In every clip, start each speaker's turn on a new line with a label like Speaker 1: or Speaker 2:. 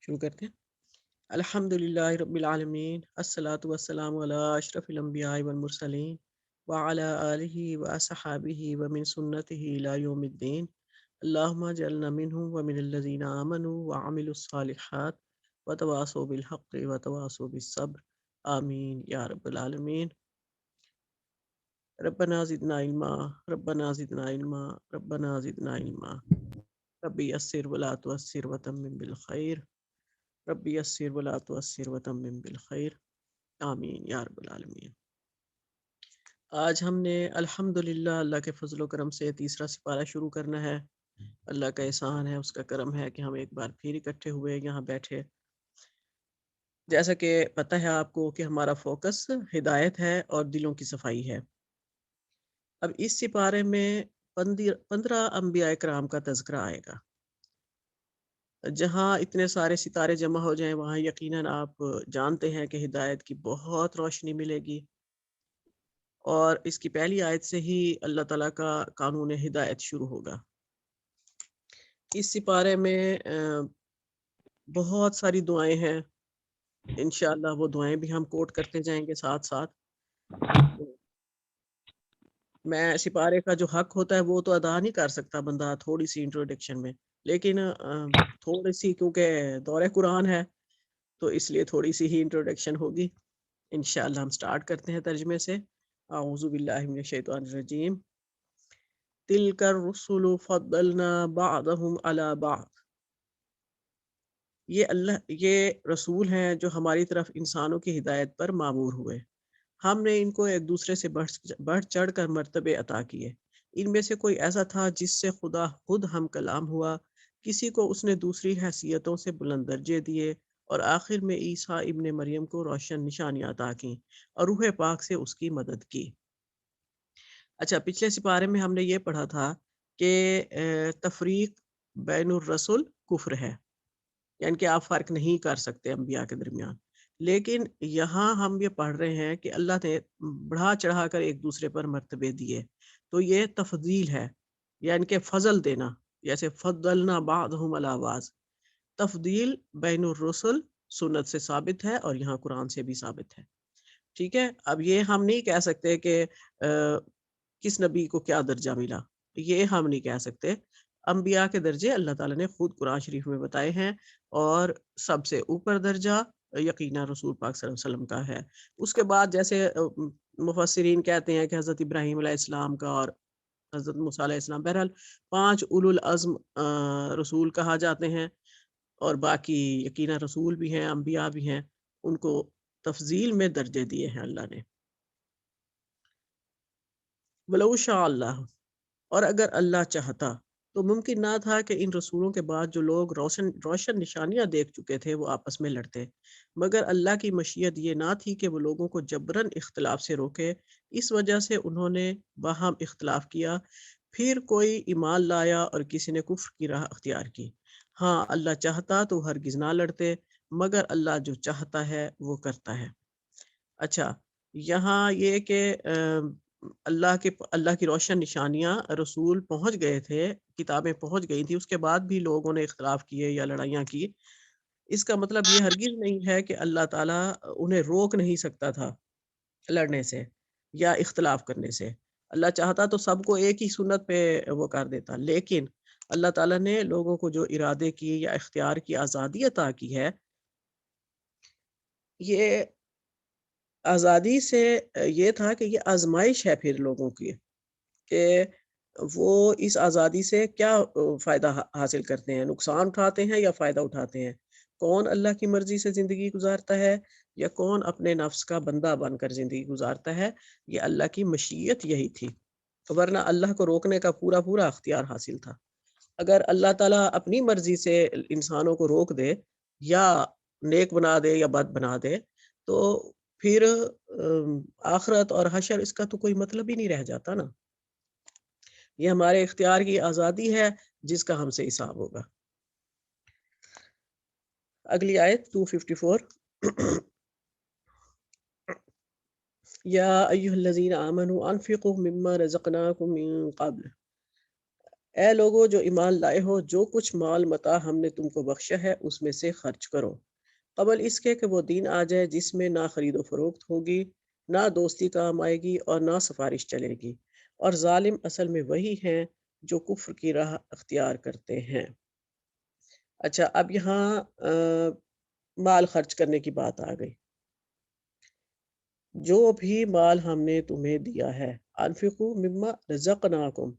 Speaker 1: شروع کرتے ہیں۔ الحمدللہ رب العالمین، الصلاۃ والسلام علی اشرف الانبیاء والمرسلین وعلی آلہ واصحابہ ومن سنتہ الی یوم الدین۔ اللہم اجعلنا منہم ومن الذین آمنوا وعملوا الصالحات وتواصوا بالحق وتواصوا بالصبر، آمین یا رب العالمین۔ ربنا زدنا علما، ربنا زدنا علما، ربنا زدنا علما، ربی یسر ولا تعسر وتمم بالخیر، ربی یسر ولا تعسر وتمم بالخیر، آمین یا رب العالمین۔ آج ہم نے الحمدللہ اللہ کے فضل و کرم سے تیسرا سپارہ شروع کرنا ہے۔ اللہ کا احسان ہے، اس کا کرم ہے کہ ہم ایک بار پھر اکٹھے ہوئے یہاں بیٹھے۔ جیسا کہ پتہ ہے آپ کو کہ ہمارا فوکس ہدایت ہے اور دلوں کی صفائی ہے۔ اب اس سپارے میں 15 انبیاء کرام کا تذکرہ آئے گا۔ جہاں اتنے سارے ستارے جمع ہو جائیں وہاں یقیناً آپ جانتے ہیں کہ ہدایت کی بہت روشنی ملے گی، اور اس کی پہلی آیت سے ہی اللہ تعالیٰ کا قانون ہدایت شروع ہوگا۔ اس سپارے میں بہت ساری دعائیں ہیں، انشاءاللہ وہ دعائیں بھی ہم کوٹ کرتے جائیں گے ساتھ ساتھ۔ میں سپارے کا جو حق ہوتا ہے وہ تو ادا نہیں کر سکتا بندہ تھوڑی سی انٹروڈکشن میں، لیکن تھوڑی سی کیونکہ دور قرآن ہے تو اس لیے تھوڑی سی ہی انٹروڈکشن ہوگی۔ انشاءاللہ ہم سٹارٹ کرتے ہیں ترجمے سے۔ اعوذ باللہ من الشیطان الرجیم۔ تلک الرسل فضلنا بعضهم علی بعض۔ یہ رسول ہیں جو ہماری طرف انسانوں کی ہدایت پر مامور ہوئے، ہم نے ان کو ایک دوسرے سے بڑھ چڑھ کر مرتبے عطا کیے۔ ان میں سے کوئی ایسا تھا جس سے خدا خود ہم کلام ہوا، کسی کو اس نے دوسری حیثیتوں سے بلند درجے دیے، اور آخر میں عیسیٰ ابن مریم کو روشن نشانیاں عطا کیں اور روح پاک سے اس کی مدد کی۔ اچھا، پچھلے سپارے میں ہم نے یہ پڑھا تھا کہ تفریق بین الرسل کفر ہے، یعنی کہ آپ فرق نہیں کر سکتے انبیاء کے درمیان۔ لیکن یہاں ہم یہ پڑھ رہے ہیں کہ اللہ نے بڑھا چڑھا کر ایک دوسرے پر مرتبے دیے، تو یہ تفضیل ہے، یعنی کہ فضل دینا، جیسے فضلنا بعضهم علی بعض۔ تفضیل بین الرسل سنت سے ثابت ہے اور یہاں قرآن سے بھی ثابت ہے۔ ٹھیک ہے، اب یہ ہم نہیں کہہ سکتے کہ کس نبی کو کیا درجہ ملا، یہ ہم نہیں کہہ سکتے۔ انبیاء کے درجے اللہ تعالیٰ نے خود قرآن شریف میں بتائے ہیں، اور سب سے اوپر درجہ یقینا رسول پاک صلی اللہ علیہ وسلم کا ہے۔ اس کے بعد جیسے مفسرین کہتے ہیں کہ حضرت ابراہیم علیہ السلام کا اور حضرت موسیٰ علیہ السلام، بہرحال 5 اولو العزم رسول کہا جاتے ہیں، اور باقی یقینا رسول بھی ہیں، انبیاء بھی ہیں، ان کو تفضیل میں درجے دیے ہیں اللہ نے۔ وَلَوْ شَاءَ اللہ، اور اگر اللہ چاہتا تو ممکن نہ تھا کہ ان رسولوں کے بعد جو لوگ روشن نشانیاں دیکھ چکے تھے وہ آپس میں لڑتے، مگر اللہ کی مشیت یہ نہ تھی کہ وہ لوگوں کو جبراً اختلاف سے روکے، اس وجہ سے انہوں نے باہم اختلاف کیا، پھر کوئی ایمان لایا اور کسی نے کفر کی راہ اختیار کی۔ ہاں، اللہ چاہتا تو ہرگز نہ لڑتے، مگر اللہ جو چاہتا ہے وہ کرتا ہے۔ اچھا، یہاں یہ کہ اللہ کی روشن نشانیاں رسول پہنچ گئے تھے، کتابیں پہنچ گئی تھی، اس کے بعد بھی لوگوں نے اختلاف کیے یا لڑائیاں کی، اس کا مطلب یہ ہرگز نہیں ہے کہ اللہ تعالیٰ انہیں روک نہیں سکتا تھا لڑنے سے یا اختلاف کرنے سے۔ اللہ چاہتا تو سب کو ایک ہی سنت پہ وہ کر دیتا، لیکن اللہ تعالیٰ نے لوگوں کو جو ارادے کی یا اختیار کی آزادی عطا کی ہے، یہ آزادی سے یہ تھا کہ یہ آزمائش ہے پھر لوگوں کی، کہ وہ اس آزادی سے کیا فائدہ حاصل کرتے ہیں، نقصان اٹھاتے ہیں یا فائدہ اٹھاتے ہیں، کون اللہ کی مرضی سے زندگی گزارتا ہے یا کون اپنے نفس کا بندہ بن کر زندگی گزارتا ہے۔ یہ اللہ کی مشیت یہی تھی، ورنہ اللہ کو روکنے کا پورا اختیار حاصل تھا۔ اگر اللہ تعالیٰ اپنی مرضی سے انسانوں کو روک دے یا نیک بنا دے یا بد بنا دے، تو پھر آخرت اور حشر اس کا تو کوئی مطلب ہی نہیں رہ جاتا نا۔ یہ ہمارے اختیار کی آزادی ہے جس کا ہم سے حساب ہوگا۔ اگلی آیت 254۔ یا ایھا الذین آمنوا انفقوا مما رزقناکم من قبل۔ اے لوگو جو ایمان لائے ہو، جو کچھ مال متاع ہم نے تم کو بخشا ہے اس میں سے خرچ کرو، قبل اس کے کہ وہ دن آ جائے جس میں نہ خرید و فروخت ہوگی، نہ دوستی کام آئے گی اور نہ سفارش چلے گی، اور ظالم اصل میں وہی ہیں جو کفر کی راہ اختیار کرتے ہیں۔ اچھا، اب یہاں مال خرچ کرنے کی بات آ گئی۔ جو بھی مال ہم نے تمہیں دیا ہے، انفقوا مما رزقناکم،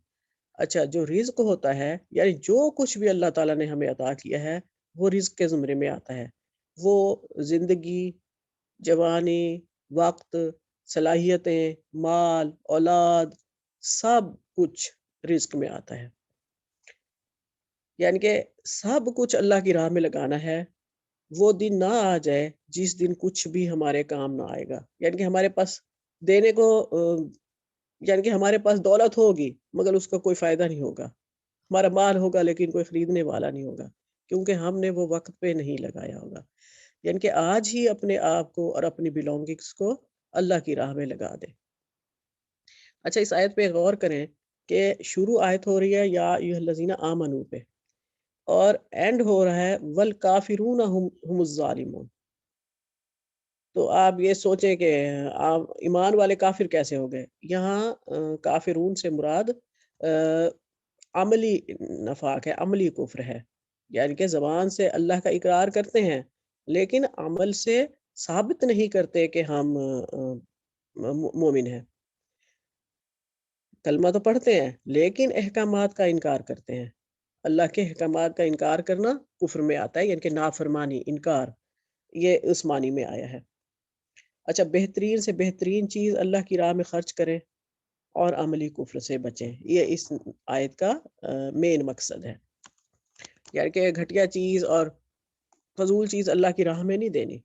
Speaker 1: اچھا جو رزق ہوتا ہے یعنی جو کچھ بھی اللہ تعالیٰ نے ہمیں عطا کیا ہے وہ رزق کے زمرے میں آتا ہے۔ وہ زندگی، جوانی، وقت، صلاحیتیں، مال، اولاد، سب کچھ رزق میں آتا ہے۔ یعنی کہ سب کچھ اللہ کی راہ میں لگانا ہے۔ وہ دن نہ آ جائے جس دن کچھ بھی ہمارے کام نہ آئے گا، یعنی کہ ہمارے پاس دینے کو یعنی کہ ہمارے پاس دولت ہوگی مگر اس کا کوئی فائدہ نہیں ہوگا، ہمارا مال ہوگا لیکن کوئی خریدنے والا نہیں ہوگا، کیونکہ ہم نے وہ وقت پہ نہیں لگایا ہوگا۔ یعنی کہ آج ہی اپنے آپ کو اور اپنی بلونگنگس کو اللہ کی راہ میں لگا دیں۔ اچھا، اس آیت پہ غور کریں کہ شروع آیت ہو رہی ہے یا ایھا الذین آمنو پہ، اور اینڈ ہو رہا ہے والکافرون ہم الظالمون۔ تو آپ یہ سوچیں کہ آپ ایمان والے کافر کیسے ہو گئے؟ یہاں کافرون سے مراد عملی نفاق ہے، عملی کفر ہے، یعنی کہ زبان سے اللہ کا اقرار کرتے ہیں لیکن عمل سے ثابت نہیں کرتے کہ ہم مومن ہیں۔ کلمہ تو پڑھتے ہیں لیکن احکامات کا انکار کرتے ہیں۔ اللہ کے احکامات کا انکار کرنا کفر میں آتا ہے، یعنی کہ نافرمانی، انکار، یہ اس معنی میں آیا ہے۔ اچھا، بہترین سے بہترین چیز اللہ کی راہ میں خرچ کریں اور عملی کفر سے بچیں، یہ اس آیت کا مین مقصد ہے۔ یعنی کہ گھٹیا چیز اور فضول چیز اللہ کی راہ میں نہیں دینی۔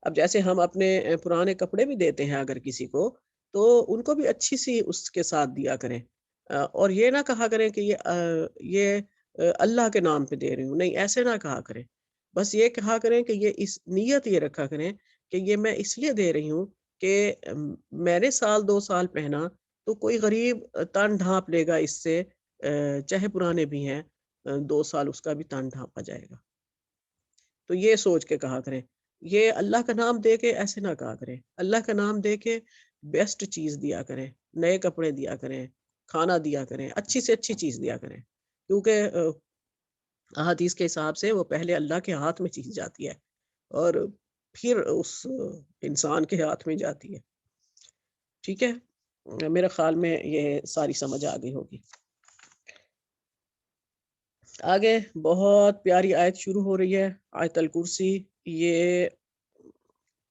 Speaker 1: اب جیسے ہم اپنے پرانے کپڑے بھی دیتے ہیں اگر کسی کو، تو ان کو بھی اچھی سی اس کے ساتھ دیا کریں، اور یہ نہ کہا کریں کہ یہ اللہ کے نام پہ دے رہی ہوں، نہیں، ایسے نہ کہا کریں۔ بس یہ کہا کریں کہ یہ اس نیت یہ رکھا کریں کہ یہ میں اس لیے دے رہی ہوں کہ میں نے سال 2 سال پہنا تو کوئی غریب تن ڈھانپ لے گا اس سے، چاہے پرانے بھی ہیں، 2 سال اس کا بھی تن ڈھانپا جائے گا۔ تو یہ سوچ کے کہا کریں، یہ اللہ کا نام دے کے ایسے نہ کہا کریں، اللہ کا نام دے کے بیسٹ چیز دیا کریں، نئے کپڑے دیا کریں، کھانا دیا کریں، اچھی سے اچھی چیز دیا کریں، کیونکہ احادیث کے حساب سے وہ پہلے اللہ کے ہاتھ میں چیز جاتی ہے اور پھر اس انسان کے ہاتھ میں جاتی ہے۔ ٹھیک ہے، میرے خیال میں یہ ساری سمجھ آ گئی ہوگی۔ آگے بہت پیاری آیت شروع ہو رہی ہے، آیت الکرسی۔ یہ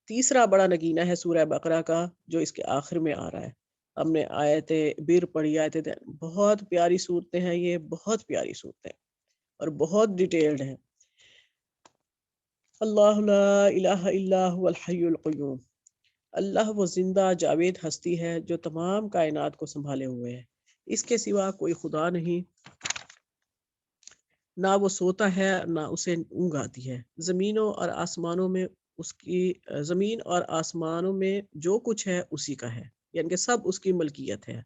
Speaker 1: تیسرا بڑا نگینہ ہے سورہ بقرہ کا جو اس کے آخر میں آ رہا ہے۔ ہم نے آیت بر پڑھی، بہت پیاری صورتیں ہیں، یہ بہت پیاری صورتیں اور بہت ڈیٹیلڈ ہیں۔ اللہ لا الہ الا هو الحی القیوم، اللہ وہ زندہ جاوید ہستی ہے جو تمام کائنات کو سنبھالے ہوئے ہے، اس کے سوا کوئی خدا نہیں، نہ وہ سوتا ہے نہ اسے اونگ آتی ہے۔ زمینوں اور آسمانوں میں اس کی زمین اور آسمانوں میں جو کچھ ہے اسی کا ہے، یعنی کہ سب اس کی ملکیت ہے۔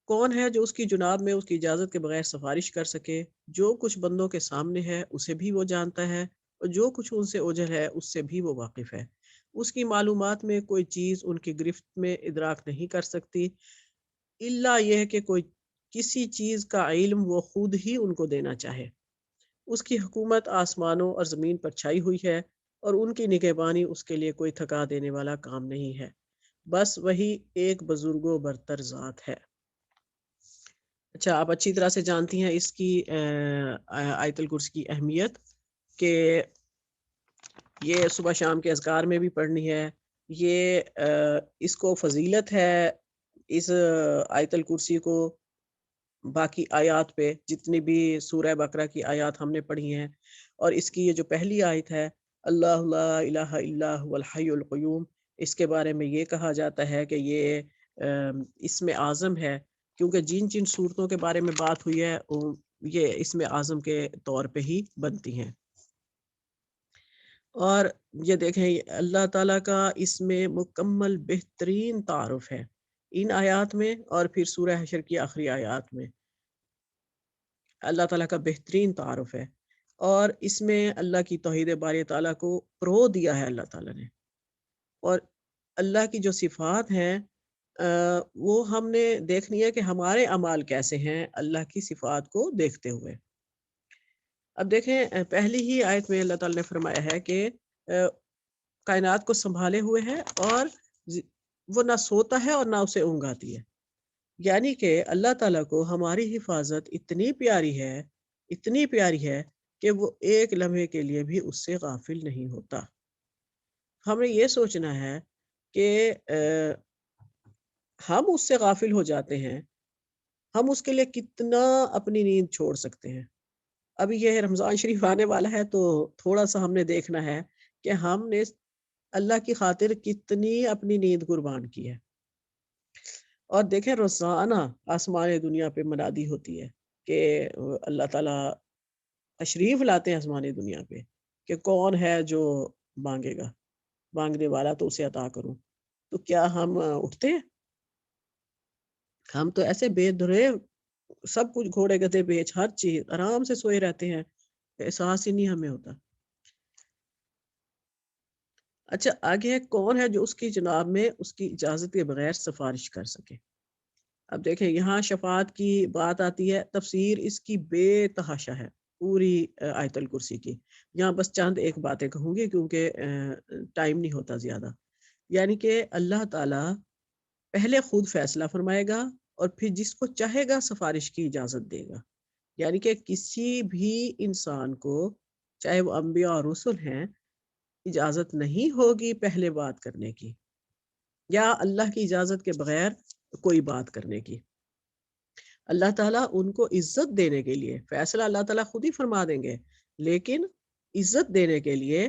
Speaker 1: کون ہے جو اس کی جناب میں اس کی اجازت کے بغیر سفارش کر سکے؟ جو کچھ بندوں کے سامنے ہے اسے بھی وہ جانتا ہے، اور جو کچھ ان سے اوجھل ہے اس سے بھی وہ واقف ہے۔ اس کی معلومات میں کوئی چیز ان کی گرفت میں ادراک نہیں کر سکتی، الا یہ کہ کوئی کسی چیز کا علم وہ خود ہی ان کو دینا چاہے۔ اس کی حکومت آسمانوں اور زمین پر چھائی ہوئی ہے، اور ان کی نگہبانی اس کے لیے کوئی تھکا دینے والا کام نہیں ہے، بس وہی ایک بزرگ و برتر ذات ہے۔ اچھا، آپ اچھی طرح سے جانتی ہیں اس کی آیت الکرسی کی اہمیت، کہ یہ صبح شام کے اذکار میں بھی پڑھنی ہے، یہ اس کو فضیلت ہے اس آیت الکرسی کو باقی آیات پہ، جتنی بھی سورہ بقرہ کی آیات ہم نے پڑھی ہیں، اور اس کی یہ جو پہلی آیت ہے اللہ لا الہ الا هو الحی القیوم، اس کے بارے میں یہ کہا جاتا ہے کہ یہ اسم اعظم ہے، کیونکہ جن جن صورتوں کے بارے میں بات ہوئی ہے یہ اسم اعظم کے طور پہ ہی بنتی ہیں۔ اور یہ دیکھیں اللہ تعالیٰ کا اس میں مکمل بہترین تعارف ہے ان آیات میں، اور پھر سورہ حشر کی آخری آیات میں۔ اللہ تعالیٰ کا بہترین تعارف ہے، اور اس میں اللہ کی توحید باری تعالیٰ کو پرو دیا ہے اللہ تعالیٰ نے۔ اور اللہ کی جو صفات ہیں وہ ہم نے دیکھنی ہے کہ ہمارے اعمال کیسے ہیں اللہ کی صفات کو دیکھتے ہوئے۔ اب دیکھیں پہلی ہی آیت میں اللہ تعالیٰ نے فرمایا ہے کہ کائنات کو سنبھالے ہوئے ہے، اور وہ نہ سوتا ہے اور نہ اسے اونگ آتی ہے۔ یعنی کہ اللہ تعالیٰ کو ہماری حفاظت اتنی پیاری ہے کہ وہ ایک لمحے کے لیے بھی اس سے غافل نہیں ہوتا۔ ہمیں یہ سوچنا ہے کہ ہم اس سے غافل ہو جاتے ہیں، ہم اس کے لیے کتنا اپنی نیند چھوڑ سکتے ہیں۔ ابھی یہ رمضان شریف آنے والا ہے تو تھوڑا سا ہم نے دیکھنا ہے کہ ہم نے اللہ کی خاطر کتنی اپنی نیند قربان کی ہے۔ اور دیکھیں روزانہ آسمان دنیا پہ منادی ہوتی ہے کہ اللہ تعالیٰ تشریف لاتے ہیں آسمان دنیا پہ کہ کون ہے جو مانگے گا، مانگنے والا تو اسے عطا کروں۔ تو کیا ہم اٹھتے ہیں؟ ہم تو ایسے بے دھرے سب کچھ گھوڑے گدھے بیچ ہر چیز آرام سے سوئے رہتے ہیں، احساس ہی نہیں ہمیں ہوتا۔ اچھا آگے ہے کون ہے جو اس کی جناب میں اس کی اجازت کے بغیر سفارش کر سکے۔ اب دیکھیں یہاں شفاعت کی بات آتی ہے، تفسیر اس کی بے تحاشا ہے پوری آیت الکرسی کی۔ یہاں بس چند ایک باتیں کہوں گی کیونکہ ٹائم نہیں ہوتا زیادہ۔ یعنی کہ اللہ تعالیٰ پہلے خود فیصلہ فرمائے گا اور پھر جس کو چاہے گا سفارش کی اجازت دے گا۔ یعنی کہ کسی بھی انسان کو چاہے وہ انبیاء اور رسل ہیں اجازت نہیں ہوگی پہلے بات کرنے کی، یا اللہ کی اجازت کے بغیر کوئی بات کرنے کی۔ اللہ تعالیٰ ان کو عزت دینے کے لیے فیصلہ اللہ تعالیٰ خود ہی فرما دیں گے، لیکن عزت دینے کے لیے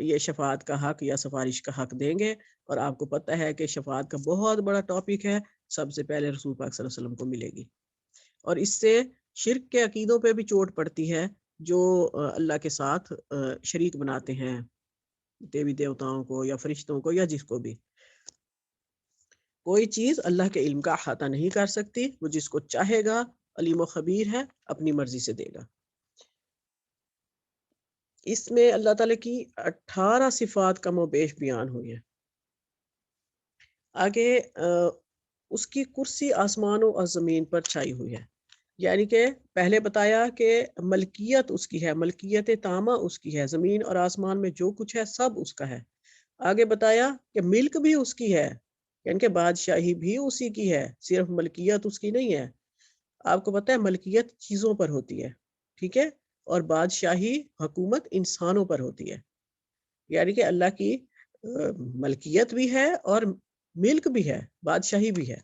Speaker 1: یہ شفاعت کا حق یا سفارش کا حق دیں گے۔ اور آپ کو پتہ ہے کہ شفاعت کا بہت بڑا ٹاپک ہے، سب سے پہلے رسول پاک صلی اللہ علیہ وسلم کو ملے گی۔ اور اس سے شرک کے عقیدوں پہ بھی چوٹ پڑتی ہے جو اللہ کے ساتھ شریک بناتے ہیں دیوی دیوتاؤں کو یا فرشتوں کو یا جس کو بھی۔ کوئی چیز اللہ کے علم کا احاطہ نہیں کر سکتی، وہ جس کو چاہے گا علیم و خبیر ہے، اپنی مرضی سے دے گا۔ اس میں اللہ تعالیٰ کی 18 صفات کم و بیش بیان ہوئی ہیں۔ آگے اس کی کرسی آسمانوں اور زمین پر چھائی ہوئی ہے، یعنی کہ پہلے بتایا کہ ملکیت اس کی ہے، ملکیت تامہ اس کی ہے، زمین اور آسمان میں جو کچھ ہے سب اس کا ہے۔ آگے بتایا کہ ملک بھی اس کی ہے، یعنی کہ بادشاہی بھی اسی کی ہے، صرف ملکیت اس کی نہیں ہے۔ آپ کو پتہ ہے ملکیت چیزوں پر ہوتی ہے، ٹھیک ہے، اور بادشاہی حکومت انسانوں پر ہوتی ہے۔ یعنی کہ اللہ کی ملکیت بھی ہے اور ملک بھی ہے، بادشاہی بھی ہے،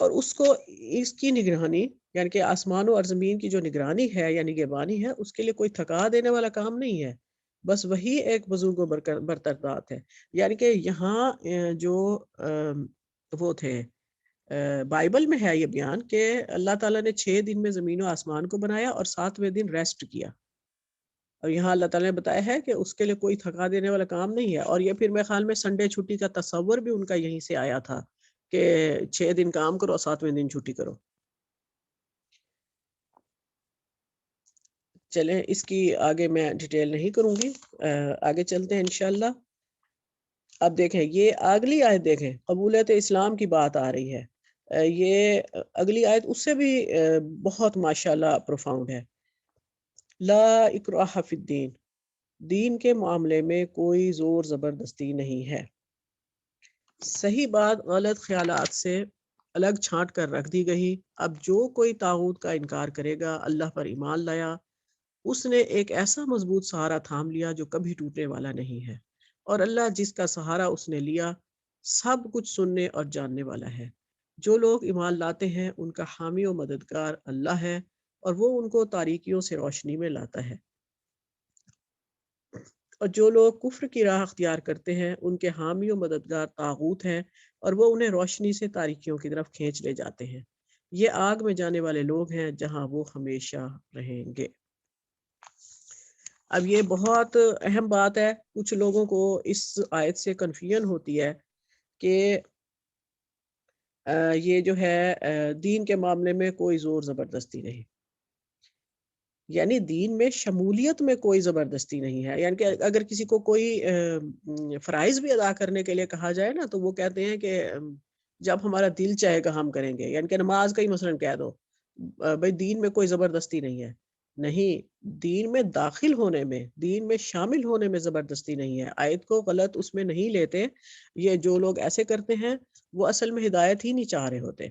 Speaker 1: اور اس کو اس کی نگرانی یعنی کہ آسمانوں اور زمین کی جو نگرانی ہے یا نگہبانی ہے اس کے لیے کوئی تھکا دینے والا کام نہیں ہے، بس وہی ایک بزرگ و برتر بات ہے۔ یعنی کہ یہاں جو وہ تھے بائبل میں ہے یہ بیان کہ اللہ تعالیٰ نے 6 دن میں زمین و آسمان کو بنایا اور 7ویں دن ریسٹ کیا، اور یہاں اللہ تعالیٰ نے بتایا ہے کہ اس کے لیے کوئی تھکا دینے والا کام نہیں ہے۔ اور یہ پھر میرے خیال میں سنڈے چھٹی کا تصور بھی ان کا یہیں سے آیا تھا کہ 6 دن کام کرو اور 7ویں دن چھٹی کرو۔ چلیں اس کی آگے میں ڈیٹیل نہیں کروں گی، آگے چلتے ہیں انشاءاللہ۔ اب دیکھیں یہ اگلی آیت دیکھیں، قبولیت اسلام کی بات آ رہی ہے۔ یہ اگلی آیت اس سے بھی بہت ماشاءاللہ پروفاؤنڈ ہے۔ لا اکراہ فی الدین، دین کے معاملے میں کوئی زور زبردستی نہیں ہے۔ صحیح بات غلط خیالات سے الگ چھانٹ کر رکھ دی گئی۔ اب جو کوئی طاغوت کا انکار کرے گا، اللہ پر ایمان لایا، اس نے ایک ایسا مضبوط سہارا تھام لیا جو کبھی ٹوٹنے والا نہیں ہے، اور اللہ جس کا سہارا اس نے لیا سب کچھ سننے اور جاننے والا ہے۔ جو لوگ ایمان لاتے ہیں ان کا حامی و مددگار اللہ ہے، اور وہ ان کو تاریکیوں سے روشنی میں لاتا ہے، اور جو لوگ کفر کی راہ اختیار کرتے ہیں ان کے حامی و مددگار طاغوت ہیں، اور وہ انہیں روشنی سے تاریکیوں کی طرف کھینچ لے جاتے ہیں۔ یہ آگ میں جانے والے لوگ ہیں جہاں وہ ہمیشہ رہیں گے۔ اب یہ بہت اہم بات ہے، کچھ لوگوں کو اس آیت سے کنفیوژن ہوتی ہے کہ یہ جو ہے دین کے معاملے میں کوئی زور زبردستی نہیں، یعنی دین میں شمولیت میں کوئی زبردستی نہیں ہے. یعنی کہ اگر کسی کو کوئی فرائض بھی ادا کرنے کے لیے کہا جائے نا، تو وہ کہتے ہیں کہ جب ہمارا دل چاہے گا ہم کریں گے. یعنی کہ نماز کا ہی مثلاً کہہ دو، بھائی دین میں کوئی زبردستی نہیں ہے. نہیں، دین میں داخل ہونے میں، دین میں شامل ہونے میں زبردستی نہیں ہے. آیت کو غلط اس میں نہیں لیتے. یہ جو لوگ ایسے کرتے ہیں وہ اصل میں ہدایت ہی نہیں چاہ رہے ہوتے.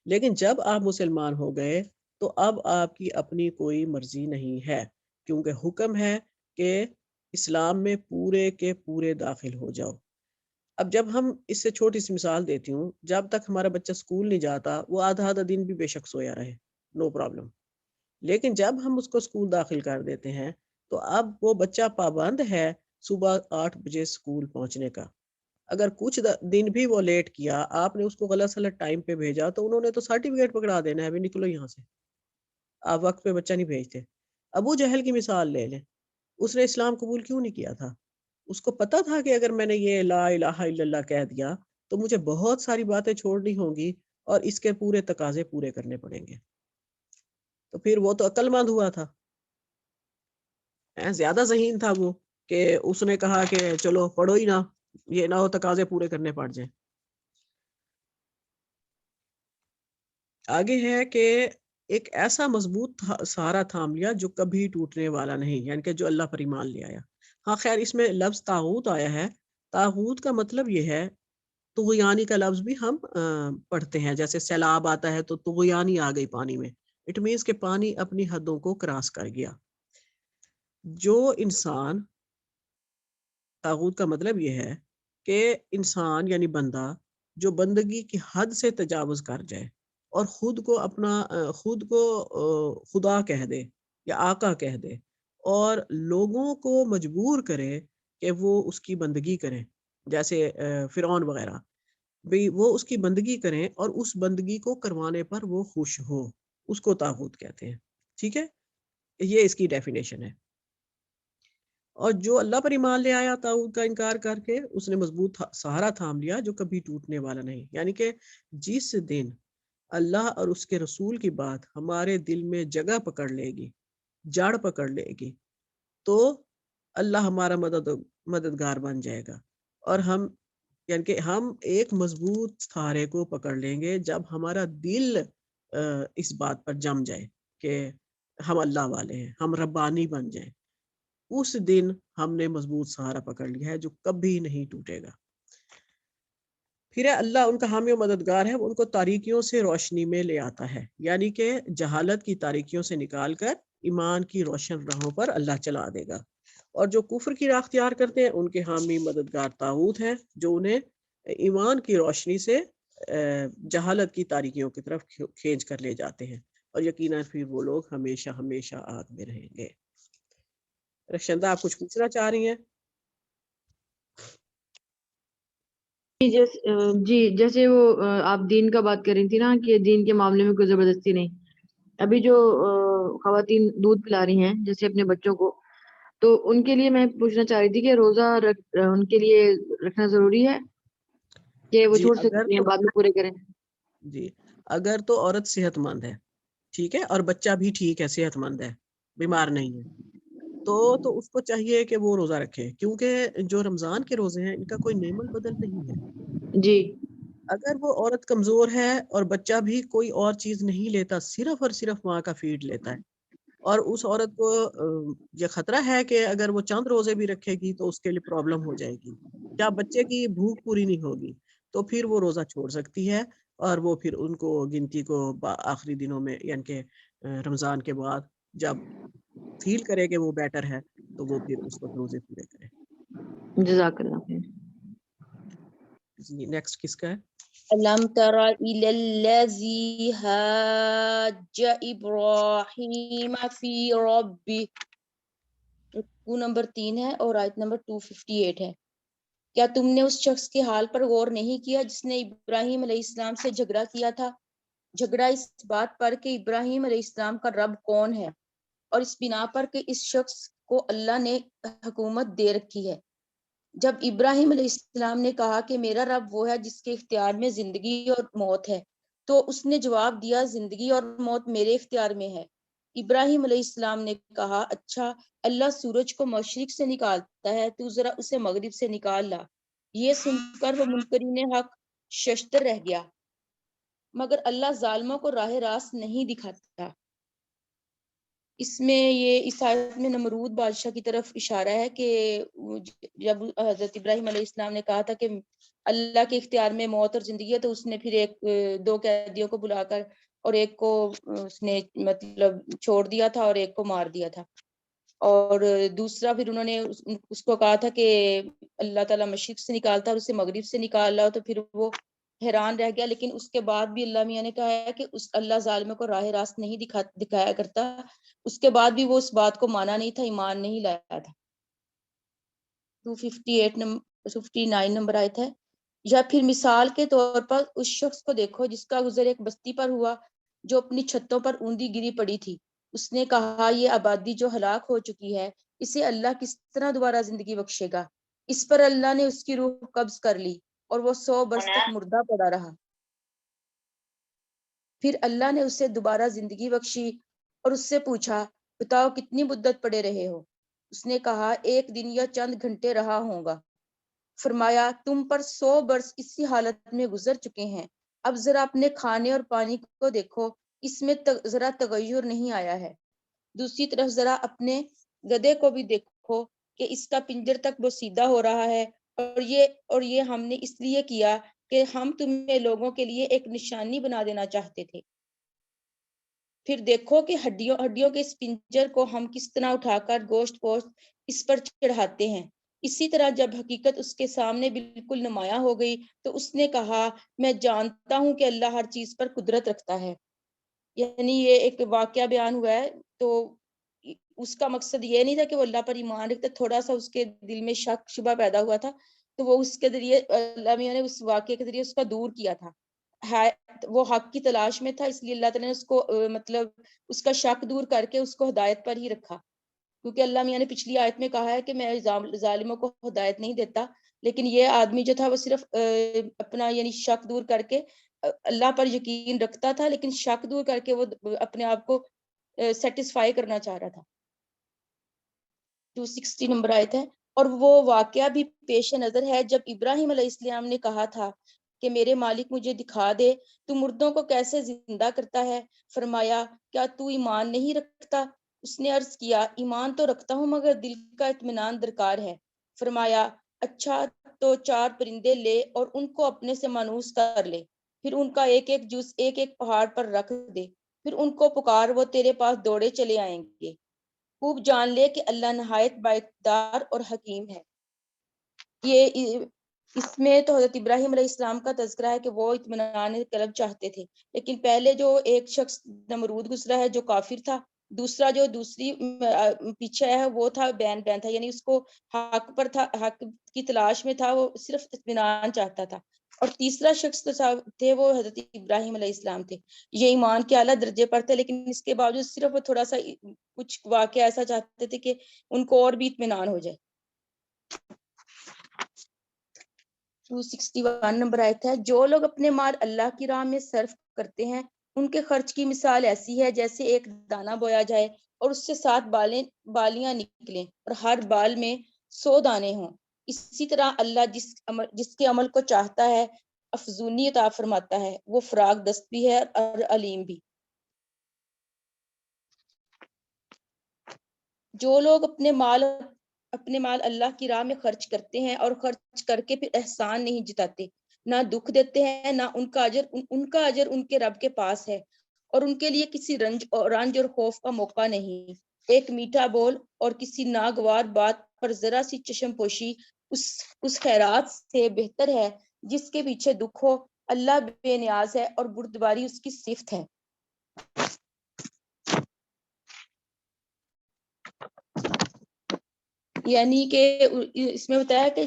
Speaker 1: لیکن جب آپ مسلمان ہو گئے تو اب آپ کی اپنی کوئی مرضی نہیں ہے، کیونکہ حکم ہے کہ اسلام میں پورے کے پورے داخل ہو جاؤ. اب جب ہم اس سے چھوٹی سی مثال دیتی ہوں، جب تک ہمارا بچہ اسکول نہیں جاتا وہ آدھا آدھا دن بھی بے شک سویا رہے، نو پرابلم. لیکن جب ہم اس کو اسکول داخل کر دیتے ہیں تو اب وہ بچہ پابند ہے صبح 8 بجے اسکول پہنچنے کا. اگر کچھ دن بھی وہ لیٹ کیا، آپ نے اس کو غلط سلط ٹائم پہ بھیجا، تو انہوں نے تو سرٹیفکیٹ پکڑا دینا ہے، ابھی نکلو یہاں سے. آپ وقت پہ بچہ نہیں بھیجتے. ابو جہل کی مثال لے لیں، اس نے اسلام قبول کیوں نہیں کیا تھا؟ اس کو پتا تھا کہ اگر میں نے یہ لا الہ الا اللہ کہہ دیا تو مجھے بہت ساری باتیں چھوڑنی ہوں گی اور اس کے پورے تقاضے پورے کرنے پڑیں گے. تو پھر وہ تو عقل مند ہوا تھا، زیادہ ذہین تھا وہ، کہ اس نے کہا کہ چلو پڑھو ہی نہ، یہ نہ ہو تقاضے پورے کرنے پڑ جائیں. آگے ہے کہ ایک ایسا مضبوط سہارا تھام لیا جو کبھی ٹوٹنے والا نہیں، یعنی کہ جو اللہ پر ایمان لے آیا. ہاں خیر، اس میں لفظ طاغوت آیا ہے. طاغوت کا مطلب یہ ہے، طغیانی کا لفظ بھی ہم پڑھتے ہیں، جیسے سیلاب آتا ہے تو طغیانی آ گئی پانی میں. اٹ مینس کہ پانی اپنی حدوں کو کراس کر گیا. جو انسان، طاغوت کا مطلب یہ ہے کہ انسان یعنی بندہ جو بندگی کی حد سے تجاوز کر جائے اور خود کو خدا کہہ دے یا آقا کہہ دے، اور لوگوں کو مجبور کرے کہ وہ اس کی بندگی کریں، جیسے فرعون وغیرہ بھی وہ اس کی بندگی کریں اور اس بندگی کو کروانے پر وہ خوش ہو، اس کو طاغوت کہتے ہیں. ٹھیک ہے، یہ اس کی ڈیفینیشن ہے. اور جو اللہ پر ایمان لے آیا طاغوت کا انکار کر کے، اس نے مضبوط سہارا تھام لیا جو کبھی ٹوٹنے والا نہیں. یعنی کہ جس دن اللہ اور اس کے رسول کی بات ہمارے دل میں جگہ پکڑ لے گی، جڑ پکڑ لے گی، تو اللہ ہمارا مددگار بن جائے گا. اور ہم یعنی کہ ہم ایک مضبوط سہارے کو پکڑ لیں گے جب ہمارا دل اس بات پر جم جائے کہ ہم اللہ والے ہیں، ہم ربانی بن جائیں. اس دن ہم نے مضبوط سہارا پکڑ لیا ہے جو کبھی نہیں ٹوٹے گا. پھر اللہ ان کا حامی و مددگار ہے، وہ ان کو تاریکیوں سے روشنی میں لے آتا ہے، یعنی کہ جہالت کی تاریکیوں سے نکال کر ایمان کی روشن راہوں پر اللہ چلا دے گا. اور جو کفر کی راہ اختیار کرتے ہیں ان کے حامی مددگار طاغوت ہیں جو انہیں ایمان کی روشنی سے جہالت کی تاریکیوں کی طرف کھینچ کر لے جاتے ہیں، اور یقیناً پھر وہ لوگ ہمیشہ ہمیشہ آگ میں رہیں گے. رخشندہ، آپ کچھ پوچھنا چاہ رہی ہیں؟
Speaker 2: جی، جیسے وہ آپ دین کا بات کر رہی تھی نا کہ دین کے معاملے میں کوئی زبردستی نہیں. ابھی جو خواتین دودھ پلا رہی ہیں جیسے اپنے بچوں کو، تو ان کے لیے میں پوچھنا چاہ رہی تھی کہ روزہ ان کے لیے رکھنا ضروری ہے کہ وہ
Speaker 1: جی
Speaker 2: چھوڑ
Speaker 1: اگر
Speaker 2: سکتی ہیں،
Speaker 1: تو
Speaker 2: بعد میں پورے کریں؟
Speaker 1: جی اگر تو عورت صحت مند ہے، ٹھیک ہے، اور بچہ بھی ٹھیک ہے، صحت مند ہے، بیمار نہیں ہے، تو اس کو چاہیے کہ وہ روزہ رکھے، کیونکہ جو رمضان کے روزے ہیں ان کا کوئی نعمت بدل نہیں ہے.
Speaker 2: جی
Speaker 1: اگر وہ عورت کمزور ہے اور بچہ بھی کوئی اور چیز نہیں لیتا، صرف اور صرف ماں کا فیڈ لیتا ہے، اور اس عورت کو یہ خطرہ ہے کہ اگر وہ چند روزے بھی رکھے گی تو اس کے لیے پرابلم ہو جائے گی، کیا بچے کی بھوک پوری نہیں ہوگی، تو پھر وہ روزہ چھوڑ سکتی ہے. اور وہ پھر ان کو گنتی کو آخری دنوں میں، یعنی کہ رمضان کے بعد جب فیل کرے کہ وہ بیٹر ہے تو وہ پھر اس کو روزے پورے کرے.
Speaker 2: جزاک اللہ خیر.
Speaker 1: جی نیکسٹ کس کا ہے؟
Speaker 3: ألم تر إلى الذي حاج إبراهيم في ربه، رکوع نمبر 3 ہے اور آیت نمبر 258 ہے. کیا تم نے اس شخص کے حال پر غور نہیں کیا جس نے ابراہیم علیہ السلام سے جھگڑا کیا تھا؟ جھگڑا اس بات پر کہ ابراہیم علیہ السلام کا رب کون ہے، اور اس بنا پر کہ اس شخص کو اللہ نے حکومت دے رکھی ہے. جب ابراہیم علیہ السلام نے کہا کہ میرا رب وہ ہے جس کے اختیار میں زندگی اور موت ہے، تو اس نے جواب دیا زندگی اور موت میرے اختیار میں ہے۔ ابراہیم علیہ السلام نے کہا اچھا، اللہ سورج کو مشرق سے نکالتا ہے، تو ذرا اسے مغرب سے نکال لا۔ یہ سن کر وہ منکرین حق ششدر رہ گیا، مگر اللہ ظالموں کو راہ راست نہیں دکھاتا۔ اس میں یہ اس آیت میں نمرود بادشاہ کی طرف اشارہ ہے کہ جب حضرت ابراہیم علیہ السلام نے کہا تھا کہ اللہ کے اختیار میں موت اور زندگی ہے، تو اس نے پھر دو قیدیوں کو بلا کر اور ایک کو اس نے مطلب چھوڑ دیا تھا اور ایک کو مار دیا تھا، اور دوسرا پھر انہوں نے اس کو کہا تھا کہ اللہ تعالیٰ مشرق سے نکالتا اور اسے مغرب سے نکال لاؤ، تو پھر وہ حیران رہ گیا۔ لیکن اس کے بعد بھی اللہ میاں نے کہا ہے کہ اس اللہ ظالموں کو راہ راست نہیں دکھایا کرتا، اس کے بعد بھی وہ اس بات کو مانا نہیں تھا، ایمان نہیں لایا تھا۔ 259 نمبر آیت ہے، یا پھر مثال کے طور پر اس شخص کو دیکھو جس کا گزر ایک بستی پر ہوا جو اپنی چھتوں پر اوندھی گری پڑی تھی۔ اس نے کہا یہ آبادی جو ہلاک ہو چکی ہے، اسے اللہ کس طرح دوبارہ زندگی بخشے گا؟ اس پر اللہ نے اس کی روح قبض کر لی اور وہ 100 برس تک مردہ پڑا رہا۔ پھر اللہ نے اسے دوبارہ زندگی بخشی اور اس سے پوچھا بتاؤ کتنی مدت پڑے رہے ہو؟ اس نے کہا ایک دن یا چند گھنٹے رہا ہوں گا۔ فرمایا تم پر 100 برس اسی حالت میں گزر چکے ہیں، اب ذرا اپنے کھانے اور پانی کو دیکھو، اس میں ذرا تغیر نہیں آیا ہے۔ دوسری طرف ذرا اپنے گدھے کو بھی دیکھو کہ اس کا پنجر تک وہ سیدھا ہو رہا ہے، اور یہ ہم نے اس لیے کیا کہ ہم تمہیں لوگوں کے لیے ایک نشانی بنا دینا چاہتے تھے۔ پھر دیکھو کہ ہڈیوں کے اس پنجر کو ہم کس طرح اٹھا کر گوشت پوشت اس پر چڑھاتے ہیں۔ اسی طرح جب حقیقت اس کے سامنے بالکل نمایاں ہو گئی تو اس نے کہا میں جانتا ہوں کہ اللہ ہر چیز پر قدرت رکھتا ہے۔ یعنی یہ ایک واقعہ بیان ہوا ہے، تو اس کا مقصد یہ نہیں تھا کہ وہ اللہ پر ایمان رکھتا، تھوڑا سا اس کے دل میں شک شبہ پیدا ہوا تھا، تو وہ اس کے ذریعے اللہ میاں نے اس واقعے کے ذریعے اس کا دور کیا تھا۔ وہ حق کی تلاش میں تھا، اس لیے اللہ تعالیٰ نے اس کو مطلب اس کا شک دور کر کے اس کو ہدایت پر ہی رکھا، کیونکہ اللہ میاں نے پچھلی آیت میں کہا ہے کہ میں ظالموں کو ہدایت نہیں دیتا، لیکن یہ آدمی جو تھا وہ صرف اپنا یعنی شک دور کر کے اللہ پر یقین رکھتا تھا، لیکن شک دور کر کے وہ اپنے آپ کو سیٹسفائی کرنا چاہ رہا تھا۔ 260 نمبر آیت ہے، اور وہ واقعہ بھی پیش نظر ہے جب ابراہیم علیہ السلام نے کہا تھا کہ میرے مالک مجھے دکھا دے تو مردوں کو کیسے زندہ کرتا ہے۔ فرمایا کیا تو ایمان نہیں رکھتا؟ اس نے عرض کیا ایمان تو رکھتا ہوں مگر دل کا اطمینان درکار ہے۔ فرمایا اچھا تو 4 پرندے لے اور ان کو اپنے سے مانوس کر لے، پھر ان کا ایک ایک جز ایک ایک پہاڑ پر رکھ دے، پھر ان کو پکار، وہ تیرے پاس دوڑے چلے آئیں گے۔ خوب جان لے کہ اللہ نہایت بااقتدار اور حکیم ہے۔ یہ اس میں تو حضرت ابراہیم علیہ السلام کا تذکرہ ہے کہ وہ اطمینان قلب چاہتے تھے، لیکن پہلے جو ایک شخص نمرود گزرا ہے جو کافر تھا، دوسرا جو دوسری پیچھے ہے وہ تھا بین تھا، یعنی اس کو حق پر تھا، حق کی تلاش میں تھا، وہ صرف اطمینان چاہتا تھا، اور تیسرا شخص تھے وہ حضرت ابراہیم علیہ السلام تھے، یہ ایمان کے اعلیٰ درجے پر تھے، لیکن اس کے باوجود صرف وہ تھوڑا سا کچھ واقعہ ایسا چاہتے تھے کہ ان کو اور بھی اطمینان ہو جائے۔ 261 نمبر آیت ہے، جو لوگ اپنے مال اللہ کی راہ میں صرف کرتے ہیں ان کے خرچ کی مثال ایسی ہے جیسے ایک دانہ بویا جائے اور اس سے 7 بالیاں نکلیں اور ہر بال میں 100 دانے ہوں۔ اسی طرح اللہ جس کے عمل کو چاہتا ہے افزونی عطا فرماتا ہے، وہ فراغ دست بھی ہے اور علیم بھی۔ جو لوگ اپنے مال اللہ کی راہ میں خرچ کرتے ہیں اور خرچ کر کے پھر احسان نہیں جتاتے، نہ دکھ دیتے ہیں، نہ ان کا اجر ان کے رب کے پاس ہے، اور ان کے لیے کسی رنج اور خوف کا موقع نہیں۔ ایک میٹھا بول اور کسی ناگوار بات پر ذرا سی چشم پوشی اس خیرات سے بہتر ہے جس کے پیچھے دکھ ہو۔ اللہ بے نیاز ہے اور بردباری اس کی صفت ہے۔ یعنی کہ اس میں بتایا کہ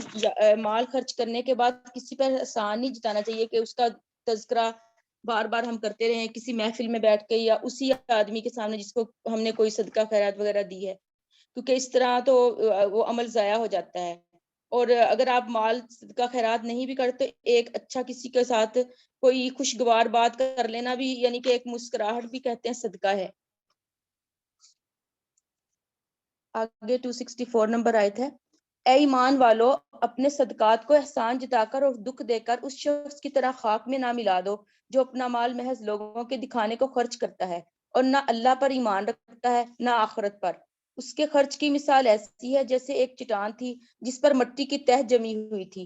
Speaker 3: مال خرچ کرنے کے بعد کسی پر احسان نہیں جتانا چاہیے کہ اس کا تذکرہ بار بار ہم کرتے رہیں کسی محفل میں بیٹھ کے یا اسی آدمی کے سامنے جس کو ہم نے کوئی صدقہ خیرات وغیرہ دی ہے، کیونکہ اس طرح تو وہ عمل ضائع ہو جاتا ہے۔ اور اگر آپ مال صدقہ خیرات نہیں بھی کرتے تو ایک اچھا کسی کے ساتھ کوئی خوشگوار بات کر لینا بھی یعنی کہ ایک مسکراہٹ بھی کہتے ہیں صدقہ ہے. آگے 264 نمبر آیت ہے. اے ایمان والو اپنے صدقات کو احسان جتا کر اور دکھ دے کر اس شخص کی طرح خاک میں نہ ملا دو جو اپنا مال محض لوگوں کے دکھانے کو خرچ کرتا ہے اور نہ اللہ پر ایمان رکھتا ہے نہ آخرت پر. اس کے خرچ کی مثال ایسی ہے جیسے ایک چٹان تھی جس پر مٹی کی تہ جمی ہوئی تھی.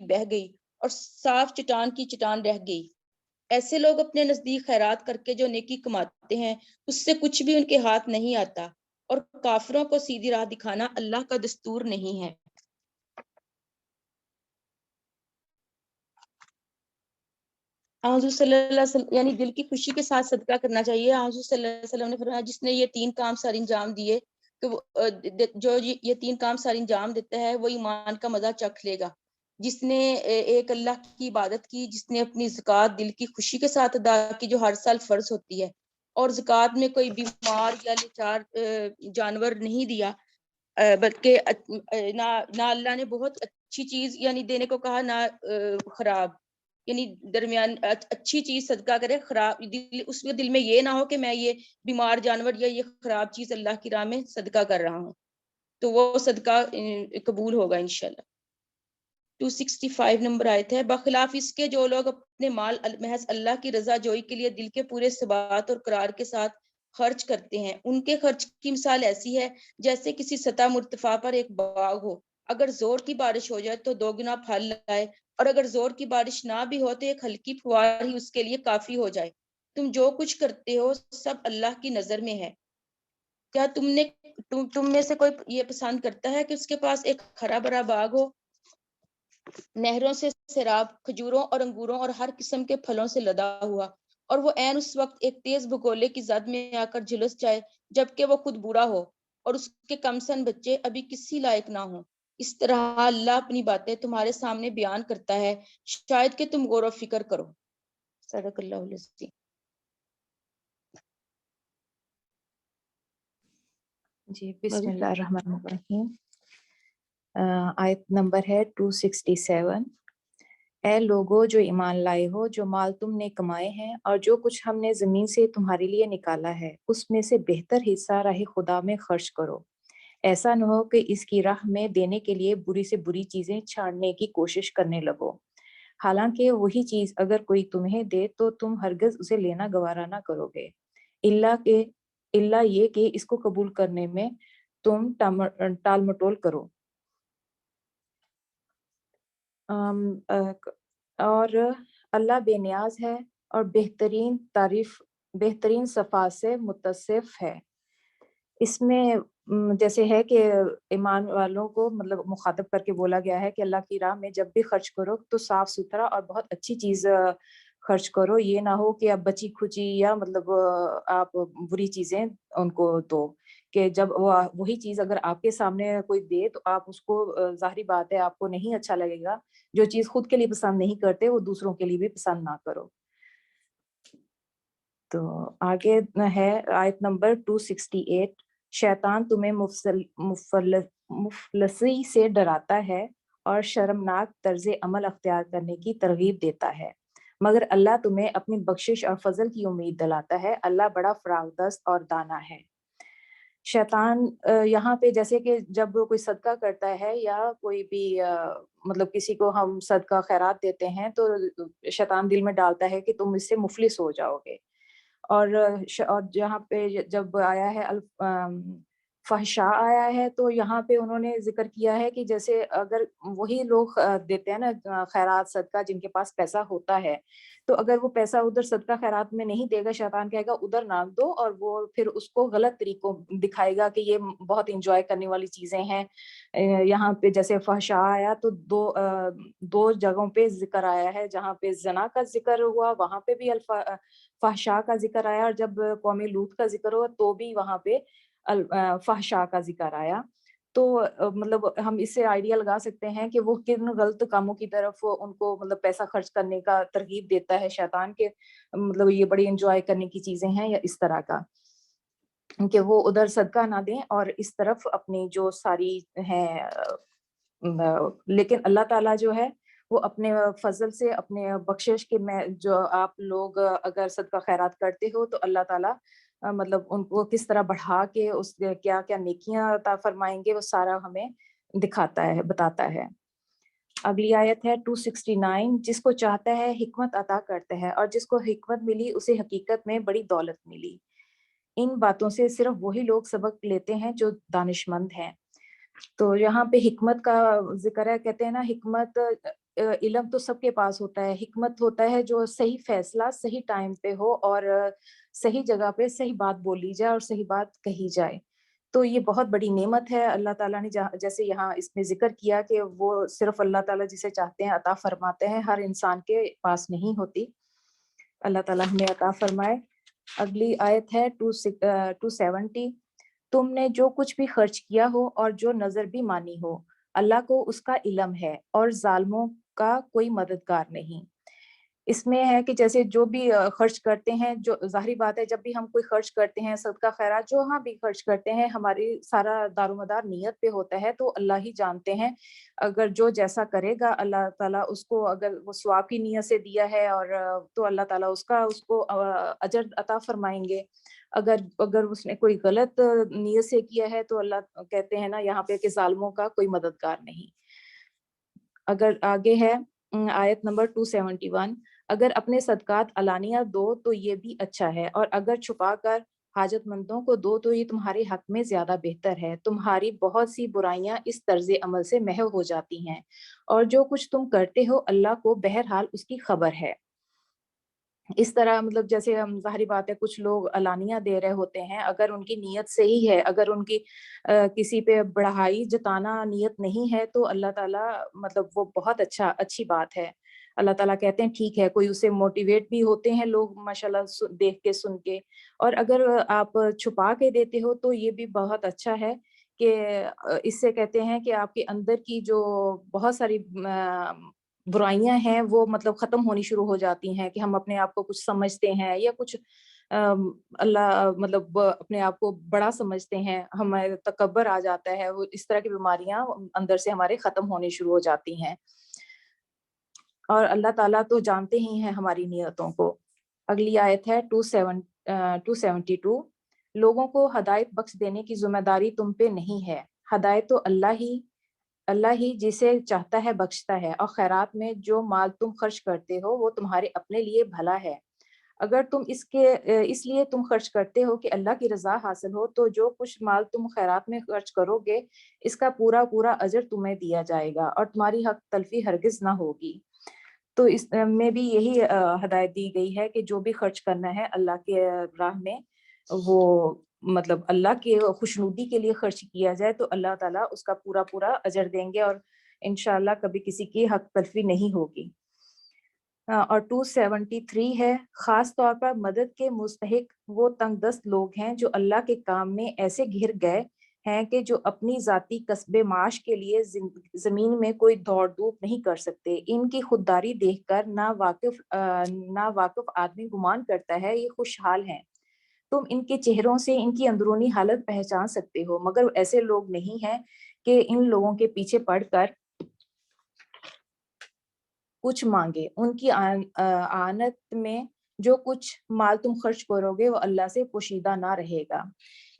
Speaker 3: بہہ گئی اور صاف چٹان کی چٹان رہ گئی. ایسے لوگ اپنے نزدیک خیرات کر کے جو نیکی کماتے ہیں اس سے کچھ بھی ان کے ہاتھ نہیں آتا اور کافروں کو سیدھی راہ دکھانا اللہ کا دستور نہیں ہے. حضور صلی اللہ علیہ وسلم یعنی دل کی خوشی کے ساتھ صدقہ کرنا چاہیے. حضور صلی اللہ علیہ وسلم نے فرمایا جس نے یہ 3 کام سر انجام دیے تو جو یہ 3 کام سر انجام دیتا ہے وہ ایمان کا مزہ چکھ لے گا. جس نے ایک اللہ کی عبادت کی, جس نے اپنی زکوٰۃ دل کی خوشی کے ساتھ ادا کی جو ہر سال فرض ہوتی ہے, اور زکوٰۃ میں کوئی بیمار یا لاچار جانور نہیں دیا بلکہ نہ اللہ نے بہت اچھی چیز یعنی دینے کو کہا نہ خراب, یعنی درمیان اچھی چیز صدقہ کرے, خراب اس کے دل میں یہ نہ ہو کہ میں یہ بیمار جانور یا یہ خراب چیز اللہ کی راہ میں صدقہ کر رہا ہوں, تو وہ صدقہ قبول ہوگا انشاءاللہ. 265 نمبر آیت ہے. بخلاف اس کے جو لوگ اپنے مال محض اللہ کی رضا جوئی کے لیے دل کے پورے ثبات اور قرار کے ساتھ خرچ کرتے ہیں, ان کے خرچ کی مثال ایسی ہے جیسے کسی سطح مرتفع پر ایک باغ ہو, اگر زور کی بارش ہو جائے تو 2 گنا پھل لائے اور اگر زور کی بارش نہ بھی ہو تو ایک ہلکی فوار ہی اس کے لیے کافی ہو جائے. تم جو کچھ کرتے ہو سب اللہ کی نظر میں ہے. کیا تم میں سے کوئی یہ پسند کرتا ہے کہ اس کے پاس ایک ہرا بھرا باغ ہو, نہروں سے سیراب, کھجوروں اور انگوروں اور ہر قسم کے پھلوں سے لدا ہوا, اور وہ عین اس وقت ایک تیز بھگولے کی زد میں آ کر جھلس جائے جبکہ وہ خود بوڑھا ہو اور اس کے کمسن بچے ابھی کسی لائق نہ ہوں. اس طرح اللہ اپنی باتیں تمہارے سامنے بیان کرتا ہے, شاید کہ تم غور و فکر کرو. صدق اللہ العظیم.
Speaker 4: جی بسم اللہ الرحمن الرحیم. آیت نمبر ہے 267. اے لوگو جو ایمان لائے ہو, جو مال تم نے کمائے ہیں اور جو کچھ ہم نے زمین سے تمہارے لیے نکالا ہے اس میں سے بہتر حصہ راہ خدا میں خرچ کرو. ایسا نہ ہو کہ اس کی راہ میں دینے کے لیے بری سے بری چیزیں چھاڑنے کی کوشش کرنے لگو, حالانکہ وہی چیز اگر کوئی تمہیں دے تو تم ہرگز اسے لینا گوارا نہ کرو گے, اللہ یہ کہ اس کو قبول کرنے میں تم ٹال مٹول کرو. اور اللہ بے نیاز ہے اور بہترین صفات سے متصف ہے. اس میں جیسے ہے کہ ایمان والوں کو مطلب مخاطب کر کے بولا گیا ہے کہ اللہ کی راہ میں جب بھی خرچ کرو تو صاف ستھرا اور بہت اچھی چیز خرچ کرو, یہ نہ ہو کہ آپ بچی کھچی یا مطلب آپ بری چیزیں ان کو دو, کہ جب وہی چیز اگر آپ کے سامنے کوئی دے تو آپ اس کو, ظاہری بات ہے آپ کو نہیں اچھا لگے گا, جو چیز خود کے لیے پسند نہیں کرتے وہ دوسروں کے لیے بھی پسند نہ کرو. تو آگے ہے آیت نمبر 268. شیطان تمہیں مفلسی سے ڈراتا ہے اور شرمناک طرز عمل اختیار کرنے کی ترغیب دیتا ہے, مگر اللہ تمہیں اپنی بخشش اور فضل کی امید دلاتا ہے, اللہ بڑا فراغ دست اور دانا ہے. شیطان یہاں پہ جیسے کہ جب کوئی صدقہ کرتا ہے یا کوئی بھی مطلب کسی کو ہم صدقہ خیرات دیتے ہیں تو شیطان دل میں ڈالتا ہے کہ تم اس سے مفلس ہو جاؤ گے. اور جہاں پہ جب آیا ہے فحشاء آیا ہے تو یہاں پہ انہوں نے ذکر کیا ہے کہ جیسے اگر وہی لوگ دیتے ہیں نا خیرات صدقہ جن کے پاس پیسہ ہوتا ہے, تو اگر وہ پیسہ ادھر صدقہ خیرات میں نہیں دے گا, شیطان کہے گا ادھر نہ دو, اور وہ پھر اس کو غلط طریقوں دکھائے گا کہ یہ بہت انجوائے کرنے والی چیزیں ہیں. یہاں پہ جیسے فحشاء آیا تو دو جگہوں پہ ذکر آیا ہے, جہاں پہ زنا کا ذکر ہوا وہاں پہ بھی فحشاء کا ذکر آیا, اور جب قوم لوط کا ذکر ہوا تو بھی وہاں پہ فحشاء کا ذکر آیا. تو مطلب ہم اس سے آئیڈیا لگا سکتے ہیں کہ وہ کن غلط کاموں کی طرف ان کو مطلب پیسہ خرچ کرنے کا ترغیب دیتا ہے شیطان, کے مطلب یہ بڑی انجوائے کرنے کی چیزیں ہیں یا اس طرح کا. کہ وہ ادھر صدقہ نہ دیں اور اس طرف اپنی جو ساری ہیں، لیکن اللہ تعالیٰ جو ہے وہ اپنے فضل سے، اپنے بخشش کے میں جو آپ لوگ اگر صدقہ خیرات کرتے ہو تو اللہ تعالیٰ مطلب ان کو کس طرح بڑھا کے اس کیا کیا نیکیاں عطا فرمائیں گے، وہ سارا ہمیں دکھاتا ہے، بتاتا ہے۔ اگلی آیت ہے 269، جس کو چاہتا ہے حکمت عطا کرتا ہے، اور جس کو حکمت ملی اسے حقیقت میں بڑی دولت ملی۔ ان باتوں سے صرف وہی لوگ سبق لیتے ہیں جو دانش مند ہیں۔ تو یہاں پہ حکمت کا ذکر ہے، کہتے ہیں نا حکمت، علم تو سب کے پاس ہوتا ہے، حکمت ہوتا ہے جو صحیح فیصلہ صحیح ٹائم پہ ہو اور صحیح جگہ پہ صحیح بات بولی جائے اور صحیح بات کہی جائے۔ تو یہ بہت بڑی نعمت ہے اللہ تعالیٰ نے، جیسے یہاں اس میں ذکر کیا کہ وہ صرف اللہ تعالیٰ جسے چاہتے ہیں عطا فرماتے ہیں، ہر انسان کے پاس نہیں ہوتی۔ اللہ تعالیٰ ہمیں عطا فرمائے۔ اگلی آیت ہے 270، تم نے جو کچھ بھی خرچ کیا ہو اور جو نظر بھی مانی ہو، اللہ کو اس کا علم ہے اور ظالموں کا کوئی مددگار نہیں۔ اس میں ہے کہ جیسے جو بھی خرچ کرتے ہیں، جو ظاہری بات ہے جب بھی ہم کوئی خرچ کرتے ہیں، صدقہ خیرات جو ہاں بھی خرچ کرتے ہیں، ہماری سارا دار و مدار نیت پہ ہوتا ہے، تو اللہ ہی جانتے ہیں اگر جو جیسا کرے گا اللہ تعالیٰ اس کو، اگر وہ ثواب کی نیت سے دیا ہے اور تو اللہ تعالیٰ اس کو اجر عطا فرمائیں گے۔ اگر اس نے کوئی غلط نیت سے کیا ہے تو اللہ کہتے ہیں نا یہاں پہ کہ ظالموں کا کوئی مددگار نہیں۔ اگر آگے ہے آیت نمبر 271، اگر اپنے صدقات علانیہ دو تو یہ بھی اچھا ہے، اور اگر چھپا کر حاجت مندوں کو دو تو یہ تمہارے حق میں زیادہ بہتر ہے۔ تمہاری بہت سی برائیاں اس طرز عمل سے محو ہو جاتی ہیں، اور جو کچھ تم کرتے ہو اللہ کو بہرحال اس کی خبر ہے۔ اس طرح مطلب جیسے ہم ظاہری بات ہے کچھ لوگ علانیہ دے رہے ہوتے ہیں، اگر ان کی نیت صحیح ہے، اگر ان کی کسی پہ بڑھائی جتانا نیت نہیں ہے تو اللہ تعالیٰ مطلب وہ بہت اچھی بات ہے۔ اللہ تعالیٰ کہتے ہیں ٹھیک ہے، کوئی اسے موٹیویٹ بھی ہوتے ہیں لوگ ماشاءاللہ دیکھ کے سن کے، اور اگر آپ چھپا کے دیتے ہو تو یہ بھی بہت اچھا ہے کہ اس سے کہتے ہیں کہ آپ کے اندر کی جو بہت ساری برائیاں ہیں وہ مطلب ختم ہونی شروع ہو جاتی ہیں، کہ ہم اپنے آپ کو کچھ سمجھتے ہیں یا کچھ اللہ مطلب اپنے آپ کو بڑا سمجھتے ہیں، ہمارے تکبر آ جاتا ہے، وہ اس طرح کی بیماریاں اندر سے ہمارے ختم ہونے شروع ہو جاتی ہیں، اور اللہ تعالیٰ تو جانتے ہی ہیں ہماری نیتوں کو۔ اگلی آیت ہے 272، لوگوں کو ہدایت بخش دینے کی ذمہ داری تم پہ نہیں ہے، ہدایت تو اللہ ہی جسے چاہتا ہے بخشتا ہے، اور خیرات میں جو مال تم خرچ کرتے ہو وہ تمہارے اپنے لیے بھلا ہے۔ اگر تم اس لیے تم خرچ کرتے ہو کہ اللہ کی رضا حاصل ہو، تو جو کچھ مال تم خیرات میں خرچ کرو گے اس کا پورا اجر تمہیں دیا جائے گا، اور تمہاری حق تلفی ہرگز نہ ہوگی۔ تو اس میں بھی یہی ہدایت دی گئی ہے کہ جو بھی خرچ کرنا ہے اللہ کے راہ میں، وہ مطلب اللہ کے خوشنودی کے لیے خرچ کیا جائے تو اللہ تعالیٰ اس کا پورا اجر دیں گے، اور انشاءاللہ کبھی کسی کی حق تلفی نہیں ہوگی۔ اور 273 ہے، خاص طور پر مدد کے مستحق وہ تنگ دست لوگ ہیں جو اللہ کے کام میں ایسے گھر گئے ہیں کہ جو اپنی ذاتی کسب معاش کے لیے زمین میں کوئی دوڑ دھوپ نہیں کر سکتے۔ ان کی خودداری دیکھ کر نا واقف آدمی گمان کرتا ہے یہ خوشحال ہیں۔ تم ان کے چہروں سے ان کی اندرونی حالت پہچان سکتے ہو، مگر ایسے لوگ نہیں ہیں کہ ان لوگوں کے پیچھے پڑ کر کچھ مانگے۔ ان کی آنت میں جو کچھ مال تم خرچ کرو گے وہ اللہ سے پوشیدہ نہ رہے گا۔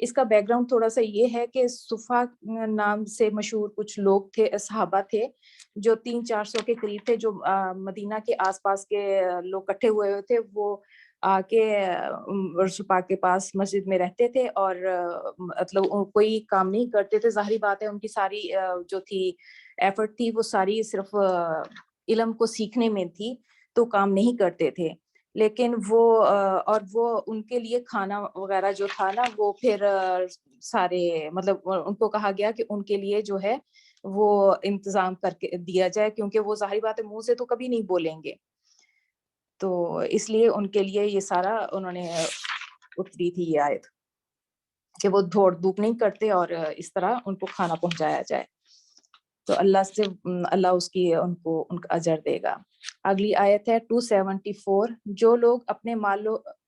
Speaker 4: اس کا بیک گراؤنڈ تھوڑا سا یہ ہے کہ صفا نام سے مشہور کچھ لوگ تھے، صحابہ تھے جو 300-400 کے قریب تھے، جو مدینہ کے آس پاس کے لوگ اکٹھے ہوئے تھے، وہ آ کے رسول پاک کے پاس مسجد میں رہتے تھے، اور مطلب کوئی کام نہیں کرتے تھے۔ ظاہری بات ہے ان کی ساری جو تھی ایفرٹ تھی وہ ساری صرف علم کو سیکھنے میں تھی، تو کام نہیں کرتے تھے، لیکن وہ ان کے لیے کھانا وغیرہ جو تھا نا وہ پھر سارے مطلب ان کو کہا گیا کہ ان کے لیے جو ہے وہ انتظام کر کے دیا جائے، کیونکہ وہ ظاہری بات ہے منہ سے تو کبھی نہیں بولیں گے، تو اس لیے ان کے لیے یہ سارا انہوں نے اتری تھی یہ آیت کہ وہ دوڑ دھوپ نہیں کرتے اور اس طرح ان کو کھانا پہنچایا جائے، تو اللہ ان کا اجر دے گا۔ اگلی آیت ہے 274، جو لوگ اپنے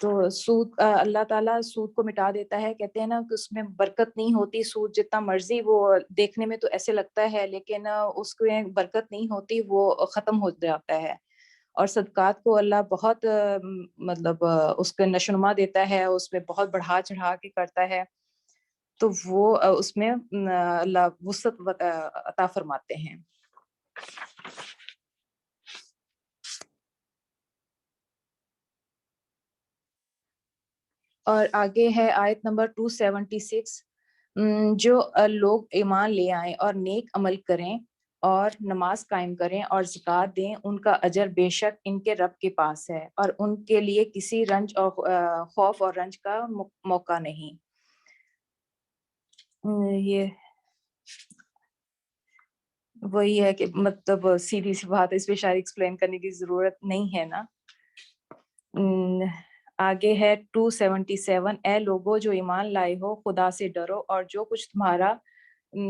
Speaker 4: تو سود اللہ تعالیٰ سود کو مٹا دیتا ہے. کہتے ہیں نا کہ اس میں برکت نہیں ہوتی. سود جتنا مرضی وہ دیکھنے میں تو ایسے لگتا ہے لیکن اس میں برکت نہیں ہوتی, وہ ختم ہو جاتا ہے. اور صدقات کو اللہ بہت مطلب اس کا نشوونما دیتا ہے, اس میں بہت بڑھا چڑھا کے کرتا ہے. تو وہ اس میں اللہ وسعت عطا فرماتے ہیں. اور آگے ہے آیت نمبر 276. جو لوگ ایمان لے آئیں اور نیک عمل کریں اور نماز قائم کریں اور زکوٰۃ دیں, ان کا اجر بے شک ان کے رب کے پاس ہے, اور ان کے لیے کسی رنج اور خوف اور رنج کا موقع نہیں. یہ وہی ہے کہ مطلب سیدھی سی بات ہے, اس پہ شاید ایکسپلین کرنے کی ضرورت نہیں ہے نا. آگے ہے 277. اے لوگو جو ایمان لائے ہو, خدا سے ڈرو اور جو کچھ تمہارا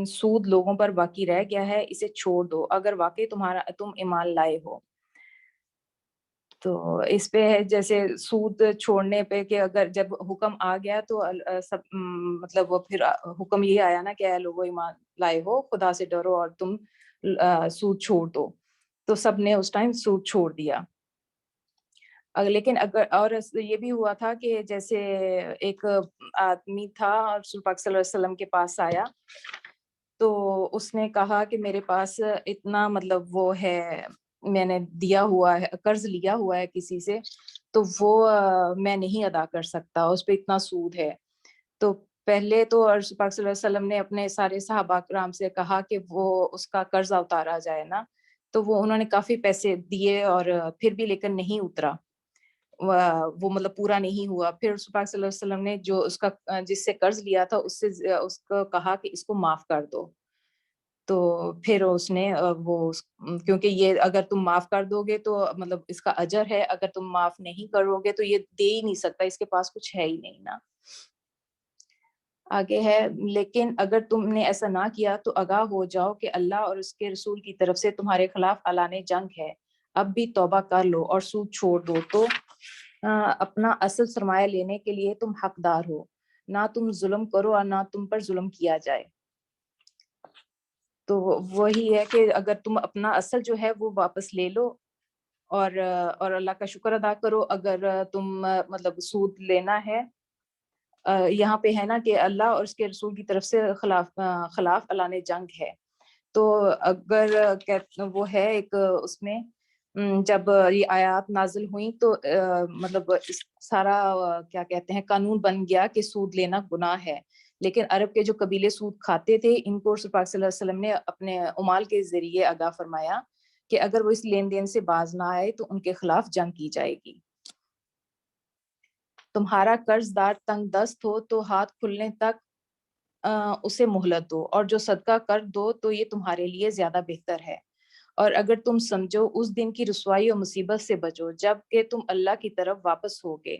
Speaker 4: سود لوگوں پر باقی رہ گیا ہے اسے چھوڑ دو, اگر واقعی تم ایمان لائے ہو. تو اس پہ ہے جیسے سود چھوڑنے پہ کہ اگر جب حکم آ گیا تو سب مطلب وہ پھر حکم یہ آیا نا کہ اے لوگو ایمان لائے ہو, خدا سے ڈرو اور تم سود چھوڑ دو. تو سب نے اس ٹائم سود چھوڑ دیا. لیکن اگر اور یہ بھی ہوا تھا کہ جیسے ایک آدمی تھا اور رسول پاک صلی اللہ علیہ وسلم کے پاس آیا, تو اس نے کہا کہ میرے پاس اتنا مطلب وہ ہے, میں نے دیا ہوا ہے, قرض لیا ہوا ہے کسی سے, تو وہ میں نہیں ادا کر سکتا, اس پہ اتنا سود ہے. تو پہلے تو رسول پاک صلی اللہ علیہ وسلم نے اپنے سارے صحابہ کرام سے کہا کہ وہ اس کا قرضہ اتارا جائے نا. تو وہ انہوں نے کافی پیسے دیے اور پھر بھی لیکن نہیں اترا, وہ مطلب پورا نہیں ہوا. پھر رسول پاک صلی اللہ علیہ وسلم نے جو اس کا جس سے قرض لیا تھا اس کو کہا کہ اس کو معاف کر دو. تو پھر اس نے وہ کیونکہ یہ اگر تم معاف کر دو گے تو مطلب اس کا اجر ہے, اگر تم معاف نہیں کرو گے تو یہ دے ہی نہیں سکتا, اس کے پاس کچھ ہے ہی نہیں نا. آگے ہے لیکن اگر تم نے ایسا نہ کیا تو آگاہ ہو جاؤ کہ اللہ اور اس کے رسول کی طرف سے تمہارے خلاف اعلان جنگ ہے. اب بھی توبہ کر لو اور سود چھوڑ دو, تو اپنا اصل سرمایہ لینے کے لیے تم حقدار ہو, نہ تم ظلم کرو اور نہ تم پر ظلم کیا جائے. تو وہی ہے کہ اگر تم اپنا اصل جو ہے وہ واپس لے لو اور اللہ کا شکر ادا کرو. اگر تم مطلب سود لینا ہے, یہاں پہ ہے نا کہ اللہ اور اس کے رسول کی طرف سے خلاف اعلان جنگ ہے. تو اگر وہ ہے ایک اس میں جب یہ آیات نازل ہوئیں تو مطلب سارا کیا کہتے ہیں قانون بن گیا کہ سود لینا گناہ ہے. لیکن عرب کے جو قبیلے سود کھاتے تھے, ان کو رسول پاک صلی اللہ علیہ وسلم نے اپنے امال کے ذریعے آگاہ فرمایا کہ اگر وہ اس لین دین سے باز نہ آئے تو ان کے خلاف جنگ کی جائے گی. تمہارا قرض دار تنگ دست ہو تو ہاتھ کھلنے تک اسے مہلت دو, اور جو صدقہ کر دو تو یہ تمہارے لیے زیادہ بہتر ہے. اور اگر تم سمجھو اس دن کی رسوائی اور مصیبت سے بچو جب کہ تم اللہ کی طرف واپس ہوگے,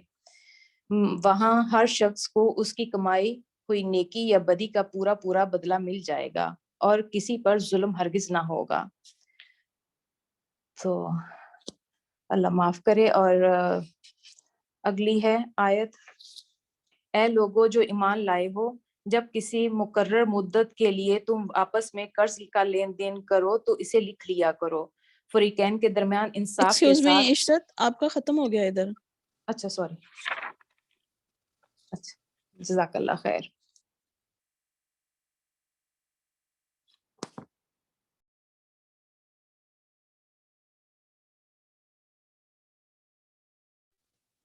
Speaker 4: وہاں ہر شخص کو اس کی کمائی ہوئی نیکی یا بدی کا پورا پورا بدلہ مل جائے گا, اور کسی پر ظلم ہرگز نہ ہوگا. تو اللہ معاف کرے. اور اگلی ہے آیت, اے لوگو جو ایمان لائے ہو, جب کسی مقرر مدت کے لیے تم آپس میں قرض کا لین دین کرو تو اسے لکھ لیا کرو, فریقین کے درمیان انصاف کے
Speaker 5: ایکسکیوز می
Speaker 4: ساتھ.
Speaker 5: عشرت, آپ کا ختم ہو گیا ادھر.
Speaker 4: اچھا سوری, اچھا جزاک اللہ خیر.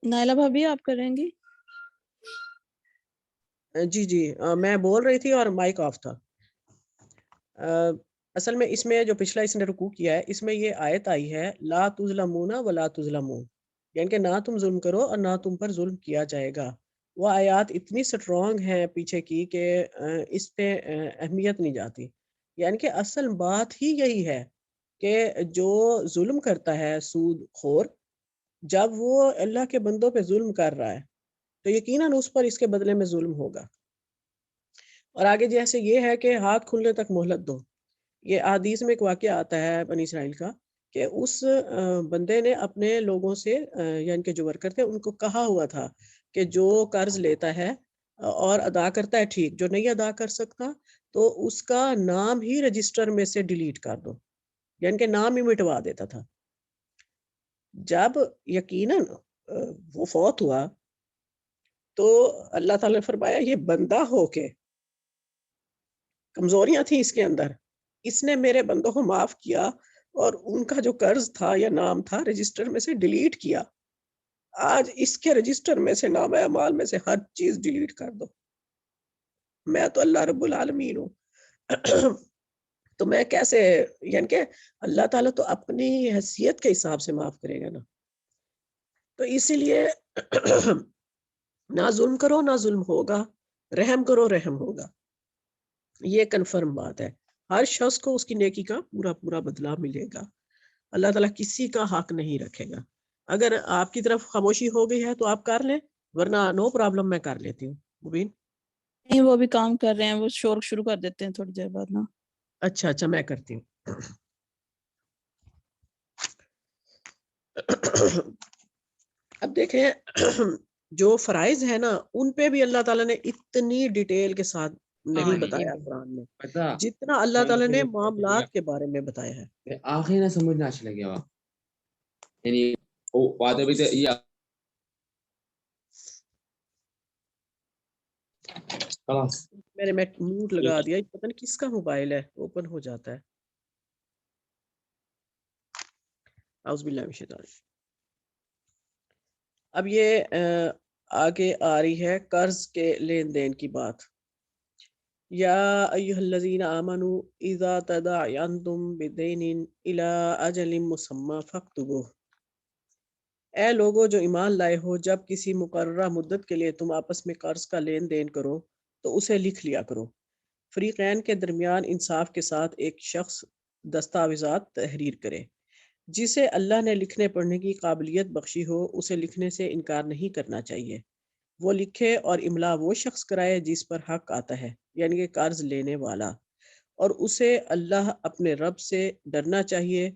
Speaker 5: نائلہ بھابھی آپ کریں گی؟
Speaker 1: جی میں بول رہی تھی اور مائک آف تھا. اصل میں اس میں جو پچھلا اس نے رکوع کیا ہے, اس میں یہ آیت آئی ہے لا تظلمون ولا تظلمون, یعنی کہ نہ تم ظلم کرو اور نہ تم پر ظلم کیا جائے گا. وہ آیات اتنی سٹرونگ ہیں پیچھے کی کہ اس پہ اہمیت نہیں جاتی. یعنی کہ اصل بات ہی یہی ہے کہ جو ظلم کرتا ہے سود خور, جب وہ اللہ کے بندوں پہ ظلم کر رہا ہے تو یقیناً اس پر اس کے بدلے میں ظلم ہوگا. اور آگے جیسے یہ ہے کہ ہاتھ کھلنے تک مہلت دو. یہ احادیث میں ایک واقعہ آتا ہے بنی اسرائیل کا کہ اس بندے نے اپنے لوگوں سے یعنی کہ جو ورکر تھے ان کو کہا ہوا تھا کہ جو قرض لیتا ہے اور ادا کرتا ہے ٹھیک، جو نہیں ادا کر سکتا تو اس کا نام ہی رجسٹر میں سے ڈیلیٹ کر دو، یعنی کہ نام ہی مٹوا دیتا تھا۔ جب یقیناً وہ فوت ہوا تو اللہ تعالیٰ نے فرمایا یہ بندہ ہو کے، کمزوریاں تھیں اس کے اندر، اس نے میرے بندوں کو معاف کیا اور ان کا جو قرض تھا یا نام تھا رجسٹر میں سے ڈیلیٹ کیا۔ آج اس کے رجسٹر میں سے، نام اعمال میں سے ہر چیز ڈیلیٹ کر دو۔ میں تو اللہ رب العالمین ہوں تو میں کیسے، یعنی کہ اللہ تعالیٰ تو اپنی حیثیت کے حساب سے معاف کرے گا نا۔ تو اسی لیے نہ ظلم کرو نہ ظلم ہوگا، رحم کرو رحم ہوگا، یہ کنفرم بات ہے۔ ہر شخص کو اس کی نیکی کا پورا پورا بدلہ ملے گا، اللہ تعالیٰ کسی کا حق نہیں رکھے گا۔ اگر آپ کی طرف خاموشی ہو گئی ہے تو آپ کر لیں، ورنہ نو پرابلم میں کر لیتی ہوں۔ مبین
Speaker 5: نہیں، وہ بھی کام کر رہے ہیں، وہ شور شروع کر دیتے ہیں تھوڑی دیر بعد نا۔
Speaker 1: اچھا میں کرتی ہوں۔ اب دیکھیں جو فرائض ہے نا ان پہ بھی اللہ تعالیٰ نے اتنی ڈیٹیل کے ساتھ نہیں بتایا قرآن میں جتنا اللہ تعالیٰ نے معاملات کے بارے میں بتایا ہے۔
Speaker 6: آخری نہ سمجھنا اچھا لگے گا، یعنی بات ابھی تو یہ
Speaker 1: میں نے میوٹ لگا دیا، پتہ نہیں کس کا موبائل ہے اوپن ہو جاتا ہے۔ اعوذ باللہ من الشیطان الرجیم۔ اب یہ آگے آ رہی ہے قرض کے لین دین کی بات۔ یا ایھا الذین آمنوا اذا تداینتم بدین الی اجل مسمی فاکتبوہ، اے لوگو جو ایمان لائے ہو، جب کسی مقررہ مدت کے لیے تم آپس میں قرض کا لین دین کرو تو اسے لکھ لیا کرو۔ فریقین کے درمیان انصاف کے ساتھ ایک شخص دستاویزات تحریر کرے۔ جسے اللہ نے لکھنے پڑھنے کی قابلیت بخشی ہو اسے لکھنے سے انکار نہیں کرنا چاہیے۔ وہ لکھے اور املا وہ شخص کرائے جس پر حق آتا ہے، یعنی کہ قرض لینے والا، اور اسے اللہ اپنے رب سے ڈرنا چاہیے۔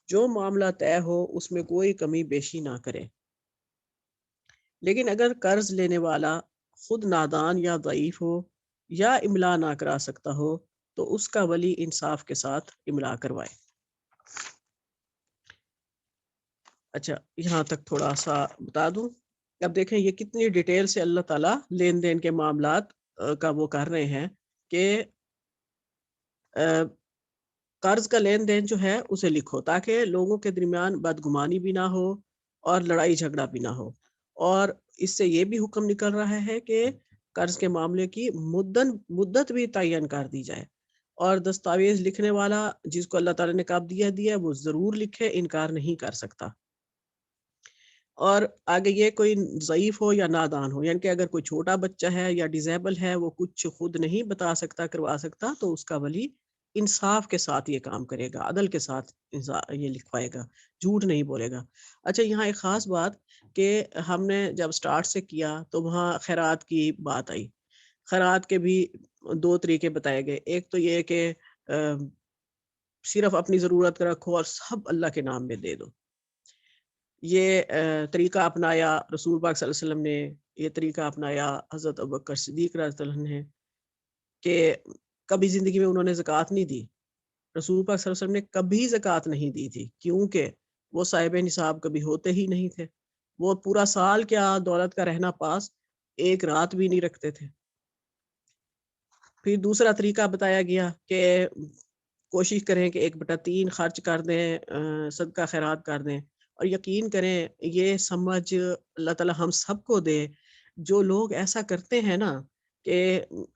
Speaker 1: جو معاملہ طے ہو اس میں کوئی کمی بیشی نہ کرے۔ لیکن اگر قرض لینے والا خود نادان یا ضعیف ہو یا املا نہ کرا سکتا ہو تو اس کا ولی انصاف کے ساتھ املا کروائے۔ اچھا یہاں تک تھوڑا سا بتا دوں۔ اب دیکھیں یہ کتنی ڈیٹیل سے اللہ تعالیٰ لین دین کے معاملات کا وہ کر رہے ہیں کہ قرض کا لین دین جو ہے اسے لکھو تاکہ لوگوں کے درمیان بدگمانی بھی نہ ہو اور لڑائی جھگڑا بھی نہ ہو۔ اور اس سے یہ بھی حکم نکل رہا ہے کہ قرض کے معاملے کی مدت بھی تعین کر دی جائے، اور دستاویز لکھنے والا جس کو اللہ تعالیٰ نے کب دیا وہ ضرور لکھے، انکار نہیں کر سکتا۔ اور آگے یہ کوئی ضعیف ہو یا نادان ہو، یعنی کہ اگر کوئی چھوٹا بچہ ہے یا ڈیزیبل ہے، وہ کچھ خود نہیں بتا سکتا کروا سکتا، تو اس کا ولی انصاف کے ساتھ یہ کام کرے گا، عدل کے ساتھ یہ لکھوائے گا، جھوٹ نہیں بولے گا۔ اچھا یہاں ایک خاص بات کہ ہم نے جب سٹارٹ سے کیا تو وہاں خیرات کی بات آئی۔ خیرات کے بھی دو طریقے بتائے گئے، ایک تو یہ کہ صرف اپنی ضرورت رکھو اور سب اللہ کے نام میں دے دو، یہ طریقہ اپنایا رسول پاک صلی اللہ علیہ وسلم نے، یہ طریقہ اپنایا حضرت ابوبکر صدیق رضی اللہ عنہ نے، کہ کبھی زندگی میں انہوں نے زکوٰۃ نہیں دی۔ رسول پاک صلی اللہ علیہ وسلم نے کبھی زکوٰۃ نہیں دی تھی، کیونکہ وہ صاحب نصاب کبھی ہوتے ہی نہیں تھے، وہ پورا سال کیا دولت کا رہنا پاس، ایک رات بھی نہیں رکھتے تھے۔ پھر دوسرا طریقہ بتایا گیا کہ کوشش کریں کہ 1/3 خرچ کر دیں، صدقہ خیرات کر دیں، اور یقین کریں یہ سمجھ اللہ تعالیٰ ہم سب کو دے۔ جو لوگ ایسا کرتے ہیں نا کہ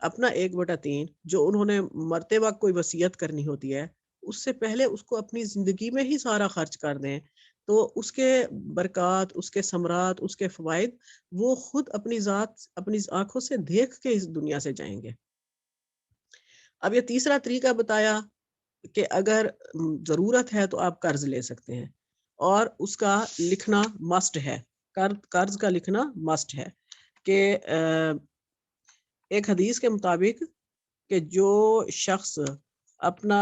Speaker 1: اپنا 1/3 جو انہوں نے مرتے وقت کوئی وصیت کرنی ہوتی ہے اس سے پہلے اس کو اپنی زندگی میں ہی سارا خرچ کر دیں، تو اس کے برکات، اس کے ثمرات، اس کے فوائد وہ خود اپنی ذات اپنی آنکھوں سے دیکھ کے اس دنیا سے جائیں گے۔ اب یہ تیسرا طریقہ بتایا کہ اگر ضرورت ہے تو آپ قرض لے سکتے ہیں، اور اس کا لکھنا مسٹ ہے، قرض کا لکھنا مسٹ ہے، کہ ایک حدیث کے مطابق کہ جو شخص اپنا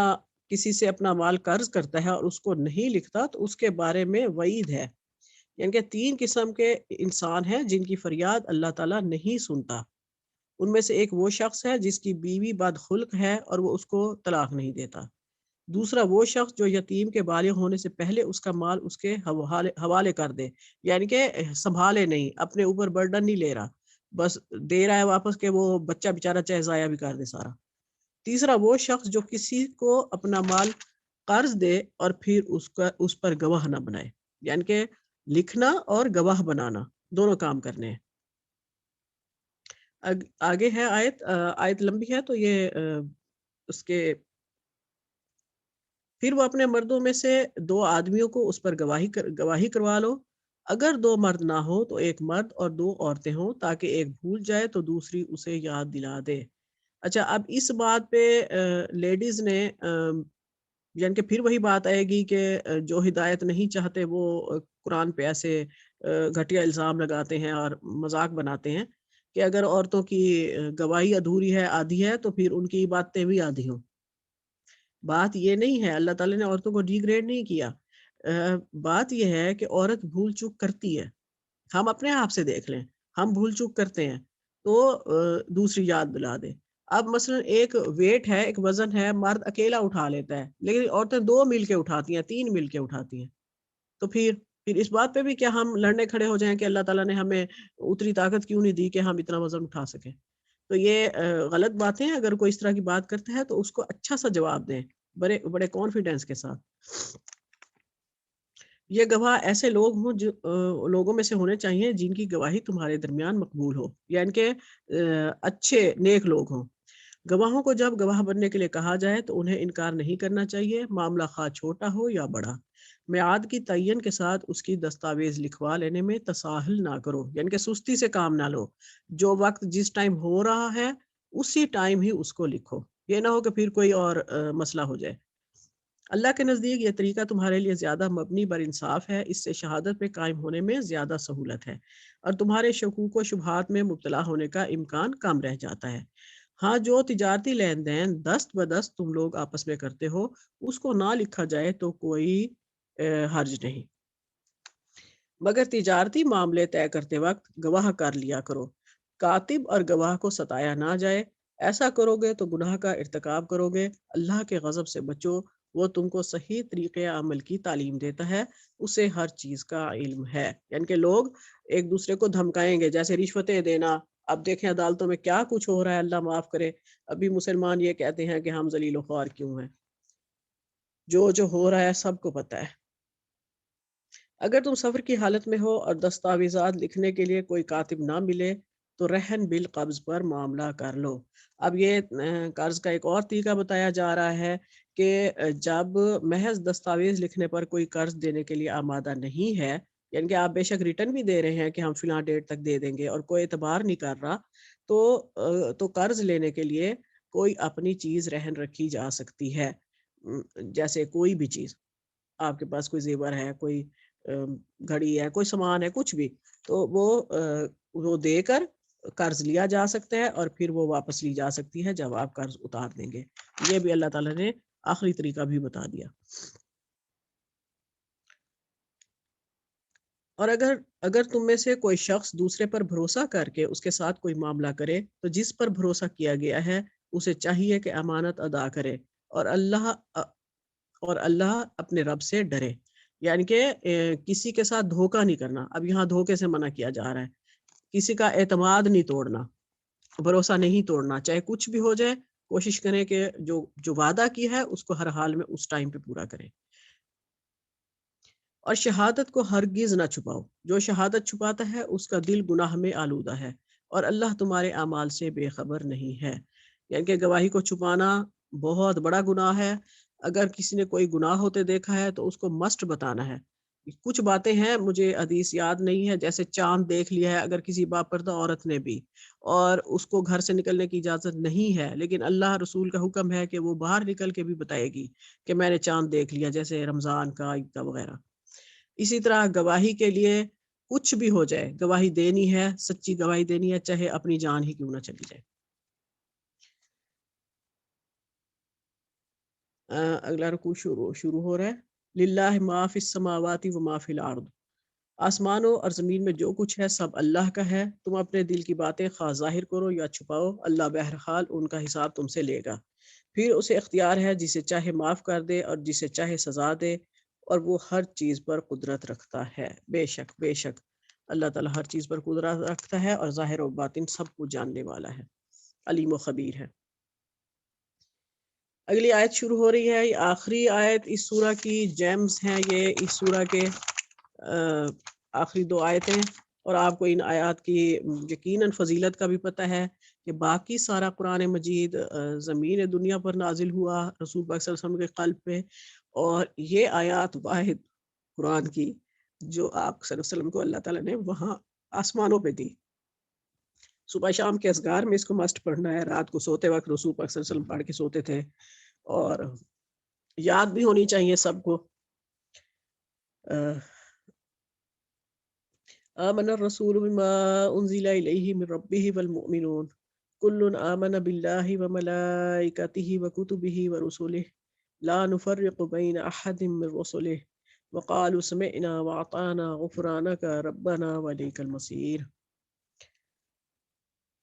Speaker 1: کسی سے اپنا مال قرض کرتا ہے اور اس کو نہیں لکھتا تو اس کے بارے میں وعید ہے. یعنی کہ 3 قسم کے انسان ہیں جن کی فریاد اللہ تعالیٰ نہیں سنتا. ان میں سے ایک وہ شخص ہے جس کی بیوی بدخلق ہے اور وہ اس کو طلاق نہیں دیتا. دوسرا وہ شخص جو یتیم کے بالغ ہونے سے پہلے اس کا مال اس کے حوالے کر دے، یعنی کہ سنبھالے نہیں، اپنے اوپر برڈن نہیں لے رہا، بس دے رہا ہے واپس کہ وہ بچہ بیچارہ چاہے ضائع بھی کر دے سارا. تیسرا وہ شخص جو کسی کو اپنا مال قرض دے اور پھر اس پر گواہ نہ بنائے، یعنی کہ لکھنا اور گواہ بنانا دونوں کام کرنے ہیں. آگے ہے آیت لمبی ہے تو یہ اس کے پھر وہ اپنے مردوں میں سے 2 آدمیوں کو اس پر گواہی کروا لو. اگر 2 مرد نہ ہو تو 1 مرد اور 2 عورتیں ہوں، تاکہ ایک بھول جائے تو دوسری اسے یاد دلا دے. اچھا، اب اس بات پہ لیڈیز نے یعنی کہ پھر وہی بات آئے گی کہ جو ہدایت نہیں چاہتے وہ قرآن پہ ایسے گھٹیا الزام لگاتے ہیں اور مذاق بناتے ہیں کہ اگر عورتوں کی گواہی ادھوری ہے، آدھی ہے، تو پھر ان کی باتیں بھی آدھی ہوں. بات یہ نہیں ہے، اللہ تعالیٰ نے عورتوں کو ڈی گریڈ نہیں کیا. بات یہ ہے کہ عورت بھول چوک کرتی ہے. ہم اپنے آپ سے دیکھ لیں، ہم بھول چوک کرتے ہیں تو دوسری یاد دلا دے. اب مثلا ایک ویٹ ہے، ایک وزن ہے، مرد اکیلا اٹھا لیتا ہے، لیکن عورتیں 2 مل کے اٹھاتی ہیں، 3 مل کے اٹھاتی ہیں. تو پھر اس بات پہ بھی کیا ہم لڑنے کھڑے ہو جائیں کہ اللہ تعالیٰ نے ہمیں اتنی طاقت کیوں نہیں دی کہ ہم اتنا وزن اٹھا سکیں؟ تو یہ غلط باتیں ہیں. اگر کوئی اس طرح کی بات کرتا ہے تو اس کو اچھا سا جواب دیں، بڑے کانفیڈنس کے ساتھ. یہ گواہ ایسے لوگ ہوں جو لوگوں میں سے ہونے چاہیے جن کی گواہی تمہارے درمیان مقبول ہو، یعنی کہ اچھے نیک لوگ ہوں. گواہوں کو جب گواہ بننے کے لیے کہا جائے تو انہیں انکار نہیں کرنا چاہیے، معاملہ خواہ چھوٹا ہو یا بڑا. میعاد کی تعین کے ساتھ اس کی دستاویز لکھوا لینے میں تساہل نہ کرو، یعنی کہ سستی سے کام نہ لو. جو وقت جس ٹائم ہو رہا ہے اسی ٹائم ہی اس کو لکھو، یہ نہ ہو کہ پھر کوئی اور مسئلہ ہو جائے. اللہ کے نزدیک یہ طریقہ تمہارے لیے زیادہ مبنی بر انصاف ہے، اس سے شہادت پہ قائم ہونے میں زیادہ سہولت ہے اور تمہارے شکوک و شبہات میں مبتلا ہونے کا امکان کم رہ جاتا ہے. ہاں، جو تجارتی لین دین دست بدست تم لوگ آپس میں کرتے ہو اس کو نہ لکھا جائے تو کوئی حرج نہیں، مگر تجارتی معاملے طے کرتے وقت گواہ کر لیا کرو. کاتب اور گواہ کو ستایا نہ جائے، ایسا کرو گے تو گناہ کا ارتکاب کرو گے. اللہ کے غضب سے بچو، وہ تم کو صحیح طریقے عمل کی تعلیم دیتا ہے، اسے ہر چیز کا علم ہے. یعنی کہ لوگ ایک دوسرے کو دھمکائیں گے، جیسے رشوتیں دینا. اب دیکھیں عدالتوں میں کیا کچھ ہو رہا ہے، اللہ معاف کرے. ابھی مسلمان یہ کہتے ہیں کہ ہم ذلیل و خوار کیوں ہیں. جو ہو رہا ہے سب کو پتہ ہے. اگر تم سفر کی حالت میں ہو اور دستاویزات لکھنے کے لیے کوئی کاتب نہ ملے تو رہن بالقبض پر معاملہ کر لو. اب یہ قرض کا ایک اور طریقہ بتایا جا رہا ہے کہ جب محض دستاویز لکھنے پر کوئی قرض دینے کے لیے آمادہ نہیں ہے، یعنی کہ آپ بے شک ریٹرن بھی دے رہے ہیں کہ ہم فلاں ڈیٹ تک دے دیں گے اور کوئی اعتبار نہیں کر رہا، تو قرض لینے کے لیے کوئی اپنی چیز رہن رکھی جا سکتی ہے. جیسے کوئی بھی چیز، آپ کے پاس کوئی زیور ہے، کوئی گھڑی ہے، کوئی سامان ہے، کچھ بھی، تو وہ دے کر قرض لیا جا سکتا ہے اور پھر وہ واپس لی جا سکتی ہے جب آپ قرض اتار دیں گے. یہ بھی اللہ تعالیٰ نے آخری طریقہ بھی بتا دیا. اور اگر تم میں سے کوئی شخص دوسرے پر بھروسہ کر کے اس کے ساتھ کوئی معاملہ کرے تو جس پر بھروسہ کیا گیا ہے اسے چاہیے کہ امانت ادا کرے اور اللہ اپنے رب سے ڈرے. یعنی کہ کسی کے ساتھ دھوکہ نہیں کرنا. اب یہاں دھوکے سے منع کیا جا رہا ہے. کسی کا اعتماد نہیں توڑنا، بھروسہ نہیں توڑنا، چاہے کچھ بھی ہو جائے. کوشش کریں کہ جو وعدہ کیا ہے اس کو ہر حال میں اس ٹائم پہ پورا کریں. اور شہادت کو ہرگز نہ چھپاؤ، جو شہادت چھپاتا ہے اس کا دل گناہ میں آلودہ ہے اور اللہ تمہارے اعمال سے بے خبر نہیں ہے. یعنی کہ گواہی کو چھپانا بہت بڑا گناہ ہے. اگر کسی نے کوئی گناہ ہوتے دیکھا ہے تو اس کو مسٹ بتانا ہے. کچھ باتیں ہیں، مجھے حدیث یاد نہیں ہے، جیسے چاند دیکھ لیا ہے اگر کسی باپردہ عورت نے بھی اور اس کو گھر سے نکلنے کی اجازت نہیں ہے، لیکن اللہ رسول کا حکم ہے کہ وہ باہر نکل کے بھی بتائے گی کہ میں نے چاند دیکھ لیا، جیسے رمضان کا، عید کا وغیرہ. اسی طرح گواہی کے لیے کچھ بھی ہو جائے، گواہی دینی ہے، سچی گواہی دینی ہے، چاہے اپنی جان ہی کیوں نہ چلی جائے. اگلا رکوع شروع ہو رہا ہے. للہ ما فی السماوات و ما فی الارض. آسمانوں اور زمین میں جو کچھ ہے سب اللہ کا ہے. تم اپنے دل کی باتیں خواہ ظاہر کرو یا چھپاؤ، اللہ بہرحال ان کا حساب تم سے لے گا. پھر اسے اختیار ہے جسے چاہے معاف کر دے اور جسے چاہے سزا دے، اور وہ ہر چیز پر قدرت رکھتا ہے. بے شک اللہ تعالیٰ ہر چیز پر قدرت رکھتا ہے اور ظاہر و باطن سب کو جاننے والا ہے، علیم و خبیر ہے. اگلی آیت شروع ہو رہی ہے. یہ آخری آیت اس سورہ کی جیمز ہیں. یہ اس سورہ کے آخری 2 آیتیں، اور آپ کو ان آیات کی یقیناً فضیلت کا بھی پتہ ہے کہ باقی سارا قرآن مجید زمین دنیا پر نازل ہوا رسول پاک صلی اللہ علیہ وسلم کے قلب پہ، اور یہ آیات واحد قرآن کی جو آپ صلی اللہ علیہ وسلم کو اللہ تعالیٰ نے وہاں آسمانوں پہ دی. صبح شام کے اذکار میں اس کو مست پڑھنا ہے. رات کو سوتے وقت رسول پاک صلی اللہ علیہ وسلم پڑھ کے سوتے تھے، اور یاد بھی ہونی چاہیے سب کو. آمن الرسول بما انزل الیہ من ربہ والمؤمنون کل آمن باللہ وملائکتہ وکتبہ ورسلہ لا نفرق بین احد من رسلہ وقالوا سمعنا واطعنا غفرانک ربنا والیک المصیر.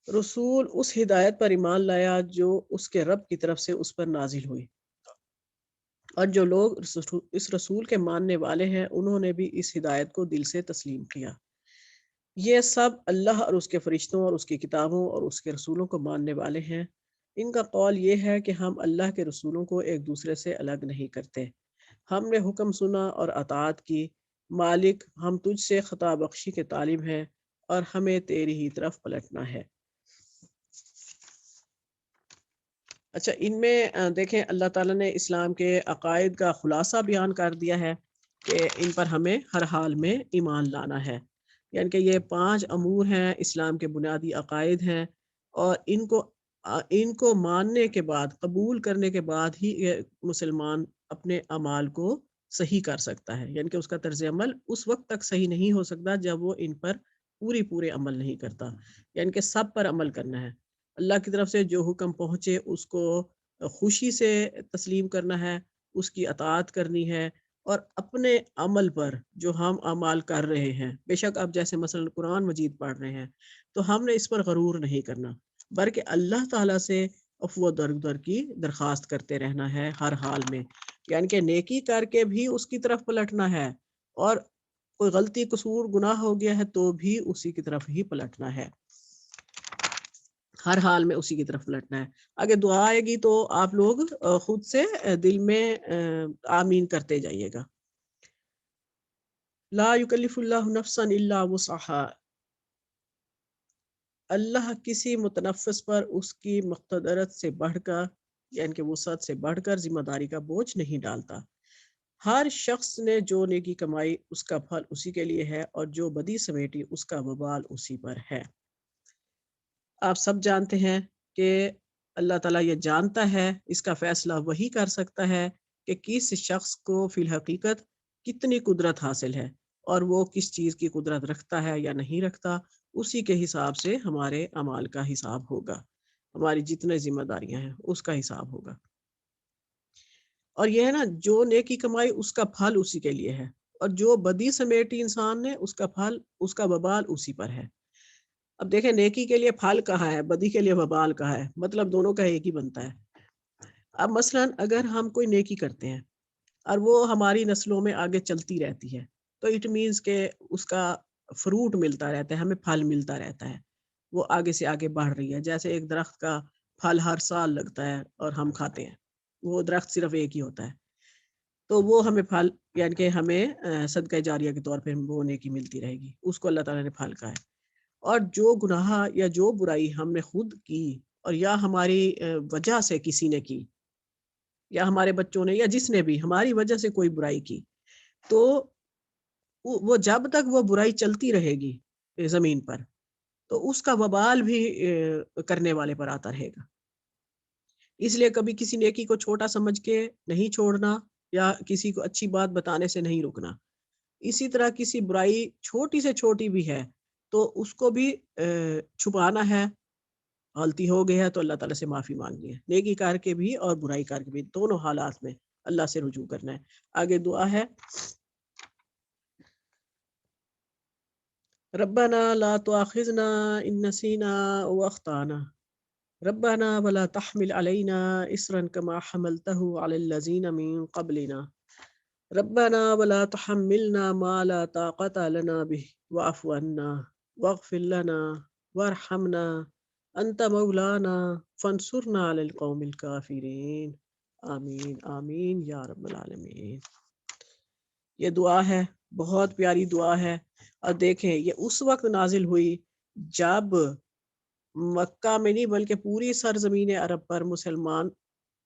Speaker 1: رسول اس ہدایت پر ایمان لایا جو اس کے رب کی طرف سے اس پر نازل ہوئی، اور جو لوگ اس رسول کے ماننے والے ہیں انہوں نے بھی اس ہدایت کو دل سے تسلیم کیا. یہ سب اللہ اور اس کے فرشتوں اور اس کی کتابوں اور اس کے رسولوں کو ماننے والے ہیں. ان کا قول یہ ہے کہ ہم اللہ کے رسولوں کو ایک دوسرے سے الگ نہیں کرتے. ہم نے حکم سنا اور اطاعت کی. مالک ہم تجھ سے خطا بخشی کے طالب ہیں اور ہمیں تیری ہی طرف پلٹنا ہے. اچھا، ان میں دیکھیں اللہ تعالیٰ نے اسلام کے عقائد کا خلاصہ بیان کر دیا ہے کہ ان پر ہمیں ہر حال میں ایمان لانا ہے. یعنی کہ یہ 5 امور ہیں، اسلام کے بنیادی عقائد ہیں، اور ان کو ماننے کے بعد، قبول کرنے کے بعد ہی یہ مسلمان اپنے اعمال کو صحیح کر سکتا ہے. یعنی کہ اس کا طرز عمل اس وقت تک صحیح نہیں ہو سکتا جب وہ ان پر پورے عمل نہیں کرتا. یعنی کہ سب پر عمل کرنا ہے. اللہ کی طرف سے جو حکم پہنچے اس کو خوشی سے تسلیم کرنا ہے، اس کی اطاعت کرنی ہے، اور اپنے عمل پر جو ہم اعمال کر رہے ہیں، بے شک اب جیسے مثلا قرآن مجید پڑھ رہے ہیں تو ہم نے اس پر غرور نہیں کرنا، بلکہ اللہ تعالیٰ سے عفو و درگزر کی درخواست کرتے رہنا ہے ہر حال میں. یعنی کہ نیکی کر کے بھی اس کی طرف پلٹنا ہے، اور کوئی غلطی قصور گناہ ہو گیا ہے تو بھی اسی کی طرف ہی پلٹنا ہے، ہر حال میں اسی کی طرف پلٹنا ہے. اگر دعا آئے گی تو آپ لوگ خود سے دل میں آمین کرتے جائیے گا. لا یکلف اللہ نفسا الا وسعها. اللہ کسی متنفس پر اس کی مقتدرت سے بڑھ کر، یعنی کہ وسعت سے بڑھ کر ذمہ داری کا بوجھ نہیں ڈالتا. ہر شخص نے جو نیکی کمائی اس کا پھل اسی کے لیے ہے، اور جو بدی سمیٹی اس کا وبال اسی پر ہے. آپ سب جانتے ہیں کہ اللہ تعالیٰ یہ جانتا ہے، اس کا فیصلہ وہی کر سکتا ہے کہ کس شخص کو فی الحقیقت کتنی قدرت حاصل ہے، اور وہ کس چیز کی قدرت رکھتا ہے یا نہیں رکھتا. اسی کے حساب سے ہمارے اعمال کا حساب ہوگا، ہماری جتنے ذمہ داریاں ہیں اس کا حساب ہوگا. اور یہ ہے نا، جو نیکی کمائی اس کا پھل اسی کے لیے ہے، اور جو بدی سمیٹی انسان نے اس کا پھل، اس کا وبال اسی پر ہے. اب دیکھیں نیکی کے لیے پھل کہاں ہے، بدی کے لیے وبال کہاں ہے، مطلب دونوں کا ایک ہی بنتا ہے. اب مثلا اگر ہم کوئی نیکی کرتے ہیں اور وہ ہماری نسلوں میں آگے چلتی رہتی ہے تو اٹ مینز کہ اس کا فروٹ ملتا رہتا ہے، ہمیں پھل ملتا رہتا ہے، وہ آگے سے آگے بڑھ رہی ہے. جیسے ایک درخت کا پھل ہر سال لگتا ہے اور ہم کھاتے ہیں، وہ درخت صرف ایک ہی ہوتا ہے، تو وہ ہمیں پھل، یعنی کہ ہمیں صدقہ جاریہ کے طور پہ وہ نیکی ملتی رہے گی، اس کو اللہ تعالیٰ نے پھل کہا ہے. اور جو گناہ یا جو برائی ہم نے خود کی، اور یا ہماری وجہ سے کسی نے کی، یا ہمارے بچوں نے، یا جس نے بھی ہماری وجہ سے کوئی برائی کی، تو وہ جب تک وہ برائی چلتی رہے گی زمین پر تو اس کا وبال بھی کرنے والے پر آتا رہے گا. اس لیے کبھی کسی نیکی کو چھوٹا سمجھ کے نہیں چھوڑنا، یا کسی کو اچھی بات بتانے سے نہیں رکنا. اسی طرح کسی برائی چھوٹی سے چھوٹی بھی ہے تو اس کو بھی چھپانا ہے، غلطی ہو گئی ہے تو اللہ تعالیٰ سے معافی مانگنی ہے، نیکی کار کے بھی اور برائی کار کے بھی، دونوں حالات میں اللہ سے رجوع کرنا ہے۔ آگے دعا ہے ربنا لا تؤاخذنا ان نسینا واخطانا ربنا ولا تحمل علينا إصرا كما حملته على الذين من قبلنا ربنا ولا تحملنا ما لا طاقة لنا به واعف عنا واغفر لنا وارحمنا أنت مولانا فانصرنا على القوم الكافرين آمین آمین یا رب العالمین۔ یہ دعا ہے، بہت پیاری دعا ہے، اور دیکھیں یہ اس وقت نازل ہوئی جب مکہ میں نہیں بلکہ پوری سرزمین عرب پر مسلمان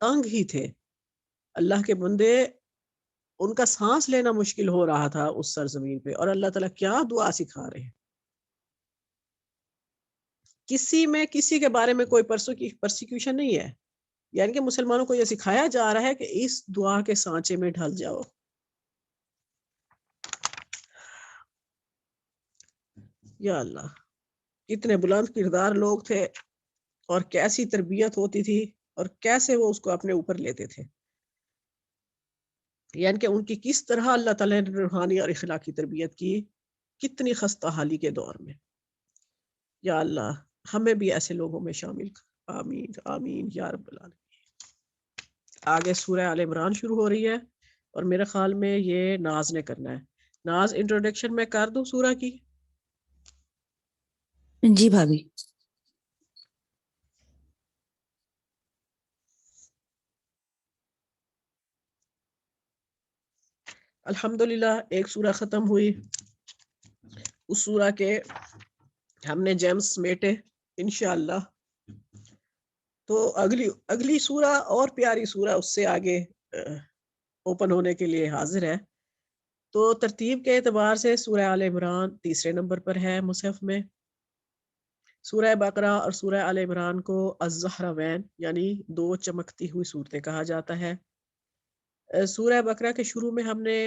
Speaker 1: تنگ ہی تھے، اللہ کے بندے ان کا سانس لینا مشکل ہو رہا تھا اس سرزمین پہ، اور اللہ تعالیٰ کیا دعا سکھا رہے ہیں۔ کسی میں کسی کے بارے میں کوئی پرسیکیوشن نہیں ہے، یعنی کہ مسلمانوں کو یہ سکھایا جا رہا ہے کہ اس دعا کے سانچے میں ڈھل جاؤ۔ یا اللہ، کتنے بلند کردار لوگ تھے، اور کیسی تربیت ہوتی تھی، اور کیسے وہ اس کو اپنے اوپر لیتے تھے، یعنی کہ ان کی کس طرح اللہ تعالیٰ نے روحانی اور اخلاقی تربیت کی، کتنی خستہ حالی کے دور میں۔ یا اللہ ہمیں بھی ایسے لوگوں میں شامل کر، آمین آمین یا رب العالمین۔ آگے سورہ آل عمران شروع ہو رہی ہے، اور میرے خیال میں یہ ناز نے کرنا ہے۔ ناز انٹروڈکشن میں کر دوں سورہ کی؟
Speaker 7: جی بھابھی۔
Speaker 1: الحمدللہ ایک سورہ ختم ہوئی، اس سورہ کے ہم نے جیمز سمیٹے انشاءاللہ، تو اگلی سورہ اور پیاری سورہ اس سے آگے اوپن ہونے کے لیے حاضر ہے۔ تو ترتیب کے اعتبار سے سورہ آل عمران تیسرے نمبر پر ہے مصحف میں۔ سورہ بقرہ اور سورہ آل عمران کو الزہراوین یعنی دو چمکتی ہوئی صورتیں کہا جاتا ہے۔ سورہ بقرہ کے شروع میں ہم نے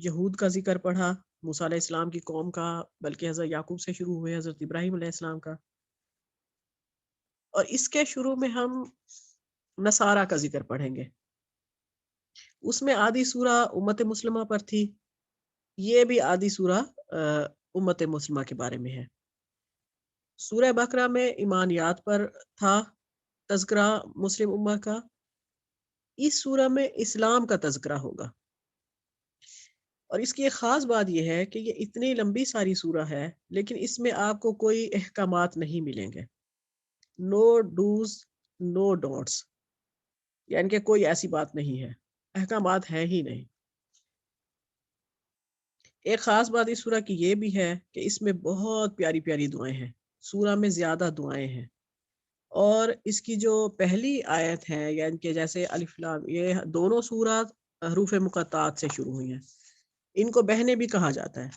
Speaker 1: یہود کا ذکر پڑھا، موسیٰ علیہ السلام کی قوم کا، بلکہ حضرت یعقوب سے شروع ہوئے حضرت ابراہیم علیہ السلام کا، اور اس کے شروع میں ہم نصارہ کا ذکر پڑھیں گے۔ اس میں آدھی سورہ امت مسلمہ پر تھی، یہ بھی آدھی سورہ امت مسلمہ کے بارے میں ہے۔ سورہ بقرہ میں ایمانیات پر تھا تذکرہ مسلم امہ کا، اس سورہ میں اسلام کا تذکرہ ہوگا۔ اور اس کی ایک خاص بات یہ ہے کہ یہ اتنی لمبی ساری سورہ ہے، لیکن اس میں آپ کو کوئی احکامات نہیں ملیں گے، نو ڈوز نو ڈونٹس، یعنی کہ کوئی ایسی بات نہیں ہے، احکامات ہیں ہی نہیں۔ ایک خاص بات اس سورہ کی یہ بھی ہے کہ اس میں بہت پیاری پیاری دعائیں ہیں، سورہ میں زیادہ دعائیں ہیں، اور اس کی جو پہلی آیت ہے یعنی کہ جیسے الف لام، یہ دونوں سورات حروف مقطعات سے شروع ہوئی ہیں، ان کو بہنیں بھی کہا جاتا ہے۔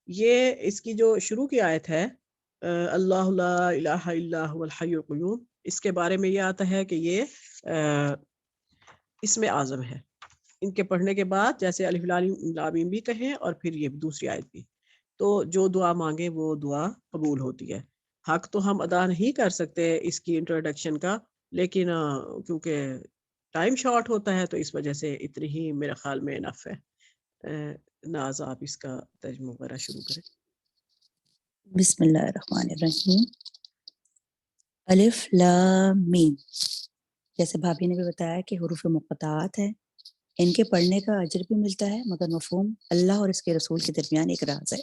Speaker 1: یہ اس کی جو شروع کی آیت ہے اللہ لا الہ الا هو الحی القیوم، اس کے بارے میں یہ آتا ہے کہ یہ اسم اعظم ہے۔ ان کے پڑھنے کے بعد جیسے الف لام میم بھی کہیں، اور پھر یہ دوسری آیت بھی، تو جو دعا مانگے وہ دعا قبول ہوتی ہے۔ حق تو ہم ادا نہیں کر سکتے اس کی انٹروڈکشن کا، لیکن کیونکہ ٹائم شارٹ ہوتا ہے تو اس وجہ سے اتنی ہی میرے خیال میں انف ہے۔ ناز آپ اس کا ترجمہ وغیرہ شروع کریں۔
Speaker 7: بسم اللہ الرحمن الرحیم۔ الف لام میم، جیسے بھابھی نے بھی بتایا کہ حروف مقطعات ہیں، ان کے پڑھنے کا اجر بھی ملتا ہے، مگر مفہوم اللہ اور اس کے رسول کے درمیان ایک راز ہے۔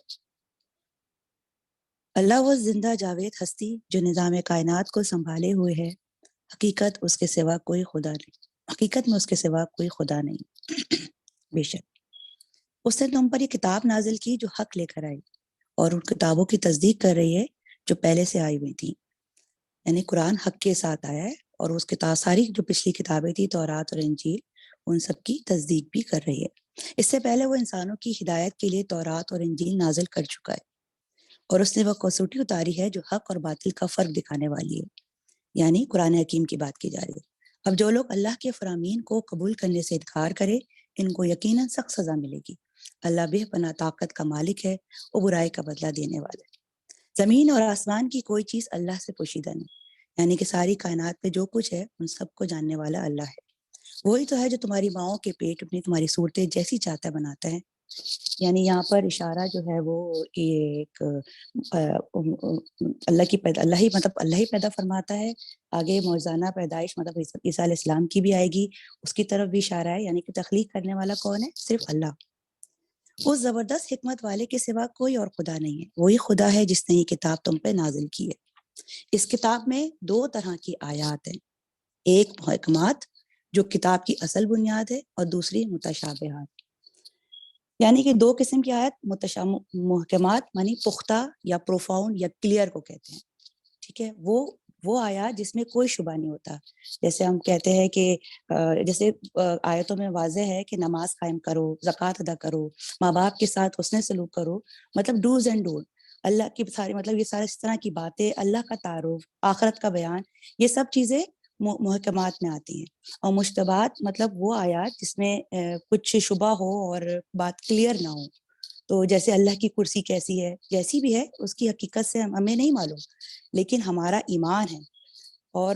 Speaker 7: اللہ وہ زندہ جاوید ہستی جو نظام کائنات کو سنبھالے ہوئے ہے، حقیقت اس کے سوا کوئی خدا نہیں، حقیقت میں اس کے سوا کوئی خدا نہیں۔ بے شک اس نے تم پر یہ کتاب نازل کی جو حق لے کر آئی، اور ان کتابوں کی تصدیق کر رہی ہے جو پہلے سے آئی ہوئی تھیں، یعنی قرآن حق کے ساتھ آیا ہے، اور اس کتاب ساری جو پچھلی کتابیں تھی تورات اور انجیل، ان سب کی تصدیق بھی کر رہی ہے۔ اس سے پہلے وہ انسانوں کی ہدایت کے لیے تورات اور انجیل نازل کر چکا ہے، اور اس نے وہ کسوٹی اتاری ہے جو حق اور باطل کا فرق دکھانے والی ہے، یعنی قرآن حکیم کی بات کی جا رہی ہے۔ اب جو لوگ اللہ کے فرامین کو قبول کرنے سے انکار کرے، ان کو یقیناً سخت سزا ملے گی۔ اللہ بے پناہ طاقت کا مالک ہے، وہ برائی کا بدلہ دینے والا ہے۔ زمین اور آسمان کی کوئی چیز اللہ سے پوشیدہ نہیں، یعنی کہ ساری کائنات میں جو کچھ ہے ان سب کو جاننے والا اللہ ہے. وہی تو ہے جو تمہاری ماؤں کے پیٹ اپنی تمہاری صورتیں جیسی چاہتا بناتا ہے. یعنی یہاں پر اشارہ جو ہے وہ ایک اللہ ہی پیدا فرماتا ہے. آگے موزانہ پیدائش مطلب عیسیٰ علیہ السلام کی بھی آئے گی، اس کی طرف بھی اشارہ ہے. یعنی کہ تخلیق کرنے والا کون ہے؟ صرف اللہ. اس زبردست حکمت والے کے سوا کوئی اور خدا نہیں ہے. وہی خدا ہے جس نے یہ کتاب تم پہ نازل کی ہے. اس کتاب میں 2 طرح کی آیات ہیں، ایک محکمات جو کتاب کی اصل بنیاد ہے، اور دوسری متشابہات. یعنی کہ 2 قسم کی آیت. محکمات معنی پختہ یا پروفاؤنڈ یا کلیئر کو کہتے ہیں. ٹھیک ہے، وہ آیات جس میں کوئی شبہ نہیں ہوتا. جیسے ہم کہتے ہیں کہ جیسے آیتوں میں واضح ہے کہ نماز قائم کرو، زکوٰۃ ادا کرو، ماں باپ کے ساتھ حسن سلوک کرو، مطلب ڈوز اینڈ ڈونٹ. اللہ کی ساری مطلب یہ سارے اس طرح کی باتیں، اللہ کا تعارف، آخرت کا بیان، یہ سب چیزیں محکمات میں آتی ہیں. اور مشتبہات مطلب وہ آیات جس میں کچھ شبہ ہو اور بات کلیئر نہ ہو. تو جیسے اللہ کی کرسی کیسی ہے، جیسی بھی ہے اس کی حقیقت سے ہمیں نہیں معلوم، لیکن ہمارا ایمان ہے. اور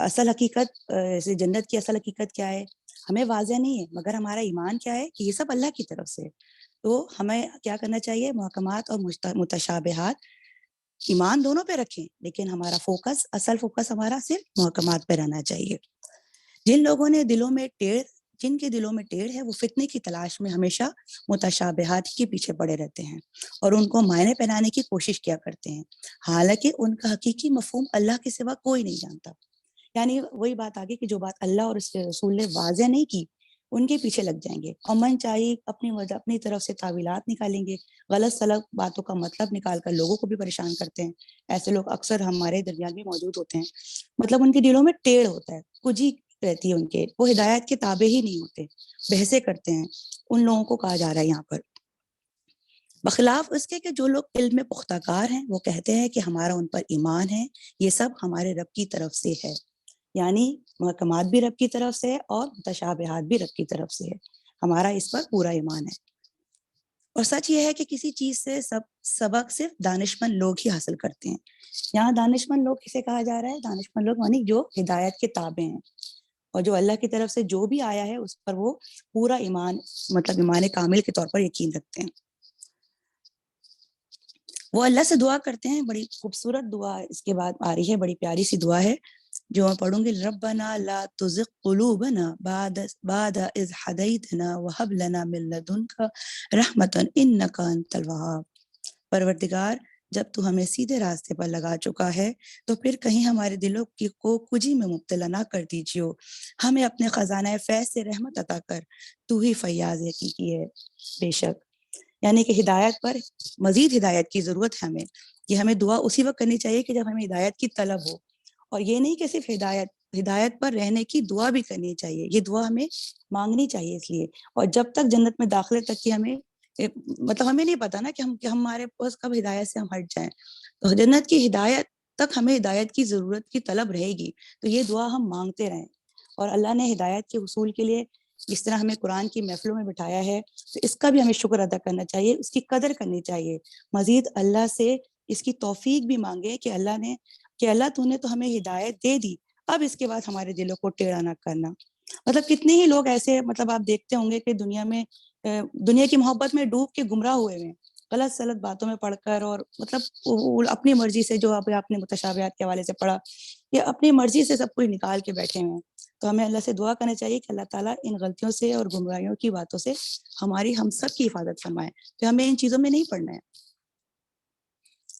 Speaker 7: اصل حقیقت جنت کی اصل حقیقت کیا ہے ہمیں واضح نہیں ہے، مگر ہمارا ایمان کیا ہے کہ یہ سب اللہ کی طرف سے. تو ہمیں کیا کرنا چاہیے؟ محکمات اور متشابہات ایمان دونوں پہ رکھیں، لیکن ہمارا فوکس، اصل فوکس ہمارا صرف محکمات پہ رہنا چاہیے. جن کے دلوں میں ٹیڑھ ہے وہ فتنے کی تلاش میں ہمیشہ متشابہات کے پیچھے پڑے رہتے ہیں اور ان کو معنی پہنانے کی کوشش کیا کرتے ہیں، حالانکہ ان کا حقیقی مفہوم اللہ کے سوا کوئی نہیں جانتا. یعنی وہی بات آگے کہ جو بات اللہ اور اس کے رسول نے واضح نہیں کی ان کے پیچھے لگ جائیں گے اور من چاہیے اپنی طرف سے تعویلات نکالیں گے، غلط سلط باتوں کا مطلب نکال کر لوگوں کو بھی پریشان کرتے ہیں. ایسے لوگ اکثر ہمارے درمیان بھی موجود ہوتے ہیں. مطلب ان کے دلوں میں ٹیڑھ ہوتا ہے، کجی رہتی ہے ان کے، وہ ہدایت کے تابع ہی نہیں ہوتے، بحثیں کرتے ہیں. ان لوگوں کو کہا جا رہا ہے یہاں پر بخلاف اس کے کہ جو لوگ علم میں پختہ کار ہیں وہ کہتے ہیں کہ ہمارا ان پر ایمان ہے، یہ سب ہمارے رب کی طرف سے ہے. یعنی محکمات بھی رب کی طرف سے ہے اور متشابہات بھی رب کی طرف سے ہے، ہمارا اس پر پورا ایمان ہے. اور سچ یہ ہے کہ کسی چیز سے سبق صرف دانشمند لوگ ہی حاصل کرتے ہیں. یہاں دانشمند لوگ کسے کہا جا رہا ہے؟ دانشمند لوگ یعنی جو ہدایت کے تابع ہیں اور جو اللہ کی طرف سے جو بھی آیا ہے اس پر وہ پورا ایمان مطلب ایمان کامل کے طور پر یقین رکھتے ہیں. وہ اللہ سے دعا کرتے ہیں، بڑی خوبصورت دعا اس کے بعد آ رہی ہے، بڑی پیاری سی دعا ہے جو میں پڑھوں گی. ربنا لا تزغ قلوبنا بعد اذ ہدیتنا وہب لنا من لدنک رحمتا انک انت الوہاب. پروردگار جب تو ہمیں سیدھے راستے پر لگا چکا ہے تو پھر کہیں ہمارے دلوں کو کجی میں مبتلا نہ کر دیجیو، ہمیں اپنے خزانہ فیض سے رحمت عطا کر، تو ہی فیاض حقیقی ہے بے شک. یعنی کہ ہدایت پر مزید ہدایت کی ضرورت ہے ہمیں. یہ ہمیں دعا اسی وقت کرنی چاہیے کہ جب ہمیں ہدایت کی طلب ہو، اور یہ نہیں کہ صرف ہدایت پر رہنے کی دعا بھی کرنی چاہیے. یہ دعا ہمیں مانگنی چاہیے اس لیے. اور جب تک جنت میں داخلے تک کی ہمیں مطلب ہمیں نہیں پتا نا کہ ہمارے پاس کب ہدایت سے ہم ہٹ جائیں، تو جنت کی ہدایت تک ہمیں ہدایت کی ضرورت کی طلب رہے گی. تو یہ دعا ہم مانگتے رہیں. اور اللہ نے ہدایت کے حصول کے لیے جس طرح ہمیں قرآن کی محفلوں میں بٹھایا ہے تو اس کا بھی ہمیں شکر ادا کرنا چاہیے، اس کی قدر کرنی چاہیے. مزید اللہ سے اس کی توفیق بھی مانگے کہ اللہ تو نے تو ہمیں ہدایت دے دی، اب اس کے بعد ہمارے دلوں کو ٹیڑھا نہ کرنا. مطلب کتنے ہی لوگ ایسے مطلب آپ دیکھتے ہوں گے کہ دنیا کی محبت میں ڈوب کے گمراہ ہوئے ہیں، غلط سلط باتوں میں پڑھ کر، اور مطلب اپنی مرضی سے جو آپ نے متشابہات کے حوالے سے پڑھا، یہ اپنی مرضی سے سب کچھ نکال کے بیٹھے ہوئے ہیں. تو ہمیں اللہ سے دعا کرنا چاہیے کہ اللہ تعالیٰ ان غلطیوں سے اور گمراہیوں کی باتوں سے ہم سب کی حفاظت فرمائے. تو ہمیں ان چیزوں میں نہیں پڑھنا ہے.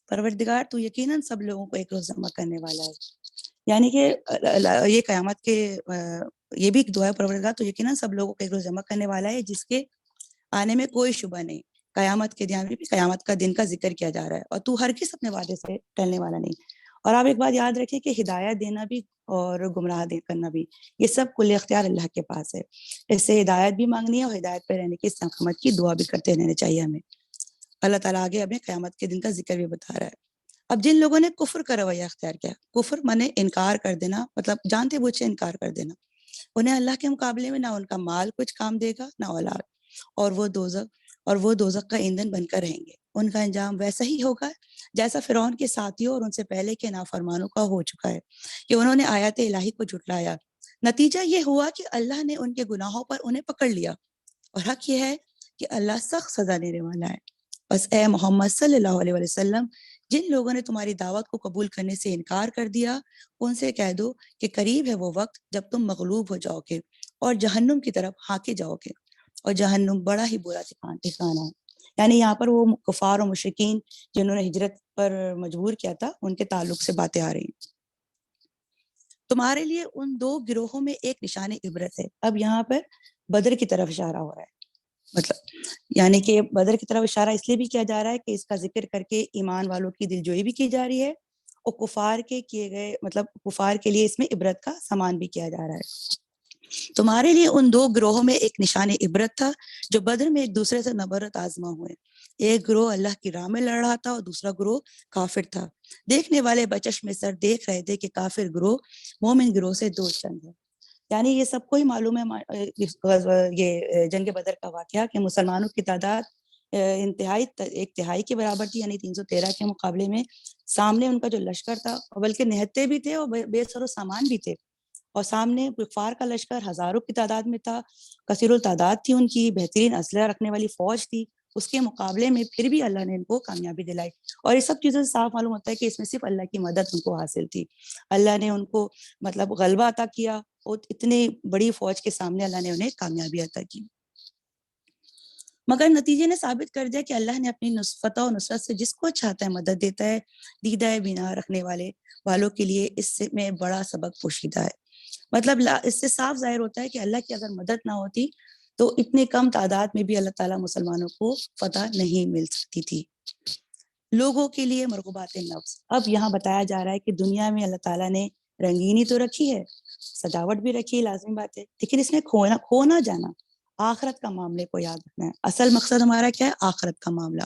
Speaker 7: پروردگار تو یقیناً سب لوگوں کو ایک روز جمع کرنے والا ہے. یعنی کہ یہ قیامت کے یہ بھی دعا ہے، پروردگار تو یقیناً سب لوگوں کو ایک روز جمع کرنے والا ہے جس کے آنے میں کوئی شبہ نہیں. قیامت کے دن بھی قیامت کا دن کا ذکر کیا جا رہا ہے، اور تو ہرگز اپنے وعدے سے ٹلنے والا نہیں. اور آپ ایک بات یاد رکھیں کہ ہدایت دینا بھی اور گمراہ کرنا بھی، یہ سب کل اختیار اللہ کے پاس ہے. اس سے ہدایت بھی مانگنی ہے اور ہدایت پہ رہنے کی استقامت کی دعا بھی کرتے رہنے چاہیے ہمیں. اللہ تعالیٰ آگے ہمیں قیامت کے دن کا ذکر بھی بتا رہا ہے. اب جن لوگوں نے کفر کا رویہ اختیار کیا، کفر مانے انکار کر دینا، مطلب جانتے بوجھ انکار کر دینا، انہیں اللہ کے مقابلے میں نہ ان کا مال کچھ کام دے گا نہ اولاد، اور وہ دوزخ کا ایندھن بن کر رہیں گے. ان کا انجام ویسا ہی ہوگا جیسا فرعون کے ساتھیوں اور ان سے پہلے کے نافرمانوں کا ہو چکا ہے کہ انہوں نے آیات الہی کو جھٹلایا۔ نتیجہ یہ ہوا کہ اللہ نے ان کے گناہوں پر انہیں پکڑ لیا، اور حق یہ ہے کہ اللہ سخت سزا دینے والا ہے۔ بس اے محمد صلی اللہ علیہ وسلم، جن لوگوں نے تمہاری دعوت کو قبول کرنے سے انکار کر دیا، ان سے کہہ دو کہ قریب ہے وہ وقت جب تم مغلوب ہو جاؤ گے اور جہنم کی طرف ہانکے جاؤ گے، اور جہنم بڑا ہی برا ٹھکانہ ہے۔ یعنی یہاں پر وہ کفار و مشرکین جنہوں نے ہجرت پر مجبور کیا تھا، ان کے تعلق سے باتیں آ رہی ہیں۔ تمہارے لیے ان دو گروہوں میں ایک نشان عبرت ہے۔ اب یہاں پر بدر کی طرف اشارہ ہو رہا ہے، مطلب یعنی کہ بدر کی طرف اشارہ اس لیے بھی کیا جا رہا ہے کہ اس کا ذکر کر کے ایمان والوں کی دلجوئی بھی کی جا رہی ہے، اور کفار کے کیے گئے مطلب کفار کے لیے اس میں عبرت کا سامان بھی کیا جا رہا ہے۔ تمہارے لیے ان دو گروہوں میں ایک نشان عبرت تھا جو بدر میں ایک دوسرے سے نبرت آزما ہوئے۔ ایک گروہ اللہ کی راہ میں لڑ رہا تھا اور دوسرا گروہ کافر تھا۔ دیکھنے والے بچش میں سر دیکھ رہے تھے کہ کافر گروہ مومن گروہ سے دو چند ہے۔ یعنی یہ سب کو ہی معلوم ہے یہ جنگ بدر کا واقعہ کہ مسلمانوں کی تعداد انتہائی ایک تہائی کے برابر تھی، یعنی 313 کے مقابلے میں سامنے ان کا جو لشکر تھا، بلکہ نہتے بھی تھے اور بے سر و سامان بھی تھے، اور سامنے کفار کا لشکر ہزاروں کی تعداد میں تھا، کثیر التعداد تھی، ان کی بہترین اسلحہ رکھنے والی فوج تھی، اس کے مقابلے میں پھر بھی اللہ نے ان کو کامیابی دلائی۔ اور یہ سب چیزوں سے صاف معلوم ہوتا ہے کہ اس میں صرف اللہ کی مدد ان کو حاصل تھی۔ اللہ نے ان کو مطلب غلبہ عطا کیا، اور اتنی بڑی فوج کے سامنے اللہ نے انہیں کامیابی عطا کی۔ مگر نتیجے نے ثابت کر دیا کہ اللہ نے اپنی فتح و نصرت سے جس کو چاہتا ہے مدد دیتا ہے۔ دیدہ بینا رکھنے والوں کے لیے اس میں بڑا سبق پوشیدہ ہے۔ مطلب اس سے صاف ظاہر ہوتا ہے کہ اللہ کی اگر مدد نہ ہوتی تو اتنے کم تعداد میں بھی اللہ تعالیٰ مسلمانوں کو فتح نہیں مل سکتی تھی۔ لوگوں کے لیے مرغوبات نفس، اب یہاں بتایا جا رہا ہے کہ دنیا میں اللہ تعالیٰ نے رنگینی تو رکھی ہے، سجاوٹ بھی رکھی ہے، لازمی بات ہے، لیکن اس میں کھونا جانا، آخرت کا معاملے کو یاد رکھنا ہے۔ اصل مقصد ہمارا کیا ہے؟ آخرت کا معاملہ۔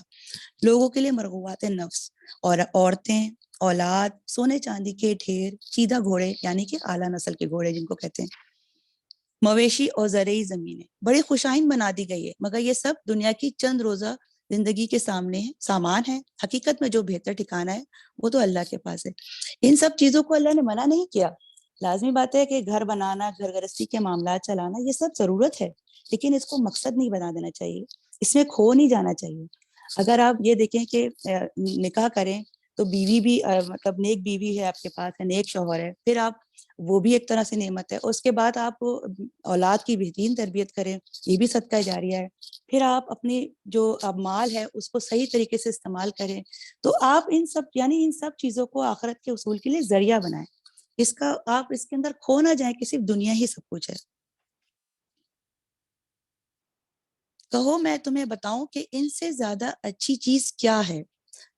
Speaker 7: لوگوں کے لیے مرغوبات نفس، اور عورتیں، اولاد، سونے چاندی کے ڈھیر، چیدہ گھوڑے یعنی کہ اعلیٰ نسل کے گھوڑے جن کو کہتے ہیں، مویشی اور زرعی زمینیں بڑی خوشائند بنا دی گئی ہے، مگر یہ سب دنیا کی چند روزہ زندگی کے سامنے سامان ہے۔ حقیقت میں جو بہتر ٹھکانہ ہے وہ تو اللہ کے پاس ہے۔ ان سب چیزوں کو اللہ نے منع نہیں کیا۔ لازمی بات ہے کہ گھر بنانا، گھر گرستی کے معاملات چلانا، یہ سب ضرورت ہے، لیکن اس کو مقصد نہیں بنا دینا چاہیے، اس میں کھو نہیں جانا چاہیے۔ اگر آپ یہ دیکھیں کہ نکاح کریں تو بیوی بھی مطلب نیک بیوی ہے آپ کے پاس ہے، نیک شوہر ہے، پھر آپ وہ بھی ایک طرح سے نعمت ہے، اس کے بعد آپ اولاد کی بہترین تربیت کریں، یہ بھی صدقہ جاریہ ہے، پھر آپ اپنی جو اب مال ہے اس کو صحیح طریقے سے استعمال کریں، تو آپ ان سب چیزوں کو آخرت کے اصول کے لیے ذریعہ بنائیں۔ آپ اس کے اندر کھو نہ جائیں کہ صرف دنیا ہی سب کچھ ہے۔ کہو میں تمہیں بتاؤں کہ ان سے زیادہ اچھی چیز کیا ہے؟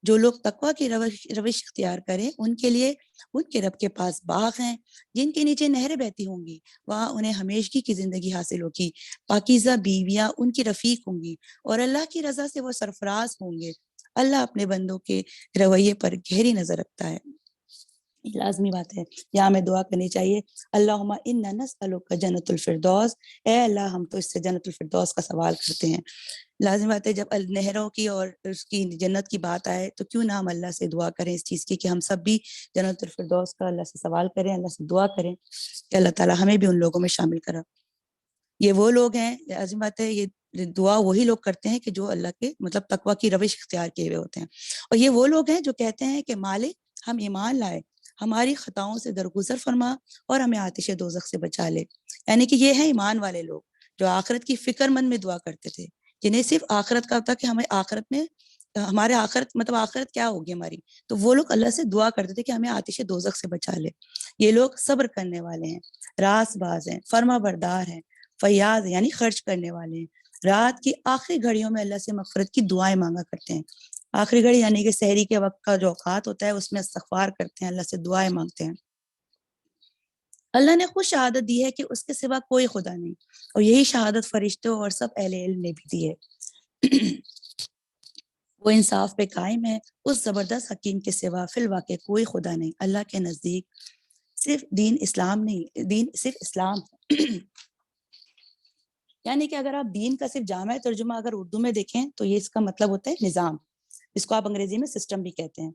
Speaker 7: جو لوگ تقویٰ کی روش اختیار کریں ان کے لیے ان کے رب کے پاس باغ ہیں جن کے نیچے نہریں بہتی ہوں گی، وہاں انہیں ہمیشگی کی زندگی حاصل ہوگی، پاکیزہ بیویاں ان کی رفیق ہوں گی، اور اللہ کی رضا سے وہ سرفراز ہوں گے۔ اللہ اپنے بندوں کے رویے پر گہری نظر رکھتا ہے۔ لازمی بات ہے، یہاں میں دعا کرنی چاہیے، اللہم انا نسألک جنت الفردوس، اے اللہ ہم تو اس سے جنت الفردوس کا سوال کرتے ہیں۔ لازم بات ہے جب نہروں کی اور اس کی جنت کی بات آئے تو کیوں نہ ہم اللہ سے دعا کریں اس چیز کی کہ ہم سب بھی جنت الفردوس کا اللہ سے سوال کریں، اللہ سے دعا کریں کہ اللہ تعالیٰ ہمیں بھی ان لوگوں میں شامل کرا۔ یہ وہ لوگ ہیں، لازم بات ہے یہ دعا وہی لوگ کرتے ہیں کہ جو اللہ کے مطلب تقویٰ کی روش اختیار کیے ہوئے ہوتے ہیں، اور یہ وہ لوگ ہیں جو کہتے ہیں کہ مالک ہم ایمان لائے، ہماری خطاؤں سے درگزر فرما اور ہمیں آتش دوزخ سے بچا لے۔ یعنی کہ یہ ہیں ایمان والے لوگ جو آخرت کی فکر مند میں دعا کرتے تھے، جنہیں صرف آخرت کا ہوتا کہ ہمیں آخرت میں ہمارے آخرت کیا ہوگی ہماری، تو وہ لوگ اللہ سے دعا کرتے تھے کہ ہمیں آتش دوزخ سے بچا لے۔ یہ لوگ صبر کرنے والے ہیں، راست باز ہیں، فرما بردار ہیں، فیاض یعنی خرچ کرنے والے ہیں، رات کی آخری گھڑیوں میں اللہ سے مغفرت کی دعائیں مانگا کرتے ہیں۔ آخری گھڑی یعنی کہ سحری کے وقت کا جو اوقات ہوتا ہے اس میں استغفار کرتے ہیں، اللہ سے دعائیں مانگتے ہیں۔ اللہ نے خود شہادت دی ہے کہ اس کے سوا کوئی خدا نہیں، اور یہی شہادت فرشتوں اور سب اہل علم نے بھی دی ہے۔ وہ انصاف پہ قائم ہے، اس زبردست حکیم کے سوا فی الواقع کوئی خدا نہیں۔ اللہ کے نزدیک صرف دین اسلام نہیں، دین صرف اسلام یعنی کہ اگر آپ دین کا صرف جامع ترجمہ اگر اردو میں دیکھیں تو یہ اس کا مطلب ہوتا ہے نظام۔ اس کو آپ انگریزی میں سسٹم بھی کہتے ہیں،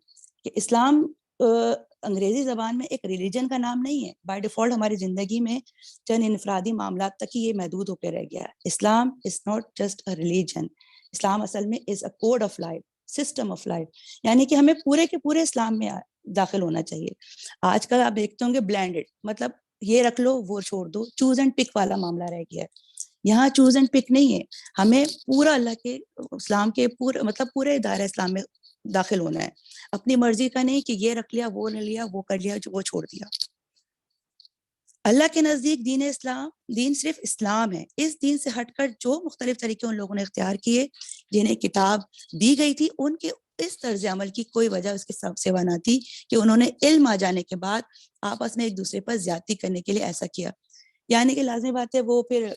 Speaker 7: کہ اسلام انگریزی زبان میں ایک ریلیجن کا نام نہیں ہے. بائی ڈیفالٹ ہماری زندگی میں چند انفرادی معاملات تک ہی یہ محدود ہو کے رہ گیا ہے. Islam is not just a religion. Islam اصل میں is a code of life, system of life, یعنی کہ ہمیں پورے کے پورے اسلام میں داخل ہونا چاہیے. آج کل آپ دیکھتے ہوں گے بلینڈڈ، مطلب یہ رکھ لو وہ چھوڑ دو، چوز اینڈ پک والا معاملہ رہ گیا ہے. یہاں چوز اینڈ پک نہیں ہے، ہمیں پورا اللہ کے اسلام کے پورے دائرہ اسلام میں داخل ہونا ہے. اپنی مرضی کا نہیں کہ یہ رکھ لیا، وہ نہ لیا، وہ کر لیا، وہ چھوڑ دیا. اللہ کے نزدیک دین اسلام، دین صرف اسلام ہے. اس دین سے ہٹ کر جو مختلف طریقے ان لوگوں نے اختیار کیے جنہیں کتاب دی گئی تھی، ان کے اس طرز عمل کی کوئی وجہ اس کے سوا نہ تھی کہ انہوں نے علم آ جانے کے بعد آپس میں ایک دوسرے پر زیادتی کرنے کے لیے ایسا کیا. یعنی کہ لازمی بات ہے وہ پھر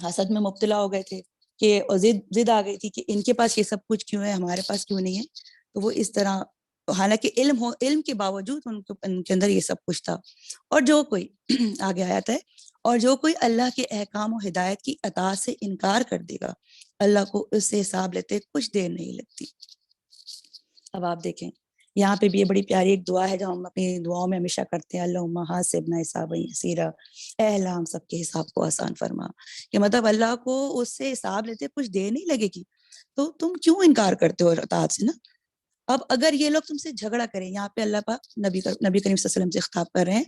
Speaker 7: حسد میں مبتلا ہو گئے تھے کہ ضد آ گئی تھی کہ ان کے پاس یہ سب کچھ کیوں ہے، ہمارے پاس کیوں نہیں ہے. تو وہ اس طرح، حالانکہ علم کے باوجود ان کے اندر یہ سب کچھ تھا. اور جو کوئی آگے آیت ہے، اور جو کوئی اللہ کے احکام و ہدایت کی اطاعت سے انکار کر دے گا، اللہ کو اس سے حساب لیتے کچھ دیر نہیں لگتی. اب آپ دیکھیں یہاں پہ بھی یہ بڑی پیاری ایک دعا ہے جو ہم اپنی دعاؤں میں ہمیشہ کرتے ہیں، اللہم حاسبنا حسابا یسیرا، اے اللہ ہم سب کے حساب کو آسان فرما. کہ مطلب اللہ کو اس سے حساب لیتے کچھ دیر نہیں لگے گی، تو تم کیوں انکار کرتے ہو اطاعت سے نا. اب اگر یہ لوگ تم سے جھگڑا کریں، یہاں پہ اللہ پاک نبی کریم صلی اللہ علیہ وسلم سے خطاب کر رہے ہیں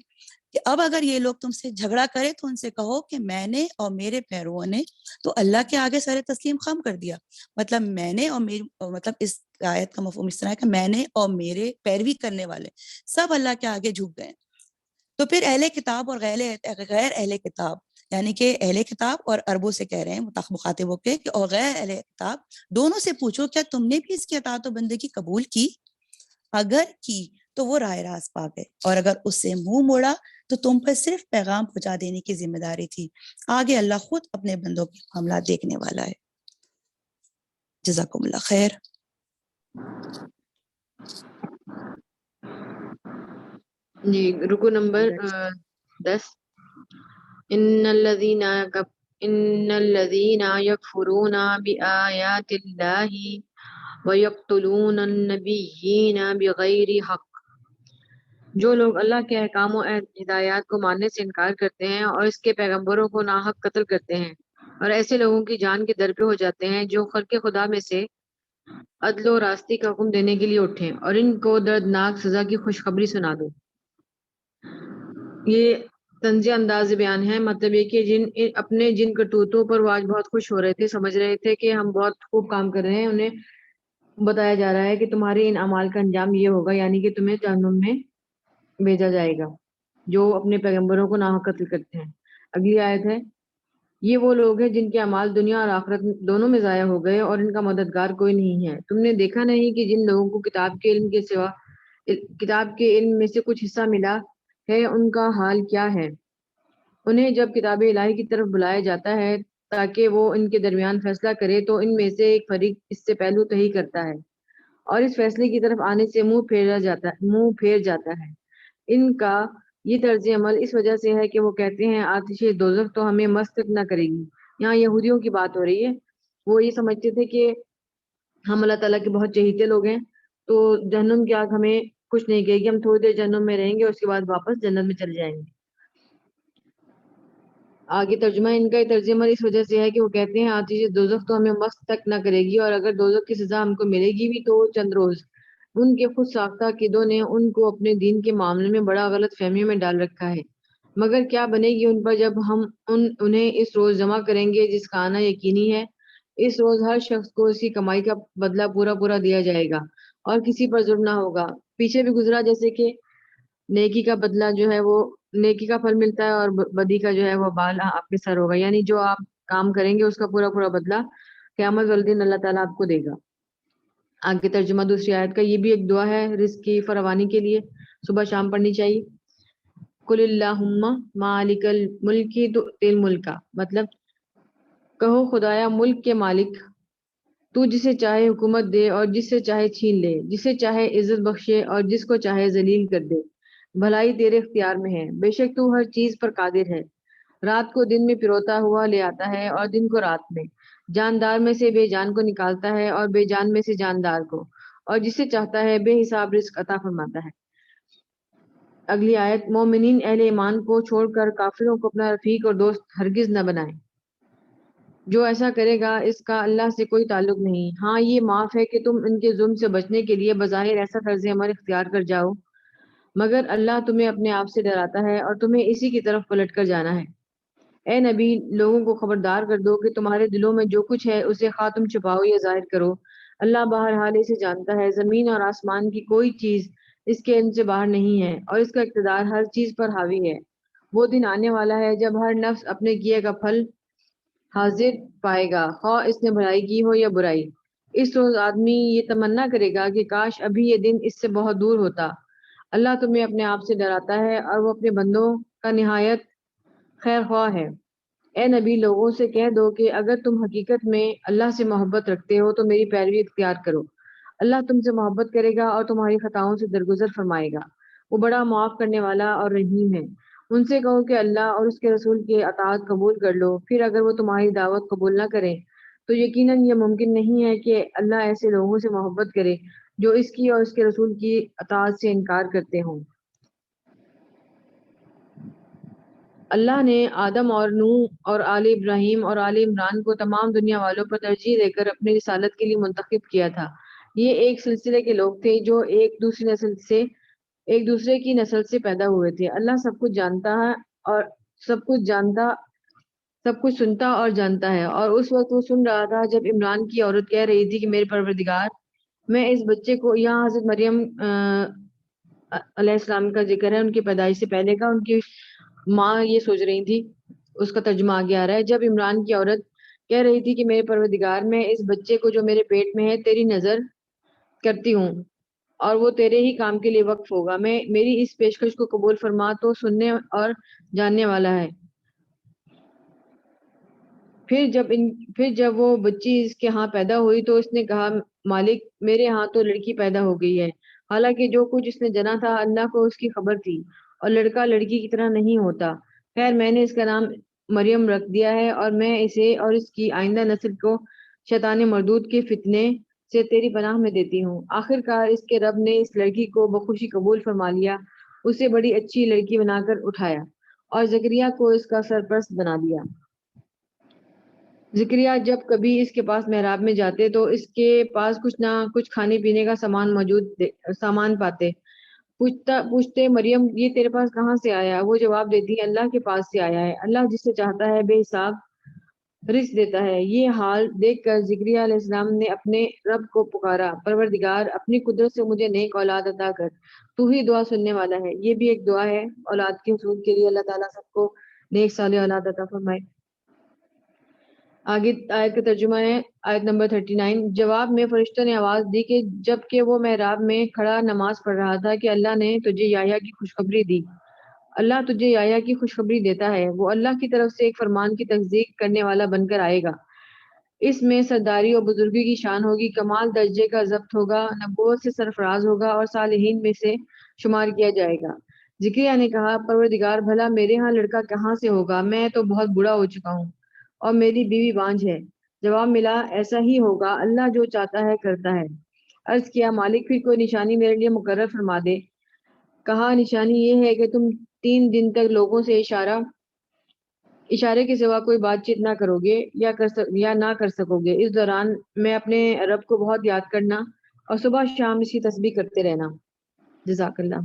Speaker 7: کہ اب اگر یہ لوگ تم سے جھگڑا کرے تو ان سے کہو کہ میں نے اور میرے پیرووں نے تو اللہ کے آگے سر تسلیم خم کر دیا. مطلب میں نے اور میری، مطلب اس آیت کا مفہوم اس طرح ہے کہ میں نے اور میرے پیروی کرنے والے سب اللہ کے آگے جھک گئے. تو پھر اہل کتاب اور غیر اہل کتاب، یعنی کہ اہل کتاب اور عربوں سے کہہ رہے ہیں مخاطبوں کے، اور غیر اہل کتاب دونوں سے پوچھو کیا تم نے بھی اس کی اطاعت و بندگی قبول کی؟ اگر کی تو وہ راہ راست پا گئے، اور اگر اس سے منہ موڑا تو تم پر صرف پیغام پہنچا دینے کی ذمہ داری تھی. آگے اللہ خود اپنے بندوں کے معاملات دیکھنے والا ہے. جزاکم اللہ خیر.
Speaker 2: جی رکو نمبر 10. ان الذین یکفرون بآیات اللہ ویقتلون النبیین بغیر حق. جو لوگ اللہ کے احکام و ہدایات کو ماننے سے انکار کرتے ہیں اور اس کے پیغمبروں کو ناحق قتل کرتے ہیں، اور ایسے لوگوں کی جان کے در پہ ہو جاتے ہیں جو خلق خدا میں سے عدل و راستی کا حکم دینے کے لیے اٹھیں، اور ان کو دردناک سزا کی خوشخبری سنا دو. یہ طنزیہ انداز بیان ہے. مطلب یہ کہ اپنے جن کرتوتوں پر وہ آج بہت خوش ہو رہے تھے، سمجھ رہے تھے کہ ہم بہت خوب کام کر رہے ہیں، انہیں بتایا جا رہا ہے کہ تمہارے ان اعمال کا انجام یہ ہوگا، یعنی کہ تمہیں جہنم میں بھیجا جائے گا جو اپنے پیغمبروں کو ناحق قتل کرتے ہیں. اگلی آیت ہے، یہ وہ لوگ ہیں جن کے اعمال دنیا اور آخرت دونوں میں ضائع ہو گئے اور ان کا مددگار کوئی نہیں ہے. تم نے دیکھا نہیں کہ جن لوگوں کو کتاب کے علم کے سوا کتاب کے علم میں سے کچھ حصہ ملا ہے ان کا حال کیا ہے؟ انہیں جب کتاب الہی کی طرف بلایا جاتا ہے تاکہ وہ ان کے درمیان فیصلہ کرے تو ان میں سے ایک فریق اس سے پہلو تہی کرتا ہے اور اس فیصلے کی طرف آنے سے منہ پھیر جاتا ہے. ان کا یہ طرز عمل اس وجہ سے ہے کہ وہ کہتے ہیں آتش دوزخ تو ہمیں مست نہ کرے گی. یہاں یہودیوں کی بات ہو رہی ہے. وہ یہ سمجھتے تھے کہ ہم اللہ تعالیٰ کے بہت چہیتے لوگ ہیں تو جہنم کی آگ ہمیں کچھ نہیں کہے گی، ہم تھوڑی دیر جہنم میں رہیں گے اور اس کے بعد واپس جنت میں چلے جائیں گے. آگے ترجمہ ان کا یہ طرز عمل اس وجہ سے ہے کہ وہ کہتے ہیں آتش دوزخ تو ہمیں مست تک نہ کرے گی، اور اگر دوزخ کی سزا ہم کو ملے گی بھی تو چند روز. ان کے خود ساختہ عقیدوں نے ان کو اپنے دین کے معاملے میں بڑا غلط فہمی میں ڈال رکھا ہے. مگر کیا بنے گی ان پر جب ہم انہیں اس روز جمع کریں گے جس کا آنا یقینی ہے. اس روز ہر شخص کو اس کی کمائی کا بدلہ پورا دیا جائے گا اور کسی پر ظلم نہ ہوگا. پیچھے بھی گزرا جیسے کہ نیکی کا بدلہ جو ہے وہ نیکی کا پھل ملتا ہے اور بدی کا جو ہے وہ بال آپ کے سر ہوگا، یعنی جو آپ کام کریں گے اس کا پورا بدلہ قیامت والے دن اللہ تعالیٰ آپ کو دے گا. آگے ترجمہ دوسری آیت کا. یہ بھی ایک دعا ہے رزق کی فراوانی کے لیے، صبح شام پڑھنی چاہیے. قل اللہم مالک الملک تؤتی الملک، مطلب کہو خدایا ملک کے مالک تو جسے چاہے حکومت دے اور جس سے چاہے چھین لے، جسے چاہے عزت بخشے اور جس کو چاہے ذلیل کر دے. بھلائی تیرے اختیار میں ہے، بے شک تو ہر چیز پر قادر ہے. رات کو دن میں پروتا ہوا لے آتا ہے اور دن کو رات میں. جاندار میں سے بے جان کو نکالتا ہے اور بے جان میں سے جاندار کو. اور جسے چاہتا ہے بے حساب رزق عطا فرماتا ہے۔ اگلی آیت، مومنین اہل ایمان کو چھوڑ کر کافروں کو اپنا رفیق اور دوست ہرگز نہ بنائیں، جو ایسا کرے گا اس کا اللہ سے کوئی تعلق نہیں۔ ہاں یہ معاف ہے کہ تم ان کے ظلم سے بچنے کے لیے بظاہر ایسا طرز عمل اختیار کر جاؤ، مگر اللہ تمہیں اپنے آپ سے ڈراتا ہے اور تمہیں اسی کی طرف پلٹ کر جانا ہے۔ اے نبی، لوگوں کو خبردار کر دو کہ تمہارے دلوں میں جو کچھ ہے اسے خواہ تم چھپاؤ یا ظاہر کرو، اللہ بہرحال اسے جانتا ہے۔ زمین اور آسمان کی کوئی چیز اس کے علم سے باہر نہیں ہے، اور اس کا اقتدار ہر چیز پر حاوی ہے۔ وہ دن آنے والا ہے جب ہر نفس اپنے کیے کا پھل حاضر پائے گا، خواہ اس نے بھلائی کی ہو یا برائی۔ اس روز آدمی یہ تمنا کرے گا کہ کاش ابھی یہ دن اس سے بہت دور ہوتا۔ اللہ تمہیں اپنے آپ سے ڈراتا ہے اور وہ اپنے بندوں کا نہایت خیر خواہ ہے۔ اے نبی، لوگوں سے کہہ دو کہ اگر تم حقیقت میں اللہ سے محبت رکھتے ہو تو میری پیروی اختیار کرو۔ اللہ تم سے محبت کرے گا اور تمہاری خطاؤں سے درگزر فرمائے گا، وہ بڑا معاف کرنے والا اور رحیم ہے۔ ان سے کہو کہ اللہ اور اس کے رسول کی اطاعت قبول کر لو، پھر اگر وہ تمہاری دعوت قبول نہ کریں تو یقیناً یہ ممکن نہیں ہے کہ اللہ ایسے لوگوں سے محبت کرے جو اس کی اور اس کے رسول کی اطاعت سے انکار کرتے ہوں۔ اللہ نے آدم اور نوح اور آل ابراہیم اور آل عمران کو تمام دنیا والوں پر ترجیح دے کر اپنی رسالت کے لیے منتخب کیا تھا۔ یہ ایک سلسلے کے لوگ تھے جو ایک دوسرے کی نسل سے پیدا ہوئے تھے۔ اللہ سب کچھ جانتا ہے اور سب کچھ سنتا اور جانتا ہے۔ اور اس وقت وہ سن رہا تھا جب عمران کی عورت کہہ رہی تھی کہ میرے پروردگار، میں اس بچے کو، یہاں حضرت مریم علیہ السلام کا ذکر ہے، ان کی پیدائش سے پہلے کا، ان کی ماں یہ سوچ رہی تھی، اس کا ترجمہ آگے آ رہا ہے، جب عمران کی عورت کہہ رہی تھی کہ میرے پروردگار، میں اس بچے کو جو میرے پیٹ میں ہے تیری نظر کرتی ہوں اور وہ تیرے ہی کام کے لیے وقف ہوگا، میری اس پیشکش کو قبول فرما، تو سننے اور جاننے والا ہے۔ پھر جب وہ بچی اس کے ہاں پیدا ہوئی تو اس نے کہا، مالک، میرے ہاں تو لڑکی پیدا ہو گئی ہے، حالانکہ جو کچھ اس نے جنا تھا اللہ کو اس کی خبر تھی، اور لڑکا لڑکی کی طرح نہیں ہوتا۔ خیر، میں نے اس کا نام مریم رکھ دیا ہے، اور میں اسے اور اس کی آئندہ نسل کو شیطان مردود کے فتنے سے تیری پناہ میں دیتی ہوں۔ آخر کار اس کے رب نے اس لڑکی کو بخوشی قبول فرما لیا، اسے بڑی اچھی لڑکی بنا کر اٹھایا، اور زکریا کو اس کا سرپرست بنا دیا۔ زکریا جب کبھی اس کے پاس محراب میں جاتے تو اس کے پاس کچھ نہ کچھ کھانے پینے کا سامان پاتے۔ پوچھتے، مریم، یہ تیرے پاس کہاں سے آیا؟ وہ جواب دیتی، اللہ کے پاس سے آیا ہے، اللہ جسے چاہتا ہے بے حساب رزق دیتا ہے۔ یہ حال دیکھ کر زکریا علیہ السلام نے اپنے رب کو پکارا، پروردگار، اپنی قدرت سے مجھے نیک اولاد عطا کر، تو ہی دعا سننے والا ہے۔ یہ بھی ایک دعا ہے اولاد کے حصول کے لیے، اللہ تعالیٰ سب کو نیک صالح اولاد عطا فرمائے۔ آگے آیت کا ترجمہ ہے، آیت نمبر 39۔ جواب میں فرشتوں نے آواز دی کہ جب کہ وہ محراب میں کھڑا نماز پڑھ رہا تھا کہ اللہ نے تجھے یحییٰ کی خوشخبری دی۔ اللہ تجھے یحییٰ کی خوشخبری دیتا ہے، وہ اللہ کی طرف سے ایک فرمان کی تصدیق کرنے والا بن کر آئے گا۔ اس میں سرداری اور بزرگی کی شان ہوگی، کمال درجے کا ضبط ہوگا، نبوت سے سرفراز ہوگا اور صالحین میں سے شمار کیا جائے گا۔ زکریا نے کہا، پروردگار، بھلا میرے ہاں لڑکا کہاں سے ہوگا؟ میں تو بہت بوڑھا ہو چکا ہوں اور میری بیوی بانجھ ہے۔ جواب ملا، ایسا ہی ہوگا، اللہ جو چاہتا ہے کرتا ہے۔ عرض کیا، مالک، پھر کوئی نشانی میرے لیے مقرر فرما دے۔ کہا، نشانی یہ ہے کہ تم 3 دن تک لوگوں سے اشارے کے سوا کوئی بات چیت نہ کرو گے یا نہ کر سکو گے۔ اس دوران میں اپنے رب کو بہت یاد کرنا اور صبح شام اس کی تسبیح کرتے رہنا۔ جزاک اللہ۔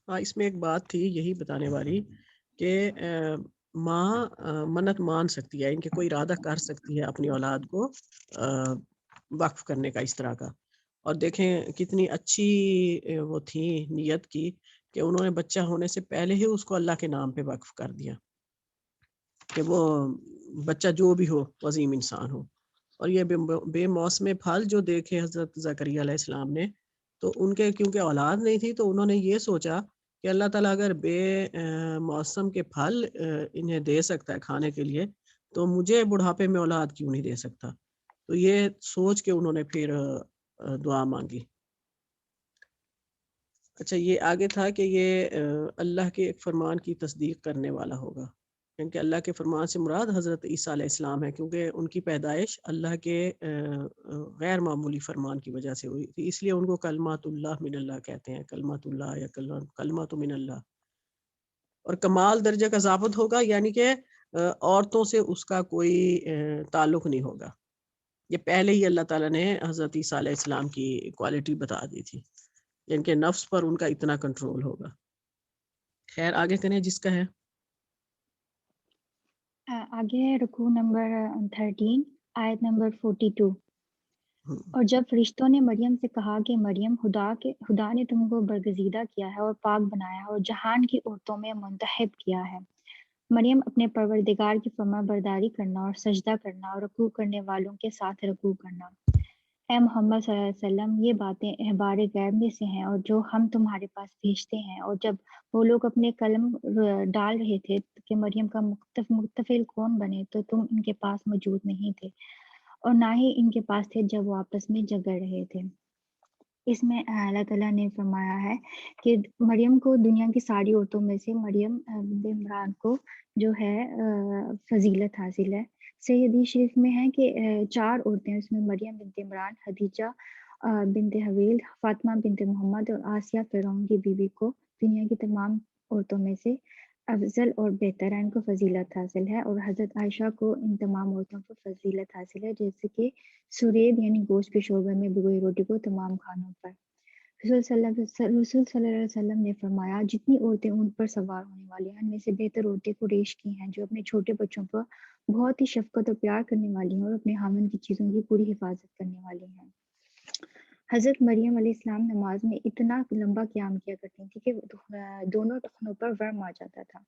Speaker 1: ہاں، اس میں ایک بات تھی یہی بتانے والی کہ ماں منت مان سکتی ہے، ان کے کوئی ارادہ کر سکتی ہے اپنی اولاد کو وقف کرنے کا اس طرح کا، اور دیکھیں کتنی اچھی وہ تھی نیت کی کہ انہوں نے بچہ ہونے سے پہلے ہی اس کو اللہ کے نام پہ وقف کر دیا کہ وہ بچہ جو بھی ہو عظیم انسان ہو۔ اور یہ بے موسم پھل جو دیکھے حضرت زکریا علیہ السلام نے، تو ان کے کیونکہ اولاد نہیں تھی تو انہوں نے یہ سوچا کہ اللہ تعالیٰ اگر بے موسم کے پھل انہیں دے سکتا ہے کھانے کے لیے تو مجھے بڑھاپے میں اولاد کیوں نہیں دے سکتا۔ تو یہ سوچ کے انہوں نے پھر دعا مانگی۔ اچھا یہ آگے تھا کہ یہ اللہ کے ایک فرمان کی تصدیق کرنے والا ہوگا، کیونکہ اللہ کے فرمان سے مراد حضرت عیسیٰ علیہ السلام ہے، کیونکہ ان کی پیدائش اللہ کے غیر معمولی فرمان کی وجہ سے ہوئی تھی، اس لیے ان کو کلمات اللہ من اللہ کہتے ہیں، کلمات اللہ یا کلمات من اللہ۔ اور کمال درجے کا ضابط ہوگا، یعنی کہ عورتوں سے اس کا کوئی تعلق نہیں ہوگا۔ یہ پہلے ہی اللہ تعالیٰ نے حضرت عیسیٰ علیہ السلام کی کوالٹی بتا دی تھی، یعنی کہ نفس پر ان کا اتنا کنٹرول ہوگا۔ خیر آگے کریں جس کا ہے۔
Speaker 8: آگے ہے رکوع نمبر 13 آیت نمبر 42۔ اور جب فرشتوں نے مریم سے کہا کہ مریم خدا نے تم کو برگزیدہ کیا ہے اور پاک بنایا ہے اور جہان کی عورتوں میں منتخب کیا ہے، مریم اپنے پروردگار کی فرما برداری کرنا اور سجدہ کرنا اور رکوع کرنے والوں کے ساتھ رکوع کرنا۔ اے محمد صلی اللہ علیہ وسلم، یہ باتیں اخبار غیب میں سے ہیں اور جو ہم تمہارے پاس بھیجتے ہیں۔ اور جب وہ لوگ اپنے قلم ڈال رہے تھے کہ مریم کا متفل کون بنے تو تم ان کے پاس موجود نہیں تھے اور نہ ہی ان کے پاس تھے جب وہ آپس میں جھگڑ رہے تھے۔ اس میں اللہ تعالیٰ نے فرمایا ہے کہ مریم کو دنیا کی ساری عورتوں میں سے مریم بنت عمران کو جو ہے فضیلت حاصل ہے۔ صحیح حدیث شریف میں ہے کہ 4 عورتیں، اس میں مریم بنت عمران، خدیجہ بنت حویل، فاطمہ بنت محمد اور آسیہ فرعون کی بیوی کو دنیا کی تمام عورتوں میں سے افضل اور بہتر ہے، ان کو فضیلت حاصل ہے۔ اور حضرت عائشہ کو ان تمام عورتوں کو فضیلت حاصل ہے، جیسے کہ سریب یعنی گوشت کے شعبے میں بھگوئی روٹی کو تمام کھانوں پر۔ رسول صلی اللہ علیہ وسلم نے فرمایا، جتنی عورتیں اونٹ پر سوار ہونے والی ہیں ان میں سے بہتر عورتیں قریش کی ہیں، جو اپنے چھوٹے بچوں پر بہت ہی شفقت اور پیار کرنے والی ہیں اور اپنے خاوند کی چیزوں کی پوری حفاظت کرنے والی ہیں۔ حضرت مریم علیہ السلام نماز میں اتنا لمبا قیام کیا کرتی تھی کہ دونوں ٹخنوں پر ورم آ جاتا تھا،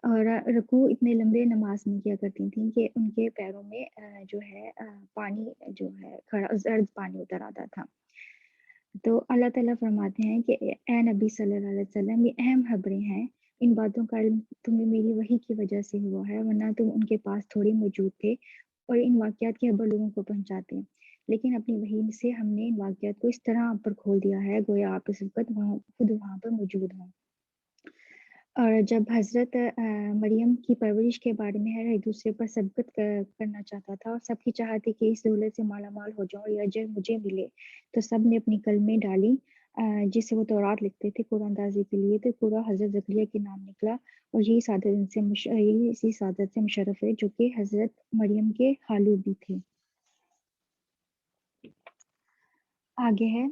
Speaker 8: اور رکوع اتنے لمبے نماز میں کیا کرتی تھیں کہ ان کے پیروں میں جو ہے پانی جو ہے زرد پانی اتر آتا تھا۔ تو اللہ تعالیٰ فرماتے ہیں کہ اے نبی صلی اللہ علیہ وسلم، یہ اہم خبریں ہیں، ان باتوں کا علم تمہیں میری وحی کی وجہ سے ہوا ہے، ورنہ تم ان کے پاس تھوڑی موجود تھے اور ان واقعات کی خبر لوگوں کو پہنچاتے ہیں، لیکن اپنی وحی سے ہم نے ان واقعات کو اس طرح آپ پر کھول دیا ہے گویا آپ اس وقت خود وہاں پر موجود ہوں۔ اور جب حضرت مریم کی پرورش کے بارے میں ہر ایک دوسرے پر سبقت کرنا چاہتا تھا اور سب کی چاہت تھی کہ اس دولت سے مالا مال ہو جاؤں اور یہ اجر مجھے ملے، تو سب نے اپنی کلمیں ڈالی جس سے وہ تورات لکھتے تھے قرآن اندازی کے لیے، تو پورا حضرت زکریا کے نام نکلا، اور یہی سعادت سے مشرف ہے جو کہ حضرت مریم کے خالو بھی تھے۔ آگے ہے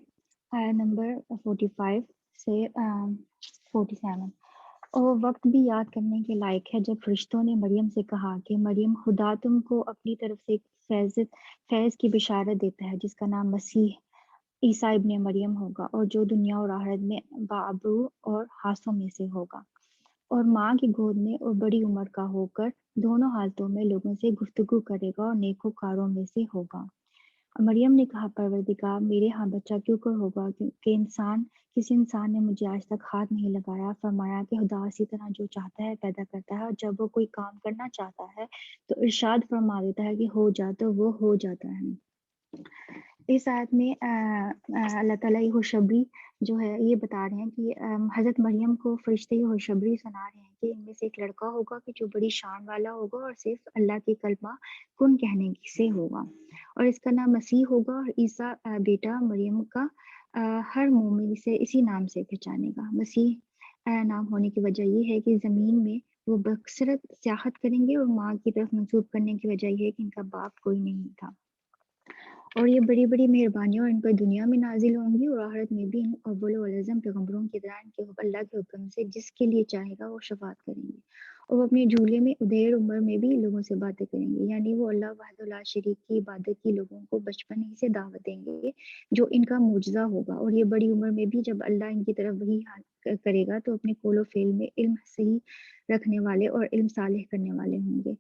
Speaker 8: آیت نمبر 45 سے 47۔ اور وہ وقت بھی یاد کرنے کے لائق ہے جب فرشتوں نے مریم سے کہا کہ مریم، خدا تم کو اپنی طرف سے ایک فیض کی بشارت دیتا ہے جس کا نام مسیح عیسیٰ ابن مریم ہوگا، اور جو دنیا اور آخرت میں باابرو اور ہاتھوں میں سے ہوگا، اور ماں کی گود میں اور بڑی عمر کا ہو کر دونوں حالتوں میں لوگوں سے گفتگو کرے گا اور نیکوکاروں میں سے ہوگا۔ مریم نے کہا، پروردگار، میرے ہاں بچہ کیوں کر ہوگا کہ کسی انسان نے مجھے آج تک ہاتھ نہیں لگایا۔ فرمایا کہ خدا اسی طرح جو چاہتا ہے پیدا کرتا ہے، اور جب وہ کوئی کام کرنا چاہتا ہے تو ارشاد فرما دیتا ہے کہ ہو جا، تو وہ ہو جاتا ہے۔ اس آیت میں اللہ تعالیٰ یہ خوشخبری جو ہے یہ بتا رہے ہیں کہ حضرت مریم کو فرشتے یہ خوشخبری سنا رہے ہیں کہ ان میں سے ایک لڑکا ہوگا کہ جو بڑی شان والا ہوگا اور صرف اللہ کی کلمہ کن کہنے سے ہوگا، اور اس کا نام مسیح ہوگا، اور عیسیٰ بیٹا مریم کا ہر مومن سے اسی نام سے پہچانے گا۔ مسیح نام ہونے کی وجہ یہ ہے کہ زمین میں وہ بکثرت سیاحت کریں گے، اور ماں کی طرف منسوب کرنے کی وجہ یہ ہے کہ ان کا باپ کوئی نہیں تھا، اور یہ بڑی بڑی مہربانیاں ان پر دنیا میں نازل ہوں گی اور آخرت میں بھی ان اول والاعظم پیغمبروں کی طرح ان کے اللہ کے حکم سے جس کے لیے چاہے گا وہ شفاعت کریں گے، اور وہ اپنے جھولے میں ادیر عمر میں بھی لوگوں سے باتیں کریں گے، یعنی وہ اللہ وحدہ لا شریک کی عبادت کی لوگوں کو بچپن ہی سے دعوت دیں گے جو ان کا معجزہ ہوگا، اور یہ بڑی عمر میں بھی جب اللہ ان کی طرف وحی کرے گا تو اپنے قول و فعل میں علم صحیح رکھنے والے اور علم صالح کرنے والے ہوں گے۔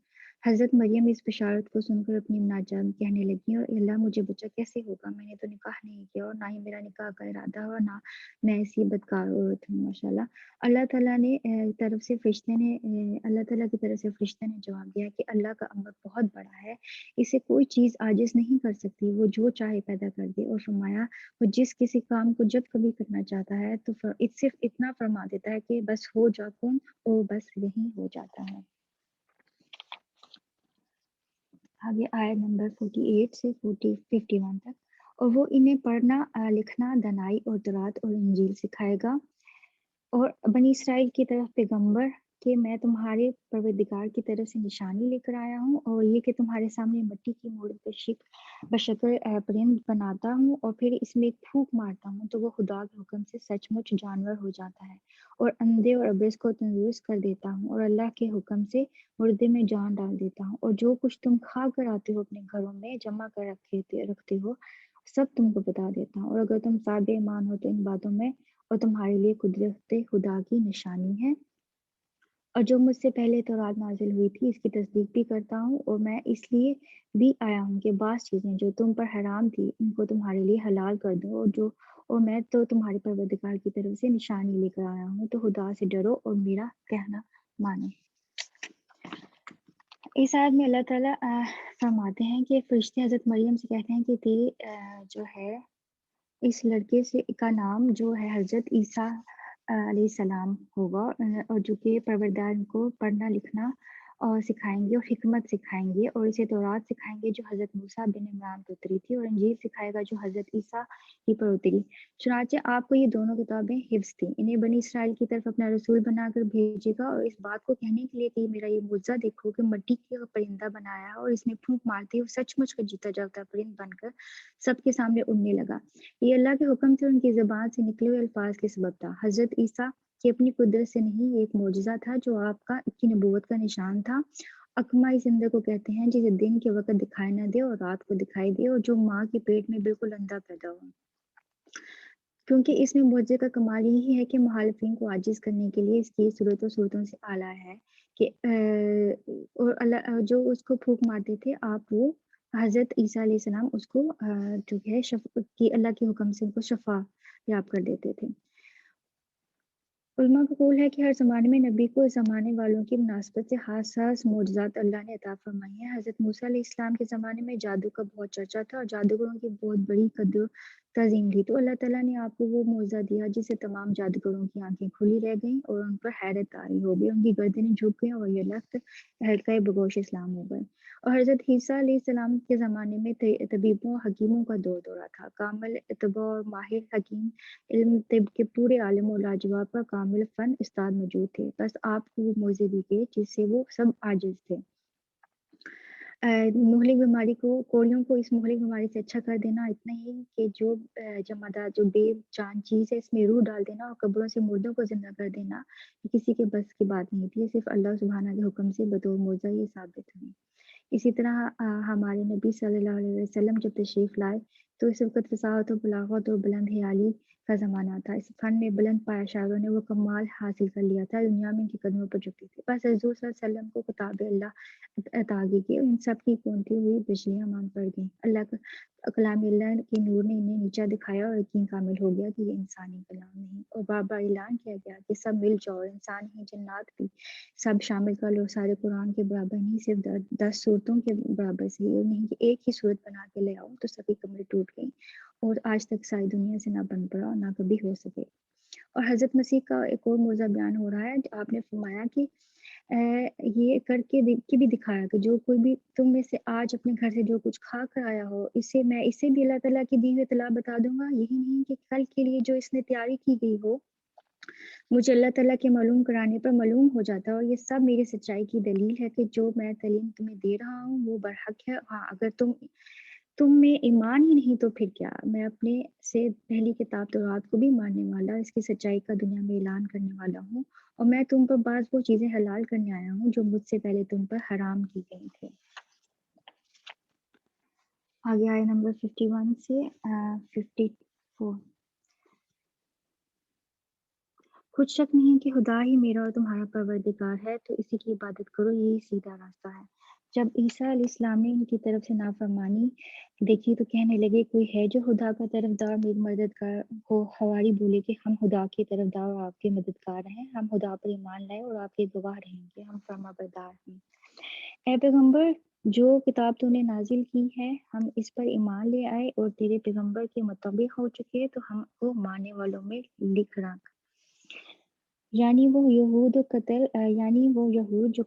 Speaker 8: حضرت مریم اس بشارت کو سن کر اپنی مناجات میں کہنے لگی اور اللہ مجھے بچہ کیسے ہوگا، میں نے تو نکاح نہیں کیا اور نہ ہی میرا نکاح کا ارادہ ہے اور نہ میں ایسی بدکار عورت ہوں۔ ماشاءاللہ اللہ تعالیٰ نے اللہ تعالیٰ کی طرف سے فرشتے نے جواب دیا کہ اللہ کا امر بہت بڑا ہے، اسے کوئی چیز عاجز نہیں کر سکتی، وہ جو چاہے پیدا کر دے۔ اور فرمایا وہ جس کسی کام کو جب کبھی کرنا چاہتا ہے تو صرف اتنا فرما دیتا ہے کہ بس ہو جا کن، اور بس یہی ہو جاتا ہے۔ آگے آیت نمبر 48 سے 51 تک۔ اور وہ انہیں پڑھنا لکھنا دانائی اور تورات اور انجیل سکھائے گا اور بنی اسرائیل کی طرف پیغمبر کہ میں تمہارے پروردگار کی طرف سے نشانی لے کر آیا ہوں، اور یہ کہ تمہارے سامنے مٹی کی مورت بشکل پرند بناتا ہوں اور پھر اس میں ایک پھونک مارتا ہوں تو وہ خدا کے حکم سے سچ مچ جانور ہو جاتا ہے، اور اندھے اور ابرص کو تندرست کر دیتا ہوں، اور اللہ کے حکم سے مردے میں جان ڈال دیتا ہوں، اور جو کچھ تم کھا کر آتے ہو اپنے گھروں میں جمع کر رکھتے ہو سب تم کو بتا دیتا ہوں، اور اگر تم صاحب ایمان ہو تو ان باتوں میں اور تمہارے لیے قدرت خدا کی نشانی ہے، اور جو مجھ سے پہلے تورات نازل ہوئی تھی اس کی تصدیق بھی کرتا ہوں، اور میں اس لیے بھی آیا ہوں کہ بعض چیزیں جو تم پر حرام تھی ان کو تمہارے لیے حلال کر دوں، اور میں تو تمہارے پروردگار کی طرف سے نشانی لے کر آیا ہوں، تو خدا سے ڈرو اور میرا کہنا مانو۔ اس آیت میں اللہ تعالیٰ فرماتے ہیں کہ فرشتے حضرت مریم سے کہتے ہیں کہ تیرے جو ہے اس لڑکے سے کا نام جو ہے حضرت عیسیٰ علیہ السلام ہوگا، اور جو کہ پروردگار کو پڑھنا لکھنا اور سکھائیں گے اور حکمت سکھائیں گے، اور اسے تورات سکھائیں گے جو حضرت موسیٰ بن عمران پر اتری تھی، اور انجیل سکھائے گا جو حضرت عیسیٰ کی پر اتری۔ چنانچہ آپ کو یہ دونوں کتابیں حفظ تھیں، انہیں بنی اسرائیل کی طرف اپنا رسول بنا کر بھیجے گا، اور اس بات کو کہنے کے لیے کہ میرا یہ معجزہ دیکھو کہ مٹی کا پرندہ بنایا ہے، اور اس نے پھونک مارتے ہوئے سچ مچ کا جیتا جاگتا پرند بن کر سب کے سامنے اڑنے لگا۔ یہ اللہ کے حکم سے ان کی زبان سے نکلے ہوئے الفاظ کے سبب تھا۔ حضرت عیسیٰ کی اپنی قدرت سے نہیں، یہ ایک معجزہ تھا جو آپ کی نبوت کا نشان تھا۔ اکما اس اندر کو کہتے ہیں جسے دن کے وقت دکھائی نہ دے اور رات کو دکھائی دے، اور جو ماں کے پیٹ میں بالکل اندھا پیدا ہو، کیونکہ اس میں معجزے کا کمال یہی ہے کہ مخالفین کو عاجز کرنے کے لیے اس کی صورتوں سے اعلیٰ ہے کہ اور اللہ جو اس کو پھونک مارتے تھے آپ وہ حضرت عیسیٰ علیہ السلام اس کو جو ہے اللہ کے حکم سے ان کو شفا یاب کر دیتے تھے۔ علماء کا قول ہے کہ ہر زمانے میں نبی کو اس زمانے والوں کی مناسبت سے خاص معجزات اللہ نے عطا فرمائی ہیں۔ حضرت موسیٰ علیہ السلام کے زمانے میں جادو کا بہت چرچا تھا اور جادوگروں کی بہت بڑی قدر تعظیم تھی، تو اللہ تعالیٰ نے آپ کو وہ معجزہ دیا جس سے تمام جادوگروں کی آنکھیں کھلی رہ گئیں اور ان پر حیرت طاری ہو گئی، ان کی گردنیں جھک گئیں اور یہ لخت حلقۂ بگوش اسلام ہو گئے۔ اور حضرت عیسیٰ علیہ السلام کے زمانے میں طبیبوں حکیموں کا دورہ تھا، کامل طباء اور ماہر حکیم علم طب کے پورے عالم و لاجواب کا کامل فن استاد موجود تھے، بس آپ کو وہ معجزے دی گئے جس سے وہ سب عاجز تھے۔ مہلک بیماری کو کوڑیوں کو اس مہلک بیماری سے اچھا کر دینا، اتنا ہی کہ جو جمادات جو بے جان چیز ہے اس میں روح ڈال دینا اور قبروں سے مردوں کو زندہ کر دینا، یہ کسی کے بس کی بات نہیں تھی، صرف اللہ سبحانہ کے حکم سے بطور معجزہ یہ ثابت ہوئی۔ اسی طرح ہمارے نبی صلی اللہ علیہ وسلم جب تشریف لائے تو اس وقت فصاحت و بلاغت اور بلند خیالی کا زمانہ تھا، اس فن میں بلند پایہ شاعروں نے وہ کمال حاصل کر لیا تھا، دنیا میں ان کے قدموں پر جھکتے تھے، بس حضور صلی اللہ علیہ وسلم کو کتاب اللہ عطا کی گئی، ان سب کی کونتی ہوئی بجلیاں مان پڑ گئیں، اللہ کا کلام اللہ کے نور نے انہیں نیچا دکھایا اور یقین کامل ہو گیا کہ یہ انسانی کلام نہیں، اور بار بار اعلان کیا گیا کہ سب مل جاؤ، انسان ہی جنات بھی سب شامل کر لو، سارے قرآن کے برابر نہیں، صرف 10 صورتوں کے برابر سے یہ نہیں کہ ایک ہی صورت بنا کے لے آؤ، تو سبھی کمرے ٹوٹ گئیں اور آج تک ساری دنیا سے نہ بن پڑا اور نہ کبھی ہو سکے۔ اور حضرت مسیح کا ایک اور معجزہ بیان ہو رہا ہے، آپ نے فرمایا کہ یہ کر کے بھی دکھایا کہ جو کوئی بھی تم میں سے آج اپنے گھر سے جو کچھ کھا کر آیا ہو، اسے بھی اللہ تعالیٰ کی دی ہوئی اطلاع بتا دوں گا، یہی نہیں کہ کل کے لیے جو اس نے تیاری کی گئی ہو مجھے اللہ تعالیٰ کے معلوم کرانے پر معلوم ہو جاتا ہے، اور یہ سب میری سچائی کی دلیل ہے کہ جو میں تعلیم تمہیں دے رہا ہوں وہ برحق ہے۔ ہاں اگر تم میں ایمان ہی نہیں تو پھر کیا؟ میں اپنے سے پہلی کتاب تورات کو بھی ماننے والا، اس کی سچائی کا دنیا میں اعلان کرنے والا ہوں، اور میں تم پر بعض وہ چیزیں حلال کرنے آیا ہوں جو مجھ سے پہلے تم پر حرام کی گئی تھیں۔ آگے آئے نمبر 51 سے 54۔ کچھ شک نہیں کہ خدا ہی میرا اور تمہارا پروردگار ہے، تو اسی کی عبادت کرو، یہی سیدھا راستہ ہے۔ جب عیسیٰ علیہ السلام نے ان کی طرف سے نافرمانی دیکھی تو کہنے لگے کوئی ہے جو خدا کا طرفدار مددگار ہو؟ حواری بولے کہ ہم خدا کے طرفدار اور آپ کے مددگار ہیں، ہم خدا پر ایمان لائے اور آپ کے گواہ رہیں گے، ہم فرما بردار ہیں۔ اے پیغمبر، جو کتاب تو نے نازل کی ہے ہم اس پر ایمان لے آئے اور تیرے پیغمبر کے مطابق ہو چکے تو ہم کو ماننے والوں میں لکھ رکھ۔ یعنی وہ یہود جو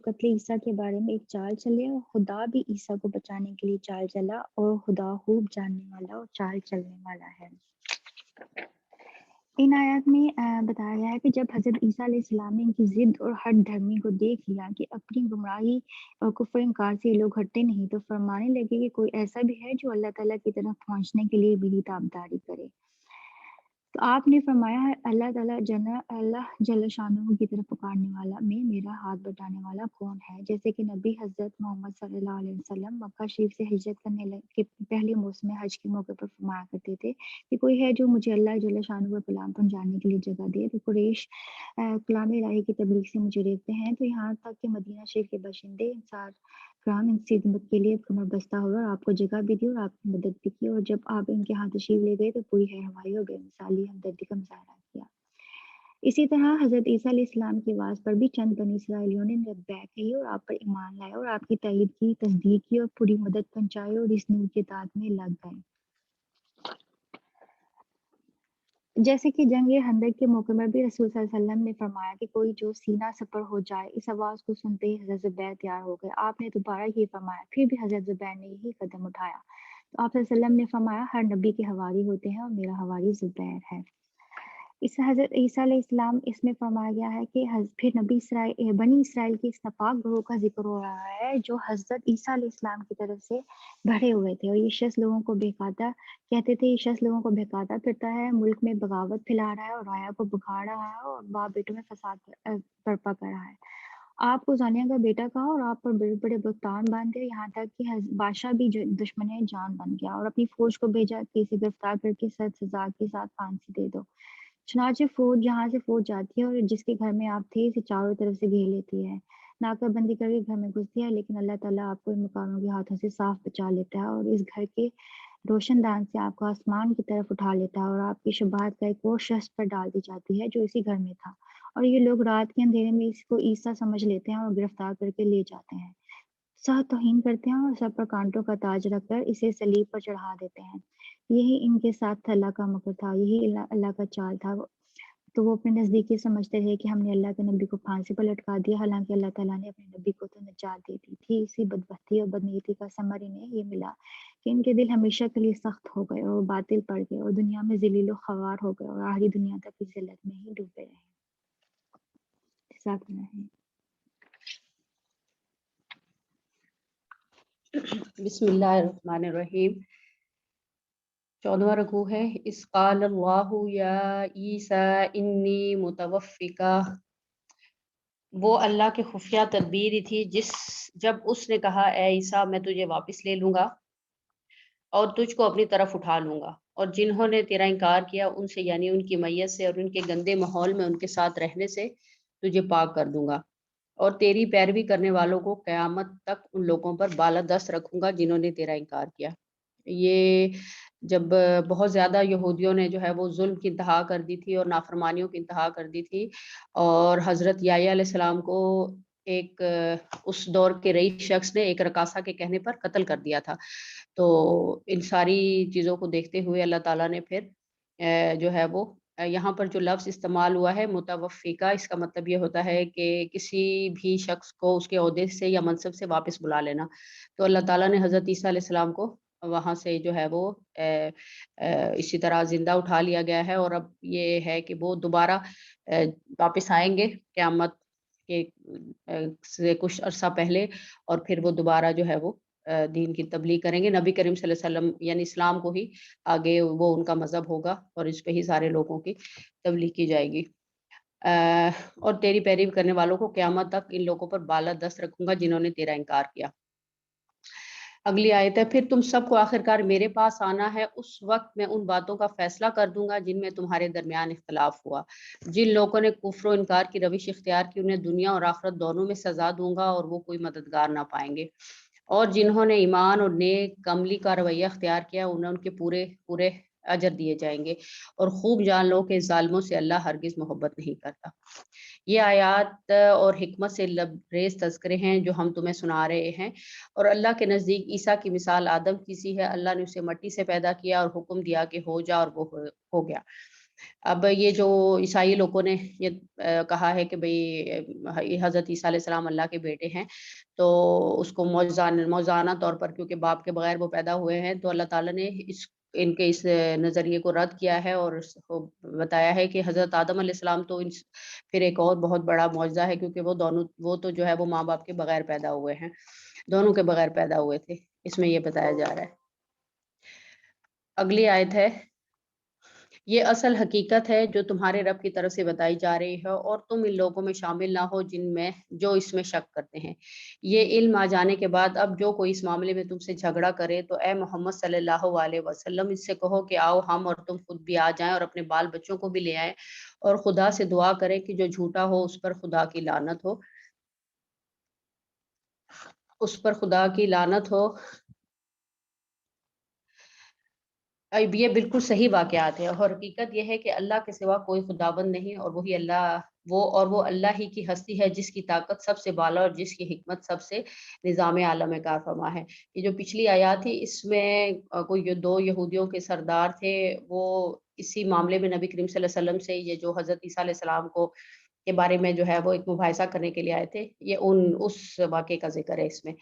Speaker 8: قتل عیسیٰ کے بارے میں ایک چال چلے، اور خدا بھی عیسیٰ کو بچانے کے لیے چال چلا، اور خدا خوب جاننے والا اور چال چلنے والا ہے۔ ان آیات میں بتایا گیا ہے کہ جب حضرت عیسیٰ علیہ السلام نے ان کی ضد اور ہٹ دھرمی کو دیکھ لیا کہ اپنی گمراہی اور کفر انکار سے یہ لوگ ہٹتے نہیں، تو فرمانے لگے کہ کوئی ایسا بھی ہے جو اللہ تعالیٰ کی طرف پہنچنے کے لیے بھی تابداری کرے۔ تو آپ نے فرمایا ہے اللہ جل شانہ کی طرف پکارنے والا میں میرا ہاتھ بٹانے والا کون ہے؟ جیسے کہ نبی حضرت محمد صلی اللہ علیہ وسلم مکہ شریف سے ہجرت کرنے کے پہلے موسم حج کے موقع پر فرمایا کرتے تھے کہ کوئی ہے جو مجھے اللہ جل شانہ پر پیغام پہنچانے کے لیے جگہ دے۔ تو قریش کلام الہی کی تبلیغ سے مجھے دیکھتے ہیں، تو یہاں تک کہ مدینہ شریف کے باشندے انصار کرام ان کی خدمت کے لیے کمر بستہ ہوئے اور آپ کو جگہ بھی دی اور آپ کی مدد بھی کی، اور جب آپ ان کے ہاں تشریف لے گئے تو پوری رہنمائی اور بے مثالی ہمدردی کا مظاہرہ کیا۔ اسی طرح حضرت عیسیٰ علیہ السلام کی آواز پر بھی چند بنی اسرائیلیوں نے لبیک کہی اور آپ پر ایمان لائے اور آپ کی تائید کی، تصدیق کی اور پوری مدد پہنچائی اور اس نور کی اطاعت میں لگ گئے۔ جیسے کہ جنگ خندق کے موقع میں بھی رسول صلی اللہ علیہ وسلم نے فرمایا کہ کوئی جو سینہ سپر ہو جائے، اس آواز کو سنتے ہی حضرت زبیر تیار ہو گئے۔ آپ نے دوبارہ یہ فرمایا، پھر بھی حضرت زبیر نے یہی قدم اٹھایا تو آپ صلی اللہ علیہ وسلم نے فرمایا ہر نبی کے حواری ہوتے ہیں اور میرا حواری زبیر ہے۔ اس حضرت عیسیٰ علیہ السلام اس میں فرمایا گیا ہے کہ پھر بنی اسرائیل کے اس ناپاک گروہ کا ذکر ہو رہا ہے جو حضرت عیسیٰ علیہ السلام کی طرف سے بھرے ہوئے تھے، اور یہ شخص لوگوں کو بہکاتا کہتے تھے، یہ شخص لوگوں کو بہکاتا پھرتا ہے، ملک میں بغاوت پھیلا رہا ہے اور رایا کو بگاڑ رہا ہے اور باپ بیٹوں میں فساد برپا کر رہا ہے۔ آپ کو زانیہ کا بیٹا کہا اور آپ پر بڑے بڑے بہتان باندھے، یہاں تک کہ بادشاہ بھی دشمن جان بن گیا اور اپنی فوج کو بھیجا کہ اسے گرفتار کر کے سخت سزا کے ساتھ پھانسی دے دو۔ چنانچہ فوج جہاں سے فوج جاتی ہے اور جس کے گھر میں آپ تھے اسے چاروں طرف سے گھیر لیتی ہے، ناکہ بندی کر کے گھر میں گھستی ہے، لیکن اللہ تعالیٰ آپ کو ان مکاروں کے ہاتھوں سے صاف بچا لیتا ہے اور اس گھر کے روشن دان سے آپ کو آسمان کی طرف اٹھا لیتا ہے اور آپ کی شبہات کا ایک اور شخص پر ڈال دی جاتی ہے جو اسی گھر میں تھا، اور یہ لوگ رات کے اندھیرے میں اس کو عیسیٰ سمجھ لیتے ہیں اور گرفتار کر کے لے جاتے ہیں، سخت توہین کرتے ہیں اور سر پر کانٹوں کا تاج رکھ کر اسے صلیب پر چڑھا دیتے ہیں۔ یہی ان کے ساتھ اللہ کا مکر تھا، یہی اللہ کا چال تھا۔ تو وہ اپنے نزدیک یہ سمجھتے تھے کہ ہم نے اللہ کے نبی کو پھانسی پر لٹکا دیا، حالانکہ اللہ تعالیٰ نے اپنے نبی کو تو نجات دے دی تھی۔ اسی بدبختی اور بدنیتی کا ثمر انہیں یہ ملا کہ ان کے دل ہمیشہ کے لیے سخت ہو گئے اور باطل پڑ گئے اور دنیا میں ذلیل و خوار ہو گئے اور آخری دنیا تک اس ذلت میں ہی ڈوبے رہے۔ جزاک اللہ خیر۔
Speaker 9: بسم اللہ الرحمن الرحیم۔ 14واں رکوع ہے۔ اذ قال اللہ یا عیسیٰ انی متوفیکا، وہ اللہ کے خفیہ تدبیر ہی تھی جب اس نے کہا اے عیسیٰ میں تجھے واپس لے لوں گا اور تجھ کو اپنی طرف اٹھا لوں گا، اور جنہوں نے تیرا انکار کیا ان سے، یعنی ان کی میت سے اور ان کے گندے ماحول میں ان کے ساتھ رہنے سے تجھے پاک کر دوں گا، اور تیری پیروی کرنے والوں کو قیامت تک ان لوگوں پر بالادست رکھوں گا جنہوں نے تیرا انکار کیا۔ یہ جب بہت زیادہ یہودیوں نے جو ہے وہ ظلم کی انتہا کر دی تھی اور نافرمانیوں کی انتہا کر دی تھی، اور حضرت یحییٰ علیہ السلام کو ایک اس دور کے رئیس شخص نے ایک رقاصہ کے کہنے پر قتل کر دیا تھا، تو ان ساری چیزوں کو دیکھتے ہوئے اللہ تعالیٰ نے پھر جو ہے وہ یہاں پر جو لفظ استعمال ہوا ہے متوفیکا، اس کا مطلب یہ ہوتا ہے کہ کسی بھی شخص کو اس کے عہدے سے یا منصب سے واپس بلا لینا۔ تو اللہ تعالیٰ نے حضرت عیسیٰ علیہ السلام کو وہاں سے جو ہے وہ اسی طرح زندہ اٹھا لیا گیا ہے، اور اب یہ ہے کہ وہ دوبارہ واپس آئیں گے قیامت کے سے کچھ عرصہ پہلے، اور پھر وہ دوبارہ جو ہے وہ دین کی تبلیغ کریں گے۔ نبی کریم صلی اللہ علیہ وسلم یعنی اسلام کو ہی آگے وہ ان کا مذہب ہوگا اور اس پہ ہی سارے لوگوں کی تبلیغ کی جائے گی۔ اور تیری پیروی کرنے والوں کو قیامت تک ان لوگوں پر بالادست رکھوں گا جنہوں نے تیرا انکار کیا۔ اگلی آیت ہے، پھر تم سب کو آخرکار میرے پاس آنا ہے، اس وقت میں ان باتوں کا فیصلہ کر دوں گا جن میں تمہارے درمیان اختلاف ہوا۔ جن لوگوں نے کفر و انکار کی روش اختیار کی انہیں دنیا اور آخرت دونوں میں سزا دوں گا اور وہ کوئی مددگار نہ پائیں گے۔ اور جنہوں نے ایمان اور نیک عملی کا رویہ اختیار کیا انہیں ان کے پورے پورے اجر دیے جائیں گے، اور خوب جان لو کہ ظالموں سے اللہ ہرگز محبت نہیں کرتا۔ یہ آیات اور حکمت سے لبریز تذکرے ہیں جو ہم تمہیں سنا رہے ہیں، اور اللہ کے نزدیک عیسیٰ کی مثال آدم کی سی ہے۔ اللہ نے اسے مٹی سے پیدا کیا اور حکم دیا کہ ہو جا، اور وہ ہو گیا۔ اب یہ جو عیسائی لوگوں نے یہ کہا ہے کہ بھئی حضرت عیسیٰ علیہ السلام اللہ کے بیٹے ہیں، تو اس کو موضوعانہ طور پر کیونکہ باپ کے بغیر وہ پیدا ہوئے ہیں، تو اللہ تعالیٰ نے ان کے اس نظریے کو رد کیا ہے اور اس کو بتایا ہے کہ حضرت آدم علیہ السلام تو پھر ایک اور بہت بڑا معجزہ ہے، کیونکہ وہ تو جو ہے وہ ماں باپ کے بغیر پیدا ہوئے ہیں، دونوں کے بغیر پیدا ہوئے تھے، اس میں یہ بتایا جا رہا ہے۔ اگلی آیت ہے، یہ اصل حقیقت ہے جو تمہارے رب کی طرف سے بتائی جا رہی ہے، اور تم ان لوگوں میں شامل نہ ہو جو اس میں شک کرتے ہیں۔ یہ علم آ جانے کے بعد اب جو کوئی اس معاملے میں تم سے جھگڑا کرے تو اے محمد صلی اللہ علیہ وسلم اس سے کہو کہ آؤ ہم اور تم خود بھی آ جائیں اور اپنے بال بچوں کو بھی لے آئیں، اور خدا سے دعا کریں کہ جو جھوٹا ہو اس پر خدا کی لعنت ہو، اس پر خدا کی لعنت ہو۔ اب یہ بالکل صحیح واقعات ہے، اور حقیقت یہ ہے کہ اللہ کے سوا کوئی خداوند نہیں، اور وہ اللہ ہی کی ہستی ہے جس کی طاقت سب سے بالا اور جس کی حکمت سب سے نظام عالم کار فرما ہے۔ یہ جو پچھلی آیات تھی اس میں کوئی دو یہودیوں کے سردار تھے، وہ اسی معاملے میں نبی کریم صلی اللہ علیہ وسلم سے یہ جو حضرت عیسیٰ علیہ السلام کے بارے میں جو ہے وہ ایک مباحثہ کرنے کے لیے آئے تھے، یہ اس واقعے کا ذکر ہے اس میں۔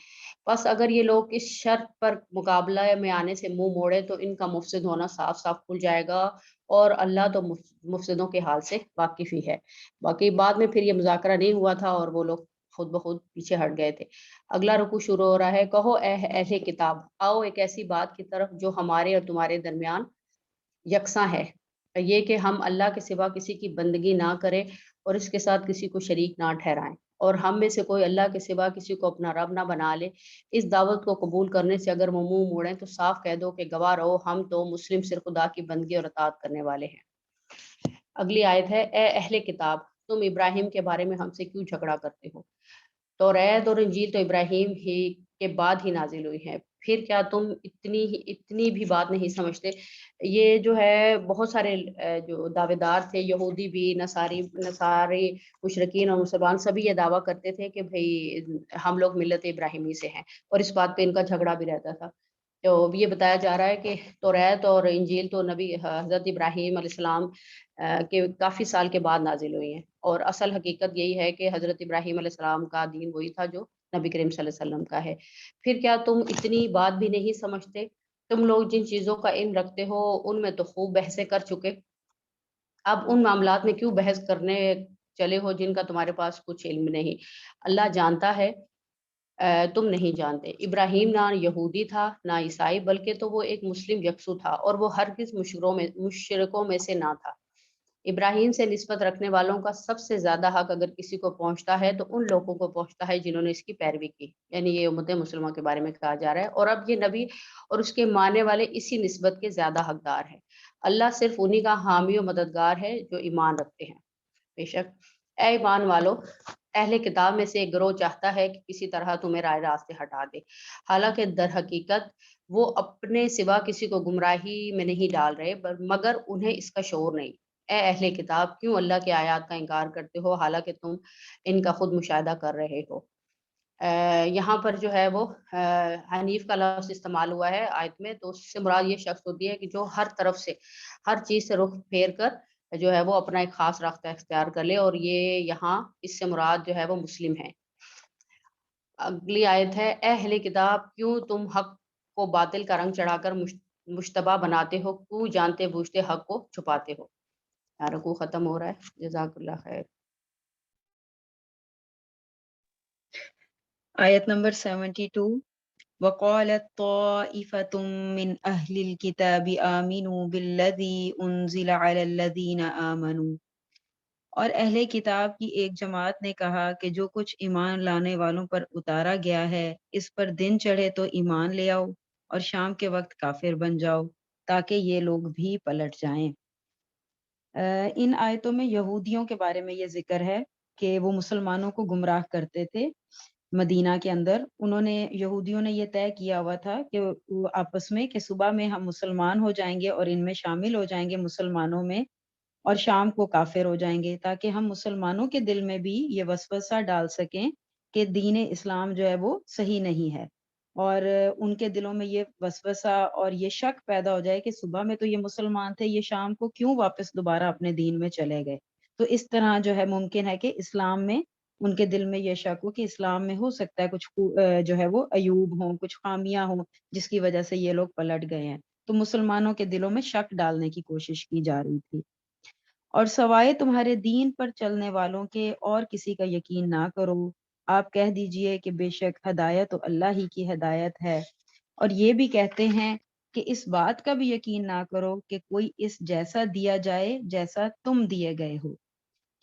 Speaker 9: بس اگر یہ لوگ اس شرط پر مقابلہ میں آنے سے منہ موڑے تو ان کا مفسد ہونا صاف صاف کھل جائے گا، اور اللہ تو مفسدوں کے حال سے واقف ہی ہے۔ باقی بعد میں پھر یہ مذاکرہ نہیں ہوا تھا اور وہ لوگ خود بخود پیچھے ہٹ گئے تھے۔ اگلا رکوع شروع ہو رہا ہے، کہو اے اہل کتاب، آؤ ایک ایسی بات کی طرف جو ہمارے اور تمہارے درمیان یکساں ہے، یہ کہ ہم اللہ کے سوا کسی کی بندگی نہ کریں اور اس کے ساتھ کسی کو شریک نہ ٹھہرائیں، اور ہم میں سے کوئی اللہ کے سوا کسی کو اپنا رب نہ بنا لے۔ اس دعوت کو قبول کرنے سے اگر وہ منہ موڑیں تو صاف کہہ دو کہ گواہ رہو ہم تو مسلم صرف خدا کی بندگی اور اطاعت کرنے والے ہیں۔ اگلی آیت ہے، اے اہل کتاب، تم ابراہیم کے بارے میں ہم سے کیوں جھگڑا کرتے ہو؟ توریت اور انجیل تو ابراہیم ہی کے بعد ہی نازل ہوئی ہیں، پھر کیا تم اتنی بھی بات نہیں سمجھتے؟ یہ جو ہے بہت سارے جو دعوے دار تھے، یہودی بھی، نصاری مشرکین اور مسلمان، سبھی یہ دعویٰ کرتے تھے کہ بھئی ہم لوگ ملت ابراہیمی سے ہیں، اور اس بات پہ ان کا جھگڑا بھی رہتا تھا۔ تو یہ بتایا جا رہا ہے کہ توریت اور انجیل تو نبی حضرت ابراہیم علیہ السلام کے کافی سال کے بعد نازل ہوئی ہیں، اور اصل حقیقت یہی ہے کہ حضرت ابراہیم علیہ السلام کا دین وہی تھا جو نبی کریم صلی اللہ علیہ وسلم کا ہے۔ پھر کیا تم اتنی بات بھی نہیں سمجھتے؟ تم لوگ جن چیزوں کا علم رکھتے ہو ان میں تو خوب بحثیں کر چکے، اب ان معاملات میں کیوں بحث کرنے چلے ہو جن کا تمہارے پاس کچھ علم نہیں؟ اللہ جانتا ہے، تم نہیں جانتے۔ ابراہیم نہ یہودی تھا نہ عیسائی، بلکہ تو وہ ایک مسلم یکسو تھا، اور وہ ہرگز مشرکوں میں سے نہ تھا۔ ابراہیم سے نسبت رکھنے والوں کا سب سے زیادہ حق اگر کسی کو پہنچتا ہے تو ان لوگوں کو پہنچتا ہے جنہوں نے اس کی پیروی کی، یعنی یہ امت مسلمہ کے بارے میں کہا جا رہا ہے، اور اب یہ نبی اور اس کے ماننے والے اسی نسبت کے زیادہ حقدار ہیں۔ اللہ صرف انہی کا حامی و مددگار ہے جو ایمان رکھتے ہیں۔ بے شک اے ایمان والو، اہل کتاب میں سے ایک گروہ چاہتا ہے کہ کسی طرح تمہیں رائے راست سے ہٹا دے، حالانکہ در حقیقت وہ اپنے سوا کسی کو گمراہی میں نہیں ڈال رہے، مگر انہیں اس کا شعور نہیں۔ اے اہل کتاب، کیوں اللہ کے آیات کا انکار کرتے ہو حالانکہ تم ان کا خود مشاہدہ کر رہے ہو؟ یہاں پر جو ہے وہ حنیف کا لفظ استعمال ہوا ہے آیت میں، تو اس سے مراد یہ شخص ہوتی ہے کہ جو ہر طرف سے ہر چیز سے رخ پھیر کر جو ہے وہ اپنا ایک خاص راستہ اختیار کر لے، اور یہ یہاں اس سے مراد جو ہے وہ مسلم ہے۔ اگلی آیت ہے، اے اہل کتاب، کیوں تم حق کو باطل کا رنگ چڑھا کر مشتبہ بناتے ہو، کیوں جانتے بوجھتے حق کو چھپاتے ہو؟ رکوع ختم ہو رہا ہے، جزاک اللہ خیر۔
Speaker 10: آیت نمبر 72، وقالت طائفة من أهل الكتاب آمنوا بالذي أنزل على الذين آمنوا، اور اہل کتاب کی ایک جماعت نے کہا کہ جو کچھ ایمان لانے والوں پر اتارا گیا ہے اس پر دن چڑھے تو ایمان لے آؤ، اور شام کے وقت کافر بن جاؤ تاکہ یہ لوگ بھی پلٹ جائیں۔ ان آیتوں میں یہودیوں کے بارے میں یہ ذکر ہے کہ وہ مسلمانوں کو گمراہ کرتے تھے، مدینہ کے اندر یہودیوں نے یہ طے کیا ہوا تھا کہ وہ آپس میں کہ صبح میں ہم مسلمان ہو جائیں گے اور ان میں شامل ہو جائیں گے مسلمانوں میں، اور شام کو کافر ہو جائیں گے، تاکہ ہم مسلمانوں کے دل میں بھی یہ وسوسہ ڈال سکیں کہ دین اسلام جو ہے وہ صحیح نہیں ہے، اور ان کے دلوں میں یہ وسوسہ اور یہ شک پیدا ہو جائے کہ صبح میں تو یہ مسلمان تھے، یہ شام کو کیوں واپس دوبارہ اپنے دین میں چلے گئے۔ تو اس طرح جو ہے ممکن ہے کہ اسلام میں ان کے دل میں یہ شک ہو کہ اسلام میں ہو سکتا ہے کچھ جو ہے وہ عیوب ہوں، کچھ خامیاں ہوں، جس کی وجہ سے یہ لوگ پلٹ گئے ہیں۔ تو مسلمانوں کے دلوں میں شک ڈالنے کی کوشش کی جا رہی تھی۔ اور سوائے تمہارے دین پر چلنے والوں کے اور کسی کا یقین نہ کرو، آپ کہہ دیجئے کہ بے شک ہدایت تو اللہ ہی کی ہدایت ہے۔ اور یہ بھی کہتے ہیں کہ اس بات کا بھی یقین نہ کرو کہ کوئی اس جیسا دیا جائے جیسا تم دیے گئے ہو،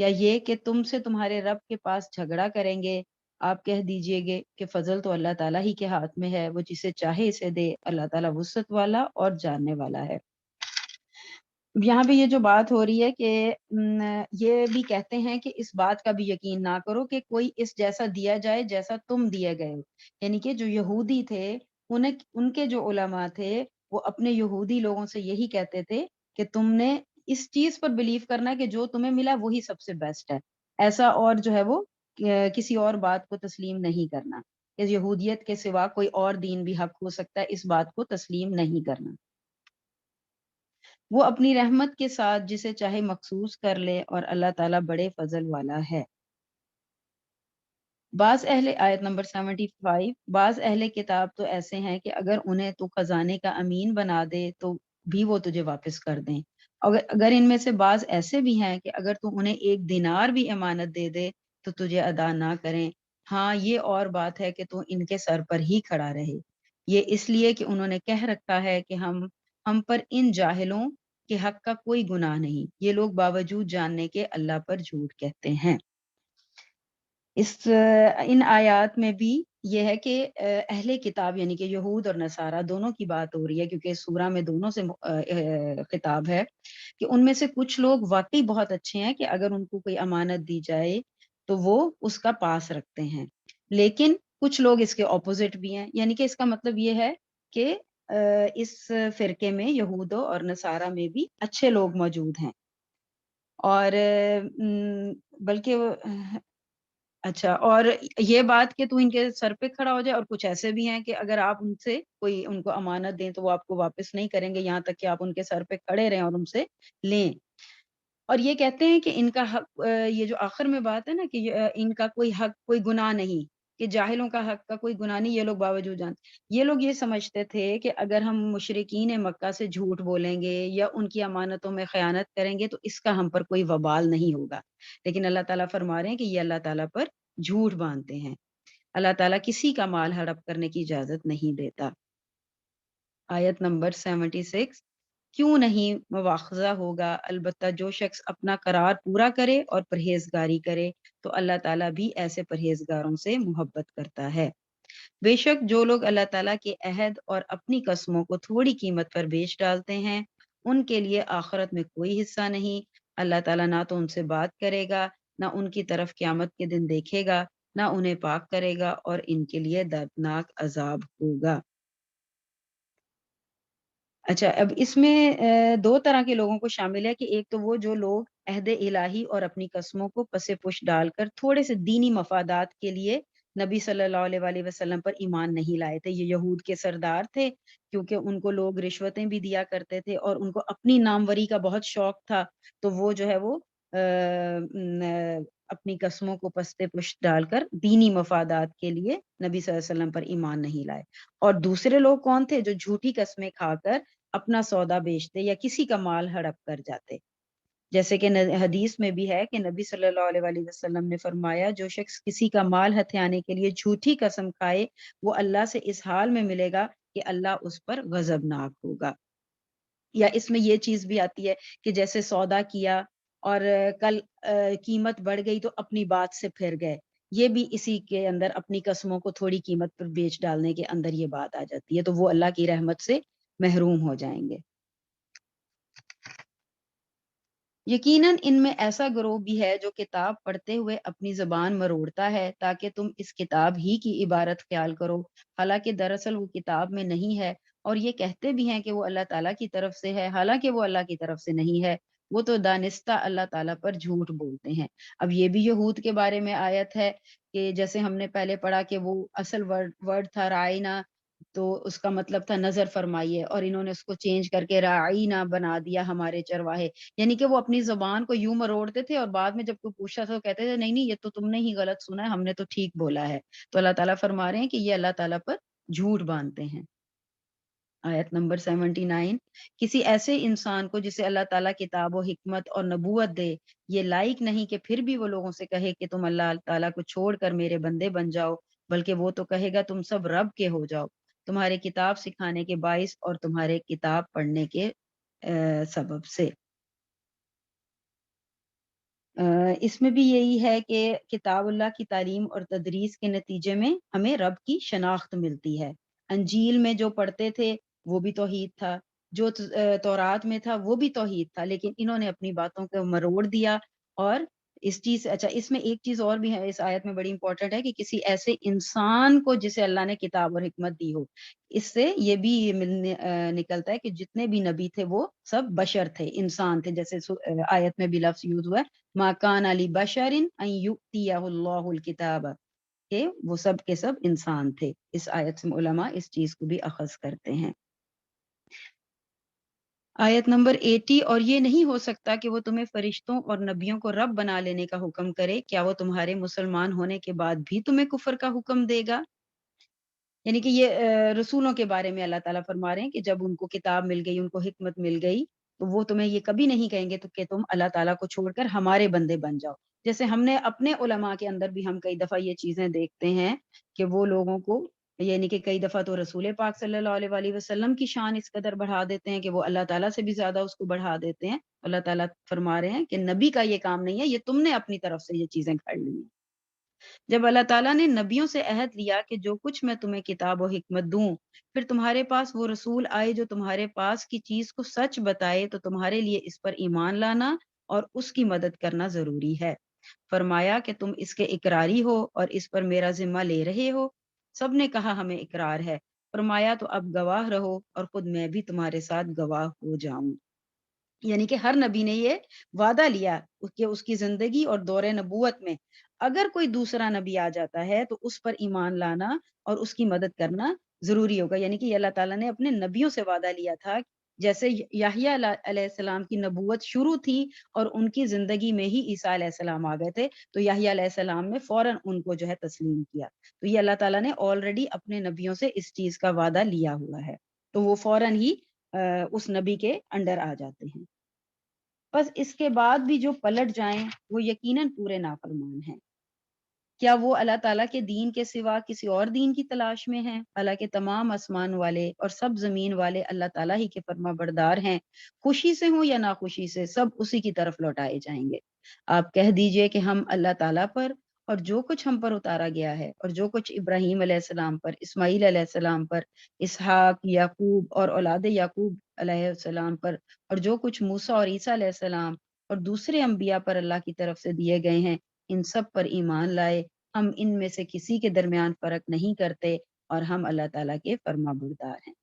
Speaker 10: یا یہ کہ تم سے تمہارے رب کے پاس جھگڑا کریں گے۔ آپ کہہ دیجئے گے کہ فضل تو اللہ تعالیٰ ہی کے ہاتھ میں ہے، وہ جسے چاہے اسے دے، اللہ تعالیٰ وسعت والا اور جاننے والا ہے۔ یہاں پہ یہ جو بات ہو رہی ہے کہ یہ بھی کہتے ہیں کہ اس بات کا بھی یقین نہ کرو کہ کوئی اس جیسا دیا جائے جیسا تم دیے گئے ہو، یعنی کہ جو یہودی تھے ان کے جو علماء تھے وہ اپنے یہودی لوگوں سے یہی کہتے تھے کہ تم نے اس چیز پر بلیو کرنا کہ جو تمہیں ملا وہی سب سے بیسٹ ہے، ایسا اور جو ہے وہ کسی اور بات کو تسلیم نہیں کرنا، کہ یہودیت کے سوا کوئی اور دین بھی حق ہو سکتا ہے، اس بات کو تسلیم نہیں کرنا۔ وہ اپنی رحمت کے ساتھ جسے چاہے مخصوص کر لے، اور اللہ تعالیٰ بڑے فضل والا ہے۔ آیت نمبر 75، بعض اہل کتاب تو ایسے ہیں کہ اگر انہیں تو خزانے کا امین بنا دے تو بھی وہ تجھے واپس کر دیں، اگر ان میں سے بعض ایسے بھی ہیں کہ اگر تو انہیں 1 دینار بھی امانت دے دے تو تجھے ادا نہ کریں، ہاں یہ اور بات ہے کہ تو ان کے سر پر ہی کھڑا رہے، یہ اس لیے کہ انہوں نے کہہ رکھا ہے کہ ہم پر ان جاہلوں کے حق کا کوئی گناہ نہیں، یہ لوگ باوجود جاننے کے اللہ پر جھوٹ کہتے ہیں۔ ان آیات میں بھی یہ ہے کہ اہل کتاب یعنی کہ یہود اور نصارہ دونوں کی بات ہو رہی ہے، کیونکہ اس سورہ میں دونوں سے خطاب ہے، کہ ان میں سے کچھ لوگ واقعی بہت اچھے ہیں کہ اگر ان کو کوئی امانت دی جائے تو وہ اس کا پاس رکھتے ہیں، لیکن کچھ لوگ اس کے اپوزٹ بھی ہیں، یعنی کہ اس کا مطلب یہ ہے کہ اس فرقے میں یہودوں اور نصارہ میں بھی اچھے لوگ موجود ہیں، اور بلکہ اچھا، اور یہ بات کہ تو ان کے سر پہ کھڑا ہو جائے، اور کچھ ایسے بھی ہیں کہ اگر آپ ان کو امانت دیں تو وہ آپ کو واپس نہیں کریں گے یہاں تک کہ آپ ان کے سر پہ کھڑے رہیں اور ان سے لیں۔ اور یہ کہتے ہیں کہ ان کا حق، یہ جو آخر میں بات ہے نا کہ ان کا کوئی حق کوئی گناہ نہیں، کہ جاہلوں کا حق کا کوئی گناہ نہیں، یہ لوگ باوجود جانتے، یہ لوگ یہ سمجھتے تھے کہ اگر ہم مشرکین مکہ سے جھوٹ بولیں گے یا ان کی امانتوں میں خیانت کریں گے تو اس کا ہم پر کوئی وبال نہیں ہوگا، لیکن اللہ تعالیٰ فرما رہے ہیں کہ یہ اللہ تعالیٰ پر جھوٹ باندھتے ہیں، اللہ تعالیٰ کسی کا مال ہڑپ کرنے کی اجازت نہیں دیتا۔ آیت نمبر 76، کیوں نہیں مواخذہ ہوگا، البتہ جو شخص اپنا قرار پورا کرے اور پرہیزگاری کرے تو اللہ تعالیٰ بھی ایسے پرہیزگاروں سے محبت کرتا ہے۔ بے شک جو لوگ اللہ تعالیٰ کے عہد اور اپنی قسموں کو تھوڑی قیمت پر بیچ ڈالتے ہیں ان کے لیے آخرت میں کوئی حصہ نہیں، اللہ تعالیٰ نہ تو ان سے بات کرے گا، نہ ان کی طرف قیامت کے دن دیکھے گا، نہ انہیں پاک کرے گا، اور ان کے لیے دردناک عذاب ہوگا۔ اچھا، اب اس میں 2 طرح کے لوگوں کو شامل ہے، کہ ایک تو وہ جو لوگ عہد الہی اور اپنی قسموں کو پس پش ڈال کر تھوڑے سے دینی مفادات کے لیے نبی صلی اللہ علیہ وآلہ وسلم پر ایمان نہیں لائے تھے، یہ یہود کے سردار تھے، کیونکہ ان کو لوگ رشوتیں بھی دیا کرتے تھے اور ان کو اپنی ناموری کا بہت شوق تھا، تو وہ جو ہے وہ اپنی قسموں کو پستے پشت ڈال کر دینی مفادات کے لیے نبی صلی اللہ علیہ وسلم پر ایمان نہیں لائے۔ اور دوسرے لوگ کون تھے؟ جو جھوٹی قسمیں کھا کر اپنا سودا بیچتے یا کسی کا مال ہڑپ کر جاتے، جیسے کہ حدیث میں بھی ہے کہ نبی صلی اللہ علیہ وآلہ وسلم نے فرمایا جو شخص کسی کا مال ہتھیانے کے لیے جھوٹی قسم کھائے وہ اللہ سے اس حال میں ملے گا کہ اللہ اس پر غضبناک ہوگا۔ یا اس میں یہ چیز بھی آتی ہے کہ جیسے سودا کیا اور کل قیمت بڑھ گئی تو اپنی بات سے پھر گئے، یہ بھی اسی کے اندر اپنی قسموں کو تھوڑی قیمت پر بیچ ڈالنے کے اندر یہ بات آ جاتی ہے، تو وہ اللہ کی رحمت سے محروم ہو جائیں گے۔ یقیناً ان میں ایسا گروہ بھی ہے جو کتاب پڑھتے ہوئے اپنی زبان مروڑتا ہے تاکہ تم اس کتاب ہی کی عبارت خیال کرو، حالانکہ دراصل وہ کتاب میں نہیں ہے، اور یہ کہتے بھی ہیں کہ وہ اللہ تعالیٰ کی طرف سے ہے، حالانکہ وہ اللہ کی طرف سے نہیں ہے، وہ تو دانستہ اللہ تعالیٰ پر جھوٹ بولتے ہیں۔ اب یہ بھی یہود کے بارے میں آیت ہے کہ جیسے ہم نے پہلے پڑھا کہ وہ اصل ورڈ تھا رائنا، تو اس کا مطلب تھا نظر فرمائیے، اور انہوں نے اس کو چینج کر کے رعینا بنا دیا، ہمارے چرواہے، یعنی کہ وہ اپنی زبان کو یوں مروڑتے تھے اور بعد میں جب کوئی پوچھتا تھا تو کہتے تھے نہیں نہیں یہ تو تم نے ہی غلط سنا ہے، ہم نے تو ٹھیک بولا ہے۔ تو اللہ تعالیٰ فرما رہے ہیں کہ یہ اللہ تعالیٰ پر جھوٹ باندھتے ہیں۔ آیت نمبر 79، کسی ایسے انسان کو جسے اللہ تعالیٰ کتاب و حکمت اور نبوت دے یہ لائق نہیں کہ پھر بھی وہ لوگوں سے کہے کہ تم اللہ تعالیٰ کو چھوڑ کر میرے بندے بن جاؤ، بلکہ وہ تو کہے گا تم سب رب کے ہو جاؤ، تمہارے کتاب سکھانے کے باعث اور تمہارے کتاب پڑھنے کے سبب سے۔ اس میں بھی یہی ہے کہ کتاب اللہ کی تعلیم اور تدریس کے نتیجے میں ہمیں رب کی شناخت ملتی ہے۔ انجیل میں جو پڑھتے تھے وہ بھی توحید تھا، جو تورات میں تھا وہ بھی توحید تھا، لیکن انہوں نے اپنی باتوں کو مروڑ دیا، اور اس چیز اچھا اس میں ایک چیز اور بھی ہے اس آیت میں بڑی امپورٹنٹ ہے کہ کسی ایسے انسان کو جسے اللہ نے کتاب اور حکمت دی ہو، اس سے یہ بھی نکلتا ہے کہ جتنے بھی نبی تھے وہ سب بشر تھے، انسان تھے، جیسے آیت میں بھی لفظ یوز ہوا ہے ما کان علی بشر ان یؤتیہ اللہ الکتاب، کہ وہ سب کے سب انسان تھے۔ اس آیت سے علماء اس چیز کو بھی اخذ کرتے ہیں۔ آیت نمبر 80، اور یہ نہیں ہو سکتا کہ وہ تمہیں فرشتوں اور نبیوں کو رب بنا لینے کا حکم کرے، کیا وہ تمہارے مسلمان ہونے کے بعد بھی تمہیں کفر کا حکم دے گا؟ یعنی کہ یہ رسولوں کے بارے میں اللہ تعالیٰ فرما رہے ہیں کہ جب ان کو کتاب مل گئی، ان کو حکمت مل گئی، تو وہ تمہیں یہ کبھی نہیں کہیں گے تو کہ تم اللہ تعالیٰ کو چھوڑ کر ہمارے بندے بن جاؤ۔ جیسے ہم نے اپنے علماء کے اندر بھی ہم کئی دفعہ یہ چیزیں دیکھتے ہیں کہ وہ لوگوں کو، یعنی کہ کئی دفعہ تو رسول پاک صلی اللہ علیہ وآلہ وسلم کی شان اس قدر بڑھا دیتے ہیں کہ وہ اللہ تعالیٰ سے بھی زیادہ اس کو بڑھا دیتے ہیں۔ اللہ تعالیٰ فرما رہے ہیں کہ نبی کا یہ کام نہیں ہے، یہ تم نے اپنی طرف سے یہ چیزیں گھڑ لی ہیں۔ جب اللہ تعالیٰ نے نبیوں سے عہد لیا کہ جو کچھ میں تمہیں کتاب و حکمت دوں، پھر تمہارے پاس وہ رسول آئے جو تمہارے پاس کی چیز کو سچ بتائے، تو تمہارے لیے اس پر ایمان لانا اور اس کی مدد کرنا ضروری ہے۔ فرمایا کہ تم اس کے اقراری ہو اور اس پر میرا ذمہ لے رہے ہو؟ سب نے کہا ہمیں اقرار ہے۔ فرمایا تو اب گواہ رہو اور خود میں بھی تمہارے ساتھ گواہ ہو جاؤں۔ یعنی کہ ہر نبی نے یہ وعدہ لیا کہ اس کی زندگی اور دور نبوت میں اگر کوئی دوسرا نبی آ جاتا ہے تو اس پر ایمان لانا اور اس کی مدد کرنا ضروری ہوگا۔ یعنی کہ یہ اللہ تعالیٰ نے اپنے نبیوں سے وعدہ لیا تھا، جیسے یحییٰ علیہ السلام کی نبوت شروع تھی اور ان کی زندگی میں ہی عیسیٰ علیہ السلام آ گئے تھے، تو یحییٰ علیہ السلام نے فوراً ان کو جو ہے تسلیم کیا۔ تو یہ اللہ تعالیٰ نے آلریڈی اپنے نبیوں سے اس چیز کا وعدہ لیا ہوا ہے، تو وہ فوراً ہی اس نبی کے انڈر آ جاتے ہیں۔ بس اس کے بعد بھی جو پلٹ جائیں وہ یقیناً پورے نافرمان ہیں۔ کیا وہ اللہ تعالیٰ کے دین کے سوا کسی اور دین کی تلاش میں ہیں؟ حالانکہ تمام آسمان والے اور سب زمین والے اللہ تعالیٰ ہی کے فرما بردار ہیں، خوشی سے ہوں یا ناخوشی سے سب اسی کی طرف لوٹائے جائیں گے۔ آپ کہہ دیجئے کہ ہم اللہ تعالیٰ پر اور جو کچھ ہم پر اتارا گیا ہے اور جو کچھ ابراہیم علیہ السلام پر، اسماعیل علیہ السلام پر، اسحاق، یعقوب اور اولاد یعقوب علیہ السلام پر، اور جو کچھ موسیٰ اور عیسیٰ علیہ السلام اور دوسرے انبیاء پر اللہ کی طرف سے دیے گئے ہیں، ان سب پر ایمان لائے۔ ہم ان میں سے کسی کے درمیان فرق نہیں کرتے اور ہم اللہ تعالیٰ کے فرما بردار ہیں۔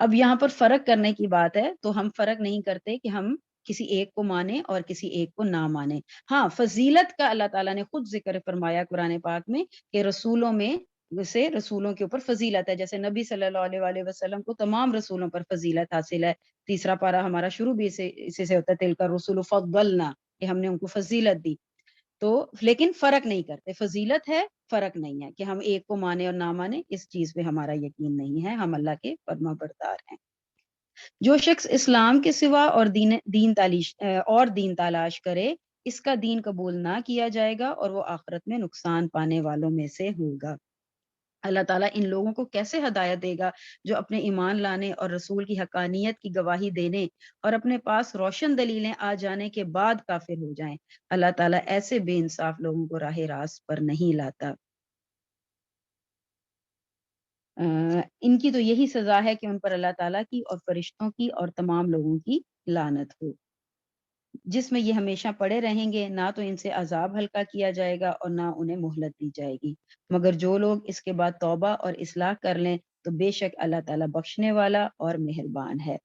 Speaker 10: اب یہاں پر فرق کرنے کی بات ہے، تو ہم فرق نہیں کرتے کہ ہم کسی ایک کو مانیں اور کسی ایک کو نہ مانیں۔ ہاں، فضیلت کا اللہ تعالیٰ نے خود ذکر فرمایا قرآن پاک میں کہ رسولوں میں سے رسولوں کے اوپر فضیلت ہے، جیسے نبی صلی اللہ علیہ وآلہ وسلم کو تمام رسولوں پر فضیلت حاصل ہے۔ تیسرا پارہ ہمارا شروع بھی اسی سے ہوتا ہے، تلک الرسل فضلنا، کہ ہم نے ان کو فضیلت دی۔ تو لیکن فرق نہیں کرتے، فضیلت ہے، فرق نہیں ہے کہ ہم ایک کو مانے اور نہ مانے، اس چیز پہ ہمارا یقین نہیں ہے، ہم اللہ کے فرما بردار ہیں۔ جو شخص اسلام کے سوا اور دین تلاش کرے، اس کا دین قبول نہ کیا جائے گا اور وہ آخرت میں نقصان پانے والوں میں سے ہوگا۔ اللہ تعالیٰ ان لوگوں کو کیسے ہدایت دے گا جو اپنے ایمان لانے اور رسول کی حقانیت کی گواہی دینے اور اپنے پاس روشن دلیلیں آ جانے کے بعد کافر ہو جائیں۔ اللہ تعالیٰ ایسے بے انصاف لوگوں کو راہ راست پر نہیں لاتا۔ ان کی تو یہی سزا ہے کہ ان پر اللہ تعالیٰ کی اور فرشتوں کی اور تمام لوگوں کی لعنت ہو۔ جس میں یہ ہمیشہ پڑے رہیں گے، نہ تو ان سے عذاب ہلکا کیا جائے گا اور نہ انہیں مہلت دی جائے گی، مگر جو لوگ اس کے بعد توبہ اور اصلاح کر لیں تو بے شک اللہ تعالیٰ بخشنے والا اور مہربان ہے۔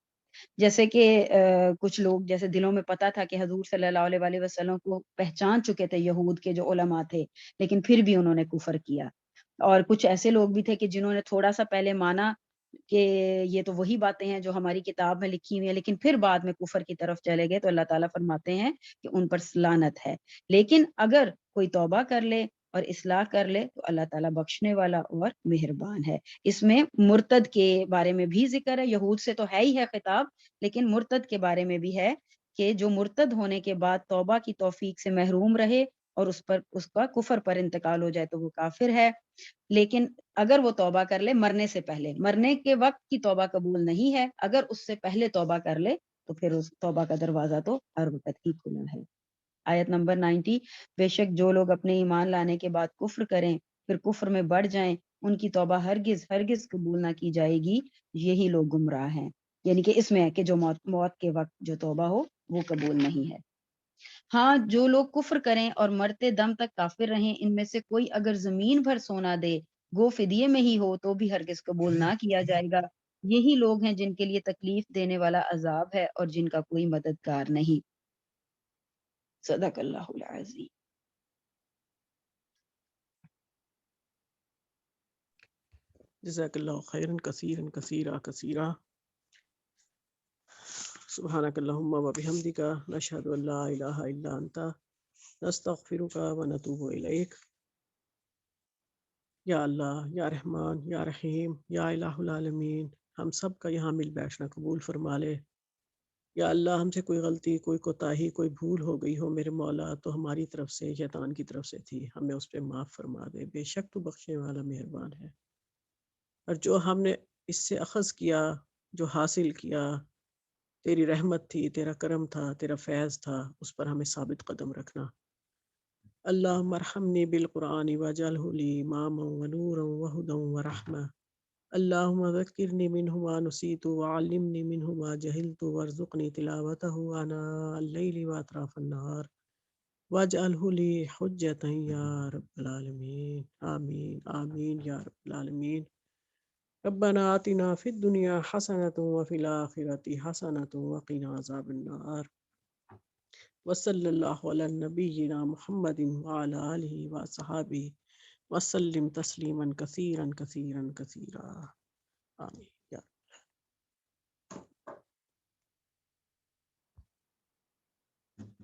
Speaker 10: جیسے کہ کچھ لوگ جیسے دلوں میں پتا تھا کہ حضور صلی اللہ علیہ وآلہ وسلم کو پہچان چکے تھے یہود کے جو علماء تھے، لیکن پھر بھی انہوں نے کفر کیا، اور کچھ ایسے لوگ بھی تھے کہ جنہوں نے تھوڑا سا پہلے مانا کہ یہ تو وہی باتیں ہیں جو ہماری کتاب میں لکھی ہوئی ہیں، لیکن پھر بعد میں کفر کی طرف چلے گئے، تو اللہ تعالیٰ فرماتے ہیں کہ ان پر لعنت ہے۔ لیکن اگر کوئی توبہ کر لے اور اصلاح کر لے تو اللہ تعالیٰ بخشنے والا اور مہربان ہے۔ اس میں مرتد کے بارے میں بھی ذکر ہے، یہود سے تو ہے ہی ہے خطاب، لیکن مرتد کے بارے میں بھی ہے کہ جو مرتد ہونے کے بعد توبہ کی توفیق سے محروم رہے اور اس کا کفر پر انتقال ہو جائے تو وہ کافر ہے، لیکن اگر وہ توبہ کر لے مرنے سے پہلے، مرنے کے وقت کی توبہ قبول نہیں ہے، اگر اس سے پہلے توبہ کر لے تو پھر اس توبہ کا دروازہ تو ہر وقت ہی کھلا ہے۔ آیت نمبر 90، بے شک جو لوگ اپنے ایمان لانے کے بعد کفر کریں پھر کفر میں بڑھ جائیں ان کی توبہ ہرگز قبول نہ کی جائے گی، یہی لوگ گمراہ ہیں۔ یعنی کہ اس میں ہے کہ جو موت کے وقت جو توبہ ہو وہ قبول نہیں ہے۔ ہاں، جو لوگ کفر کریں اور مرتے دم تک کافر رہیں، ان میں سے کوئی اگر زمین بھر سونا دے گو فدیے میں ہی ہو تو بھی ہرگز قبول نہ کیا جائے گا، یہی لوگ ہیں جن کے لیے تکلیف دینے والا عذاب ہے اور جن کا کوئی مددگار نہیں۔ صدق اللہ العظیم۔
Speaker 1: جزاک اللہ خیرا کثیرا کثیرا کثیرا۔ سبحانک اللہم و بحمدک، نشہد ان لا الہ الا انت، نستغفرک و نتوب الیک۔ یا اللہ، یا رحمان، یا رحیم، یا الہ العالمین، ہم سب کا یہاں مل بیٹھنا قبول فرما لے۔ یا اللہ، ہم سے کوئی غلطی، کوئی کوتاہی، کوئی بھول ہو گئی ہو میرے مولا تو ہماری طرف سے، شیطان کی طرف سے تھی، ہمیں اس پہ معاف فرما دے، بے شک تو بخشنے والا مہربان ہے۔ اور جو ہم نے اس سے اخذ کیا، جو حاصل کیا، تیری رحمت تھی، تیرا کرم تھا، تیرا فیض تھا، اس پر ہمیں ثابت قدم رکھنا۔ اللہم ارحمنی بالقرآن واجعلہ لی اماما ونورا وہدی ورحمہ۔ اللہم ذکرنی منہ ما نسیت وعلمنی منہ ما جہلت وارزقنی تلاوتہ آناء اللیل واطراف النہار واجعلہ لی حجتا یا رب العالمین۔ آمین آمین یا رب العالمین۔ ربنا آتنا فی الدنیا حسنۃ وفی الآخرۃ حسنۃ وقنا عذاب النار۔ وصلی اللہ علی نبینا محمد وعلی آلہ وصحبہ وسلم تسلیما کثیرا کثیرا کثیرا۔ آمین۔